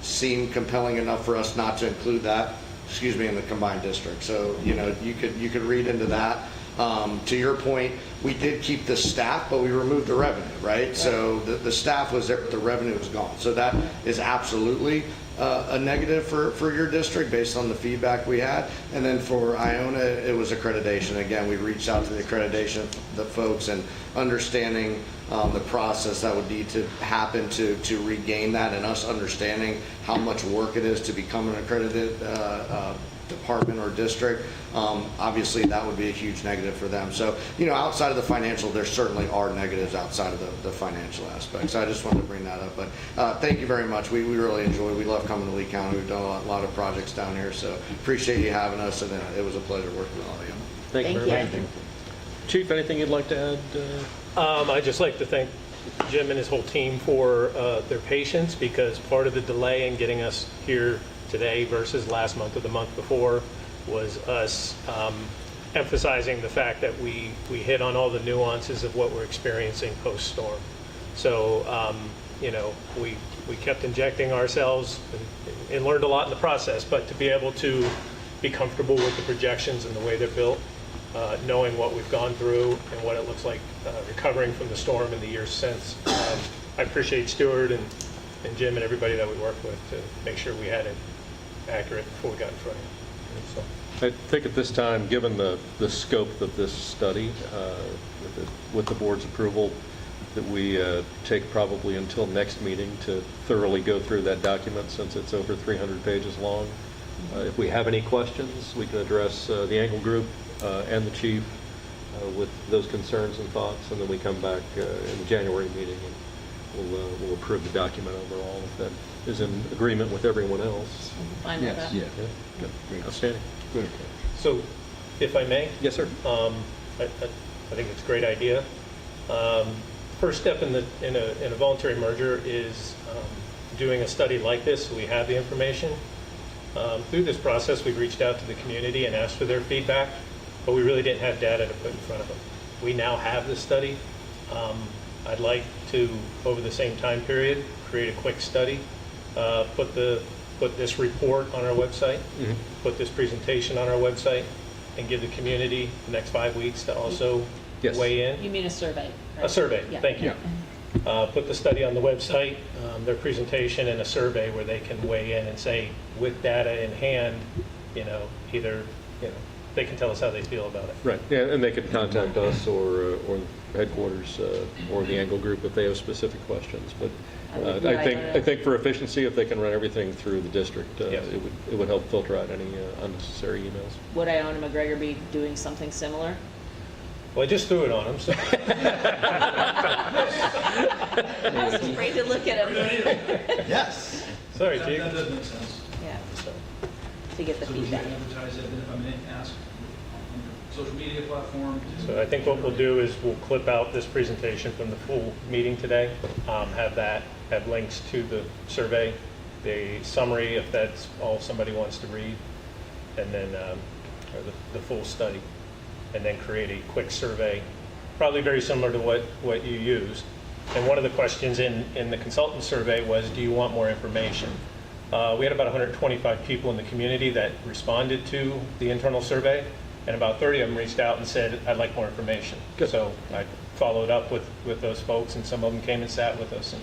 seemed compelling enough for us not to include that, in the combined district. So, you could read into that. To your point, we did keep the staff, but we removed the revenue, right? So the staff was there, but the revenue was gone. So that is absolutely a negative for your district based on the feedback we had. And then for Iona, it was accreditation. Again, we reached out to the accreditation, the folks, and understanding the process that would need to happen to regain that, and us understanding how much work it is to become an accredited department or district. Obviously that would be a huge negative for them. So, outside of the financial, there certainly are negatives outside of the financial aspects. So I just wanted to bring that up. But thank you very much. We really enjoy. We love coming to Lee County. We've done a lot of projects down here. So appreciate you having us, and it was a pleasure working with all of you. Thank you very much. Chief, anything you'd like to add? I'd just like to thank Jim and his whole team for their patience, because part of the delay in getting us here today versus last month or the month before was us emphasizing the fact that we hit on all the nuances of what we're experiencing post-storm. So, we kept injecting ourselves and learned a lot in the process, but to be able to be comfortable with the projections and the way they're built, knowing what we've gone through and what it looks like recovering from the storm in the years since. I appreciate Stuart and Jim and everybody that we worked with to make sure we had it accurate before we got in front of you. So. I think at this time, given the scope of this study, with the board's approval, that we take probably until next meeting to thoroughly go through that document, since it's over 300 pages long. If we have any questions, we can address the Angle Group and the chief with those concerns and thoughts, and then we come back in the January meeting and we'll approve the document overall if that is in agreement with everyone else. Fine with that? Yeah. Good. Outstanding. Good. So, if I may, Yes, sir. I think it's a great idea. First step in a voluntary merger is doing a study like this, so we have the information. Through this process, we've reached out to the community and asked for their feedback, but we really didn't have data to put in front of them. We now have the study. I'd like to, over the same time period, create a quick study, put this report on our website, put this presentation on our website, and give the community the next 5 weeks to also Yes. weigh in. You mean a survey? Right? A survey, Yeah. thank you. Put the study on the website, their presentation, and a survey where they can weigh in and say, with data in hand, either, they can tell us how they feel about it. Right, yeah, and they can contact us or headquarters or the Angle Group if they have specific questions. But I think for efficiency, if they can run everything through the district, Yes. it would help filter out any unnecessary emails. Would Iona McGregor be doing something similar? Well, I just threw it on them, so. I was afraid to look at him. Yes. Sorry, That Chief. does make sense. Yeah, to get the So we should feedback. advertise it, ask on your social media platform. So I think what we'll do is we'll clip out this presentation from the full meeting today, have links to the survey, the summary, if that's all somebody wants to read, and then, or the full study, and then create a quick survey, probably very similar to what you used. And one of the questions in the consultant survey was, do you want more information? We had about 125 people in the community that responded to the internal survey, and about 30 of them reached out and said, I'd like more information. Good. So I followed up with those folks, and some of them came and sat with us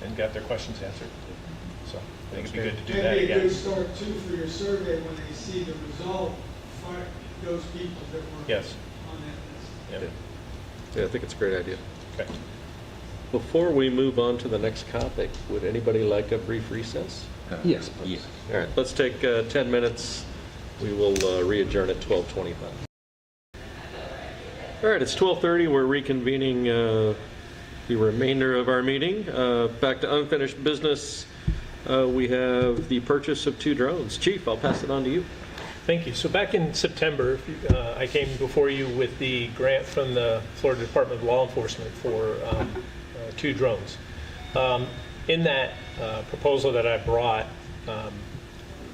and got their questions answered. So I think it'd be good to do that That'd be a again. good start too for your survey when they see the result, for those people that were Yes. on that list. Yeah. Yeah, I think it's a great idea. Okay. Before we move on to the next topic, would anybody like a brief recess? Yes, please. All right, let's take 10 minutes. We will re-adjourn at 12:25. All right, it's 12:30. We're reconvening the remainder of our meeting. Back to unfinished business. We have the purchase of 2 drones. Chief, I'll pass it on to you. Thank you. So back in September, I came before you with the grant from the Florida Department of Law Enforcement for 2 drones. In that proposal that I brought,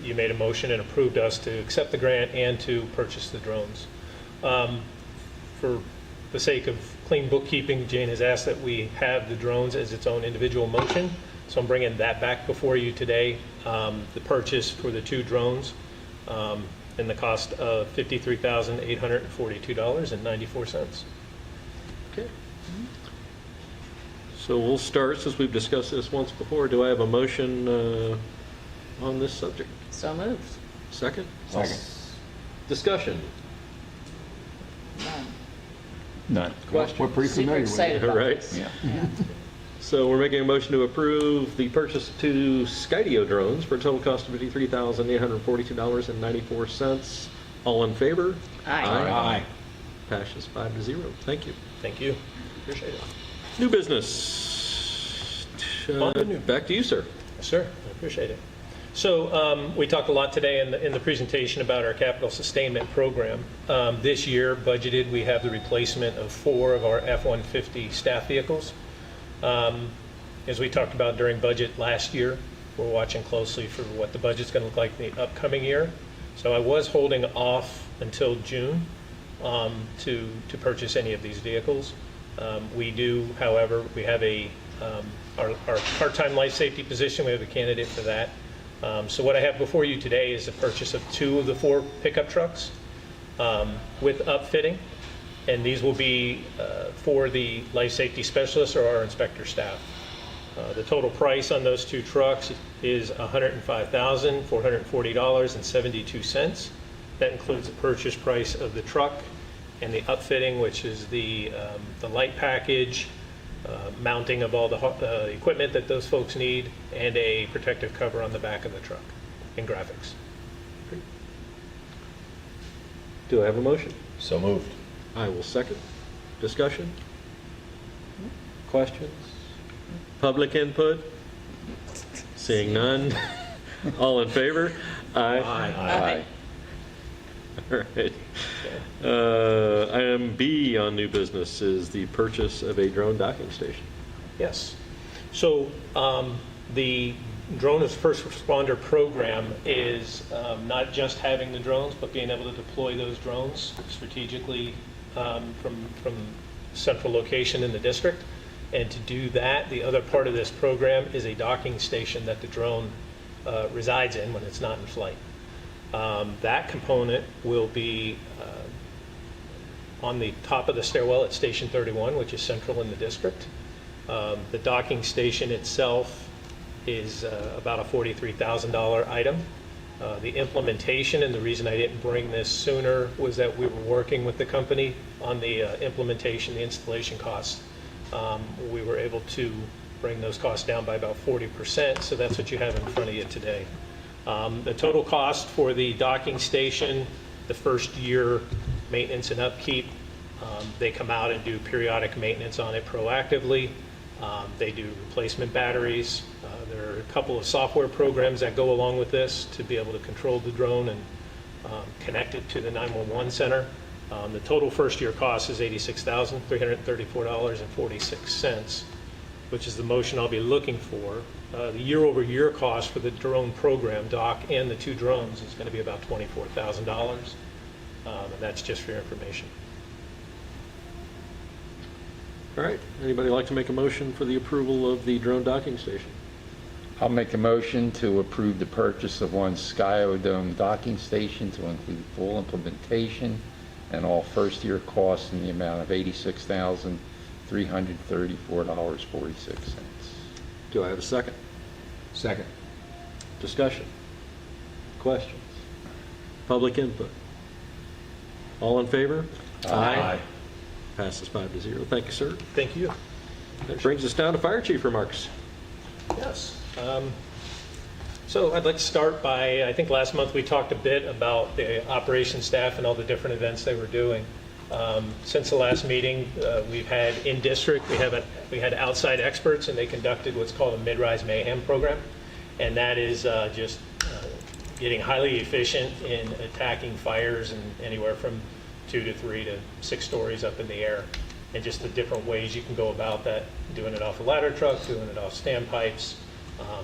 you made a motion and approved us to accept the grant and to purchase the drones. For the sake of clean bookkeeping, Jane has asked that we have the drones as its own individual motion, so I'm bringing that back before you today. The purchase for the 2 drones and the cost of $53,842.94. Okay. So we'll start, since we've discussed this once before. Do I have a motion on this subject? So moved. Second? Second. Discussion? None. None. Question? We're pretty Super familiar with excited it. about All right. this. Yeah. So we're making a motion to approve the purchase of 2 Skydio drones for a total cost of $53,842.94. All in favor? Aye. Aye. Passes 5-0. Thank you. Thank you. Appreciate it. New business. On to new. Back to you, sir. Yes, sir. I appreciate it. So we talked a lot today in the presentation about our capital sustainment program. This year, budgeted, we have the replacement of 4 of our F-150 staff vehicles. As we talked about during budget last year, we're watching closely for what the budget's going to look like in the upcoming year. So I was holding off until June to purchase any of these vehicles. We do, however, we have our part-time life safety position. We have a candidate for that. So what I have before you today is the purchase of 2 of the 4 pickup trucks with upfitting. And these will be for the life safety specialists or our inspector staff. The total price on those 2 trucks is $105,440.72. That includes the purchase price of the truck and the upfitting, which is the light package, mounting of all the equipment that those folks need, and a protective cover on the back of the truck and graphics. Do I have a motion? So moved. I will second. Discussion? Questions? Public input? Seeing none. All in favor? Aye. Aye. All right. Item B on new business is the purchase of a drone docking station. Yes. So the drone as first responder program is not just having the drones, but being able to deploy those drones strategically from central location in the district. And to do that, the other part of this program is a docking station that the drone resides in when it's not in flight. That component will be on the top of the stairwell at Station 31, which is central in the district. The docking station itself is about a $43,000 item. The implementation, and the reason I didn't bring this sooner, was that we were working with the company on the implementation, the installation costs. We were able to bring those costs down by about 40%, so that's what you have in front of you today. The total cost for the docking station, the first year maintenance and upkeep, they come out and do periodic maintenance on it proactively. They do replacement batteries. There are a couple of software programs that go along with this to be able to control the drone and connect it to the 911 center. The total first year cost is $86,334.46, which is the motion I'll be looking for. The year-over-year cost for the drone program, dock, and the 2 drones is going to be about $24,000, and that's just for your information. All right. Anybody like to make a motion for the approval of the drone docking station? I'll make a motion to approve the purchase of 1 Skyodome docking station to include full implementation and all first-year costs in the amount of $86,334.46. Do I have a second? Second. Discussion? Questions? Public input? All in favor? Aye. Passes 5-0. Thank you, sir. Thank you. That brings us down to Fire Chief remarks. Yes. So I'd like to start by, I think last month we talked a bit about the operations staff and all the different events they were doing. Since the last meeting, we've had in-district, we had outside experts, and they conducted what's called a Mid-Rise Mayhem program. And that is just getting highly efficient in attacking fires and anywhere from 2 to 3 to 6 stories up in the air, and just the different ways you can go about that, doing it off a ladder truck, doing it off standpipes.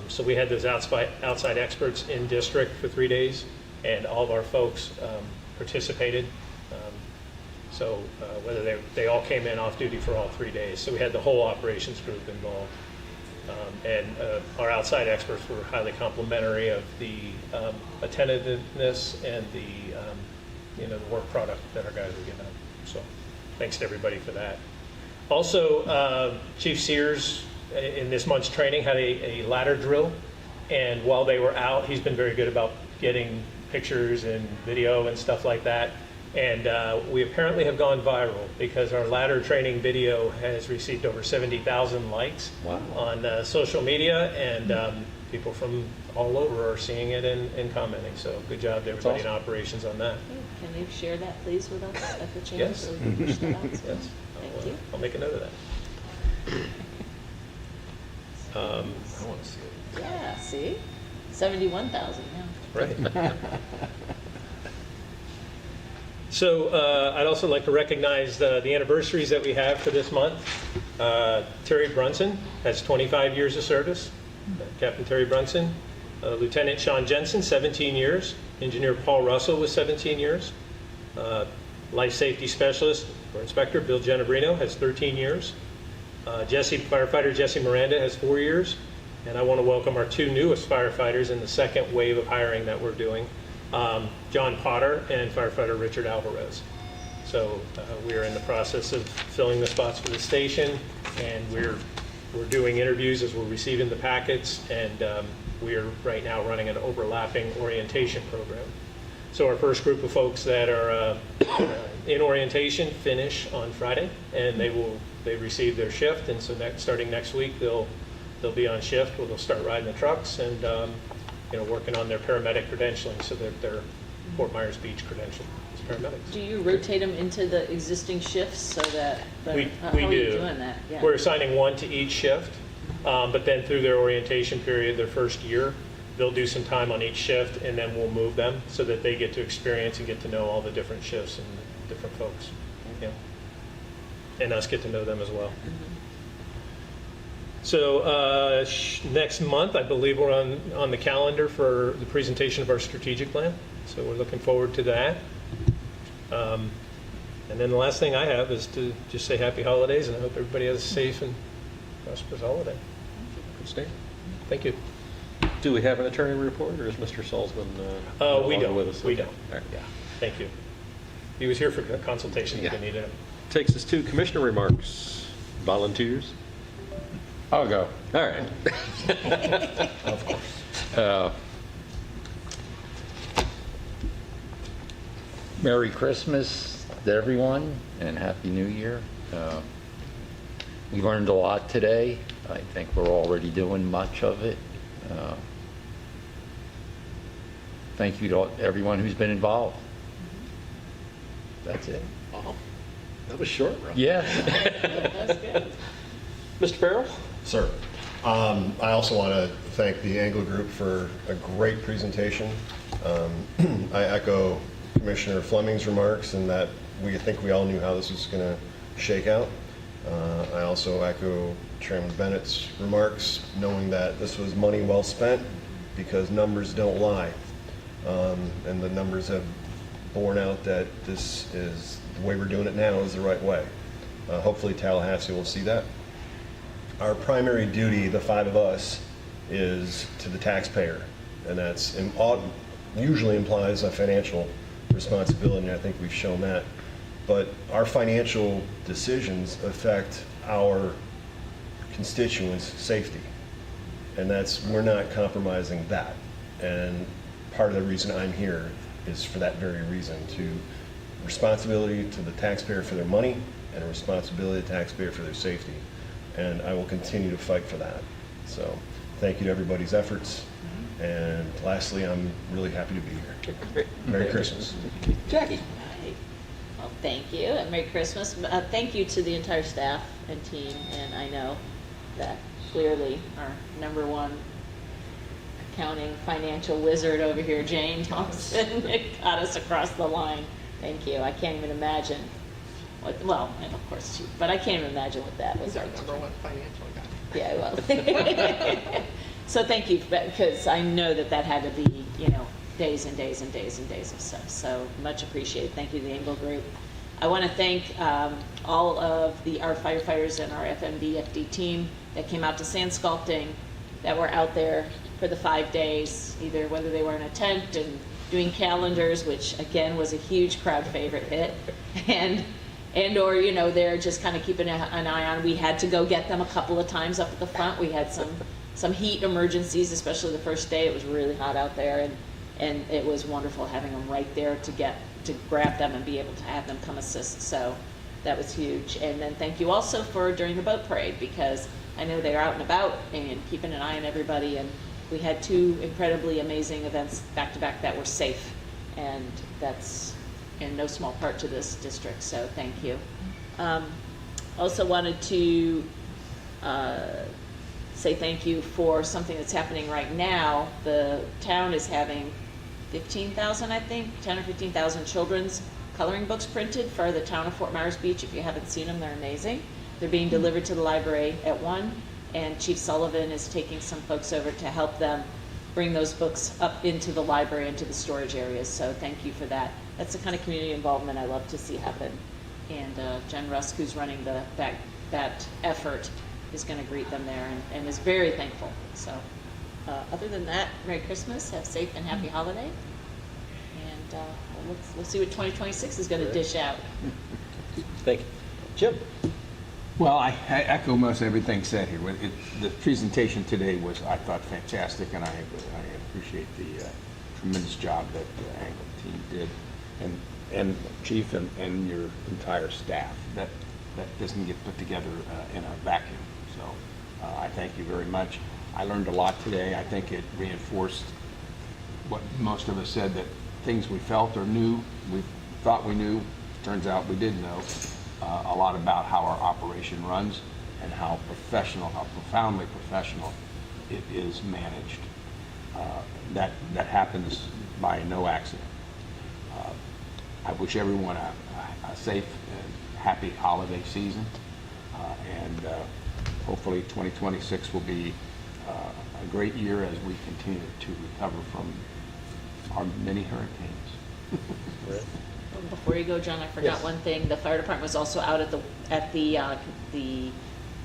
So we had those outside experts in district for 3 days, and all of our folks participated. So whether they all came in off duty for all 3 days. So we had the whole operations group involved. And our outside experts were highly complimentary of the attentiveness and the work product that our guys were giving them. So thanks to everybody for that. Also, Chief Sears in this month's training had a ladder drill, and while they were out, he's been very good about getting pictures and video and stuff like that. And we apparently have gone viral because our ladder training video has received over 70,000 likes on social media, and people from all over are seeing it and commenting. So good job to everybody in operations on that. Can you share that, please, with us at the chamber? Yes. So we can push that out? Yes. Thank you. I'll make a note of that. I want to see it. Yeah, see? 71,000, yeah. Right. So I'd also like to recognize the anniversaries that we have for this month. Terry Brunson has 25 years of service. Captain Terry Brunson. Lieutenant Sean Jensen, 17 years. Engineer Paul Russell was 17 years. Life Safety Specialist or Inspector Bill Genebrino has 13 years. Firefighter Jesse Miranda has 4 years. And I want to welcome our 2 newest firefighters in the second wave of hiring that we're doing. John Potter and firefighter Richard Alvarez. So we are in the process of filling the spots for the station, and we're doing interviews as we're receiving the packets, and we are right now running an overlapping orientation program. So our first group of folks that are in orientation finish on Friday, and they receive their shift, and so starting next week they'll be on shift where they'll start riding the trucks and working on their paramedic credentialing so that they're Fort Myers Beach credentialed as paramedics. Do you rotate them into the existing shifts so that, how are you doing that? Yeah. We're assigning 1 to each shift, but then through their orientation period, their first year, they'll do some time on each shift, and then we'll move them so that they get to experience and get to know all the different shifts and different folks. Yeah. And us get to know them as well. So next month, I believe we're on the calendar for the presentation of our strategic plan. So we're looking forward to that. And then the last thing I have is to just say happy holidays, and I hope everybody has a safe and prosperous holiday. Good stand. Thank you. Do we have an attorney report, or is Mr. Salzman no We longer don't. with us? We Okay. don't. All right. Yeah. Thank you. He was here for consultation if Yeah. you needed him. Takes us to commissioner remarks. Volunteers? I'll go. All right. Of course. Merry Christmas to everyone and Happy New Year. We learned a lot today. I think we're already doing much of it. Thank you to everyone who's been involved. That's it. Oh, that was short, Ron. Yeah. That's good. Mr. Farrell? Sir, I also want to thank the Anglo Group for a great presentation. I echo Commissioner Fleming's remarks in that we think we all knew how this was going to shake out. I also echo Chairman Bennett's remarks, knowing that this was money well spent because numbers don't lie. And the numbers have borne out that this is, the way we're doing it now is the right way. Hopefully Tallahassee will see that. Our primary duty, the 5 of us, is to the taxpayer, and that's usually implies a financial responsibility, and I think we've shown that. But our financial decisions affect our constituents' safety, and we're not compromising that. And part of the reason I'm here is for that very reason, to responsibility to the taxpayer for their money and a responsibility to the taxpayer for their safety. And I will continue to fight for that. So thank you to everybody's efforts. And lastly, I'm really happy to be here. Merry Christmas. Jackie? Right. Well, Thank you, and Merry Christmas. Thank you to the entire staff and team, and I know that clearly our number one accounting financial wizard over here, Jane Thompson, got us across the line. Thank you. I can't even imagine what, well, and of course, but I can't even imagine what that was like. Number one financial guy. Yeah, well. So thank you, because I know that that had to be, you know, days and days and days and days of stuff. So much appreciated. Thank you to the Engel Group. I want to thank all of our firefighters and our FMDFD team that came out to sand sculpting, that were out there for the 5 days, either whether they were in a tent and doing calendars, which again was a huge crowd favorite hit, and or, you know, they're just kind of keeping an eye on. We had to go get them a couple of times up at the front. We had some heat emergencies, especially the first day. It was really hot out there, and it was wonderful having them right there to grab them and be able to have them come assist. So that was huge. And then thank you also for during the boat parade, because I know they're out and about and keeping an eye on everybody. And we had 2 incredibly amazing events back to back that were safe, and that's in no small part to this district, so thank you. Also wanted to say thank you for something that's happening right now. The town is having 15,000, I think, 10 or 15,000 children's coloring books printed for the town of Fort Myers Beach. If you haven't seen them, they're amazing. They're being delivered to the library at 1, and Chief Sullivan is taking some folks over to help them bring those books up into the library, into the storage areas, so thank you for that. That's the kind of community involvement I love to see happen. And Jen Rusk, who's running that effort, is going to greet them there and is very thankful. So other than that, Merry Christmas, have a safe and happy holiday, and we'll see what 2026 is going to dish out. Thank you. Jim? Well, I echo most everything said here. The presentation today was, I thought, fantastic, and I appreciate the tremendous job that the Angle team did, and Chief and your entire staff. That doesn't get put together in a vacuum. So I thank you very much. I learned a lot today. I think it reinforced what most of us said, that things we felt or knew, we thought we knew, turns out we did know. A lot about how our operation runs and how professional, how profoundly professional it is managed. That happens by no accident. I wish everyone a safe and happy holiday season, and hopefully 2026 will be a great year as we continue to recover from our many hurricanes. Before you go, John, I forgot Yes. one thing. The fire department was also out at the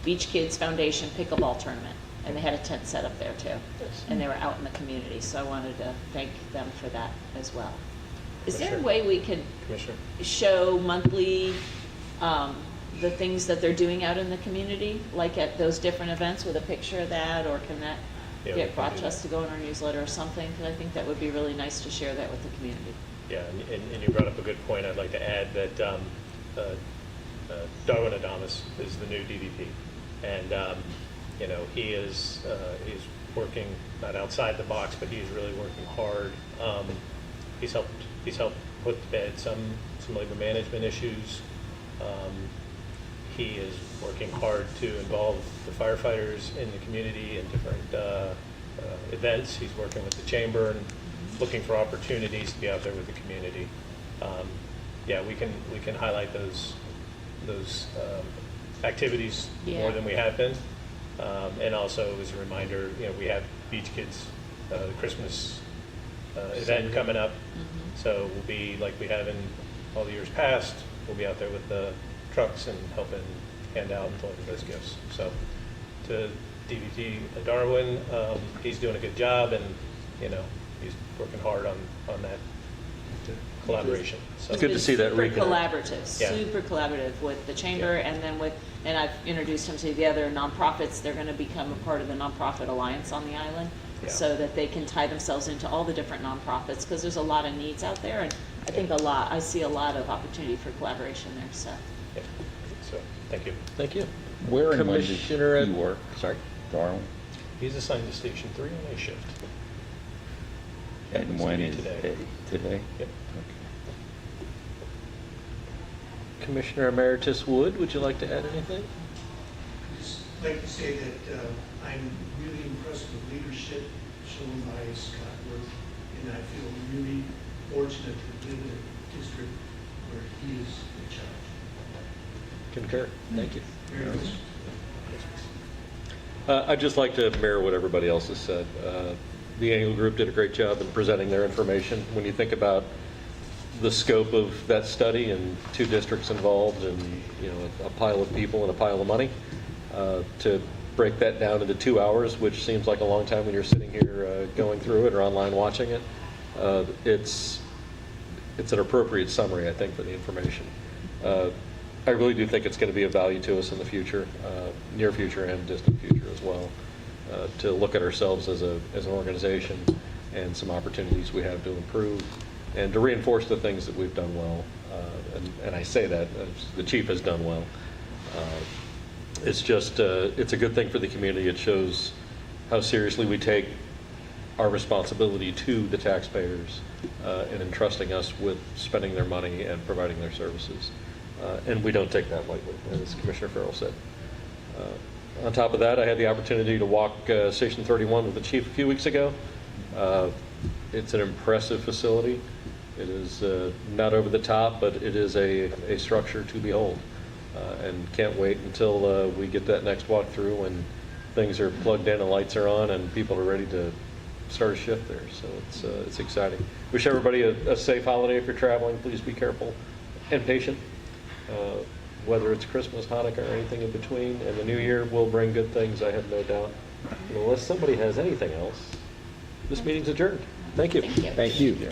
Beach Kids Foundation pickleball tournament, and they had a tent set up there too. And they were out in the community, so I wanted to thank them for that as well. Is there a way we could Commissioner? show monthly the things that they're doing out in the community, like at those different events with a picture of that, or can that Yeah, we get can brought do to us to go in our newsletter or something? Because I think that would be really nice to share that with the community. Yeah, and you brought up a good point. I'd like to add that Darwin Adamus is the new DVP, and you know, he's working not outside the box, but he's really working hard. He's helped put to bed some labor management issues. He is working hard to involve the firefighters in the community in different events. He's working with the chamber and looking for opportunities to be out there with the community. Yeah, we can highlight those activities more than we have been. And also, as a reminder, you know, we have Beach Kids, the Christmas event coming up. So we'll be, like we have in all the years past, we'll be out there with the trucks and helping hand out and deliver those gifts. So to DVP Darwin, he's doing a good job, and you know, he's working hard on that collaboration. So Good to see that Super reconnect. collaborative, Yeah. super collaborative with the chamber, and then and I've introduced him to the other nonprofits. They're going to become a part of the nonprofit alliance on the island, Yeah. so that they can tie themselves into all the different nonprofits, because there's a lot of needs out there, and I see a lot of opportunity for collaboration there. So yeah. So thank you. Thank you. Where and when does Commissioner- he work? Sorry. Darwin? He's assigned to Station 3 on A shift. And when is Today. it? Today? Yep. Okay. Commissioner Emeritus Wood, would you like to add anything? Just like to say that I'm really impressed with leadership shown by Scott Worth, and I feel really fortunate to live in a district where he is in charge. Concur. Thank you. Very much. I'd just like to mirror what everybody else has said. The Angle Group did a great job in presenting their information. When you think about the scope of that study and 2 districts involved and, a pile of people and a pile of money, to break that down into 2 hours, which seems like a long time when you're sitting here going through it or online watching it, it's an appropriate summary, I think, for the information. I really do think it's going to be of value to us in the future, near future and distant future as well, to look at ourselves as an organization and some opportunities we have to improve and to reinforce the things that we've done well. And I say that as the chief has done well. It's just, it's a good thing for the community. It shows how seriously we take our responsibility to the taxpayers in entrusting us with spending their money and providing their services. And we don't take that lightly, as Commissioner Farrell said. On top of that, I had the opportunity to walk Station 31 with the chief a few weeks ago. It's an impressive facility. It is not over the top, but it is a structure to behold. And can't wait until we get that next walk through when things are plugged in and lights are on and people are ready to start a shift there. So it's exciting. Wish everybody a safe holiday if you're traveling. Please be careful and patient. Whether it's Christmas, Hanukkah, or anything in between, and the new year will bring good things, I have no doubt. And unless somebody has anything else, this meeting's adjourned. Thank you. Thank you. Thank you.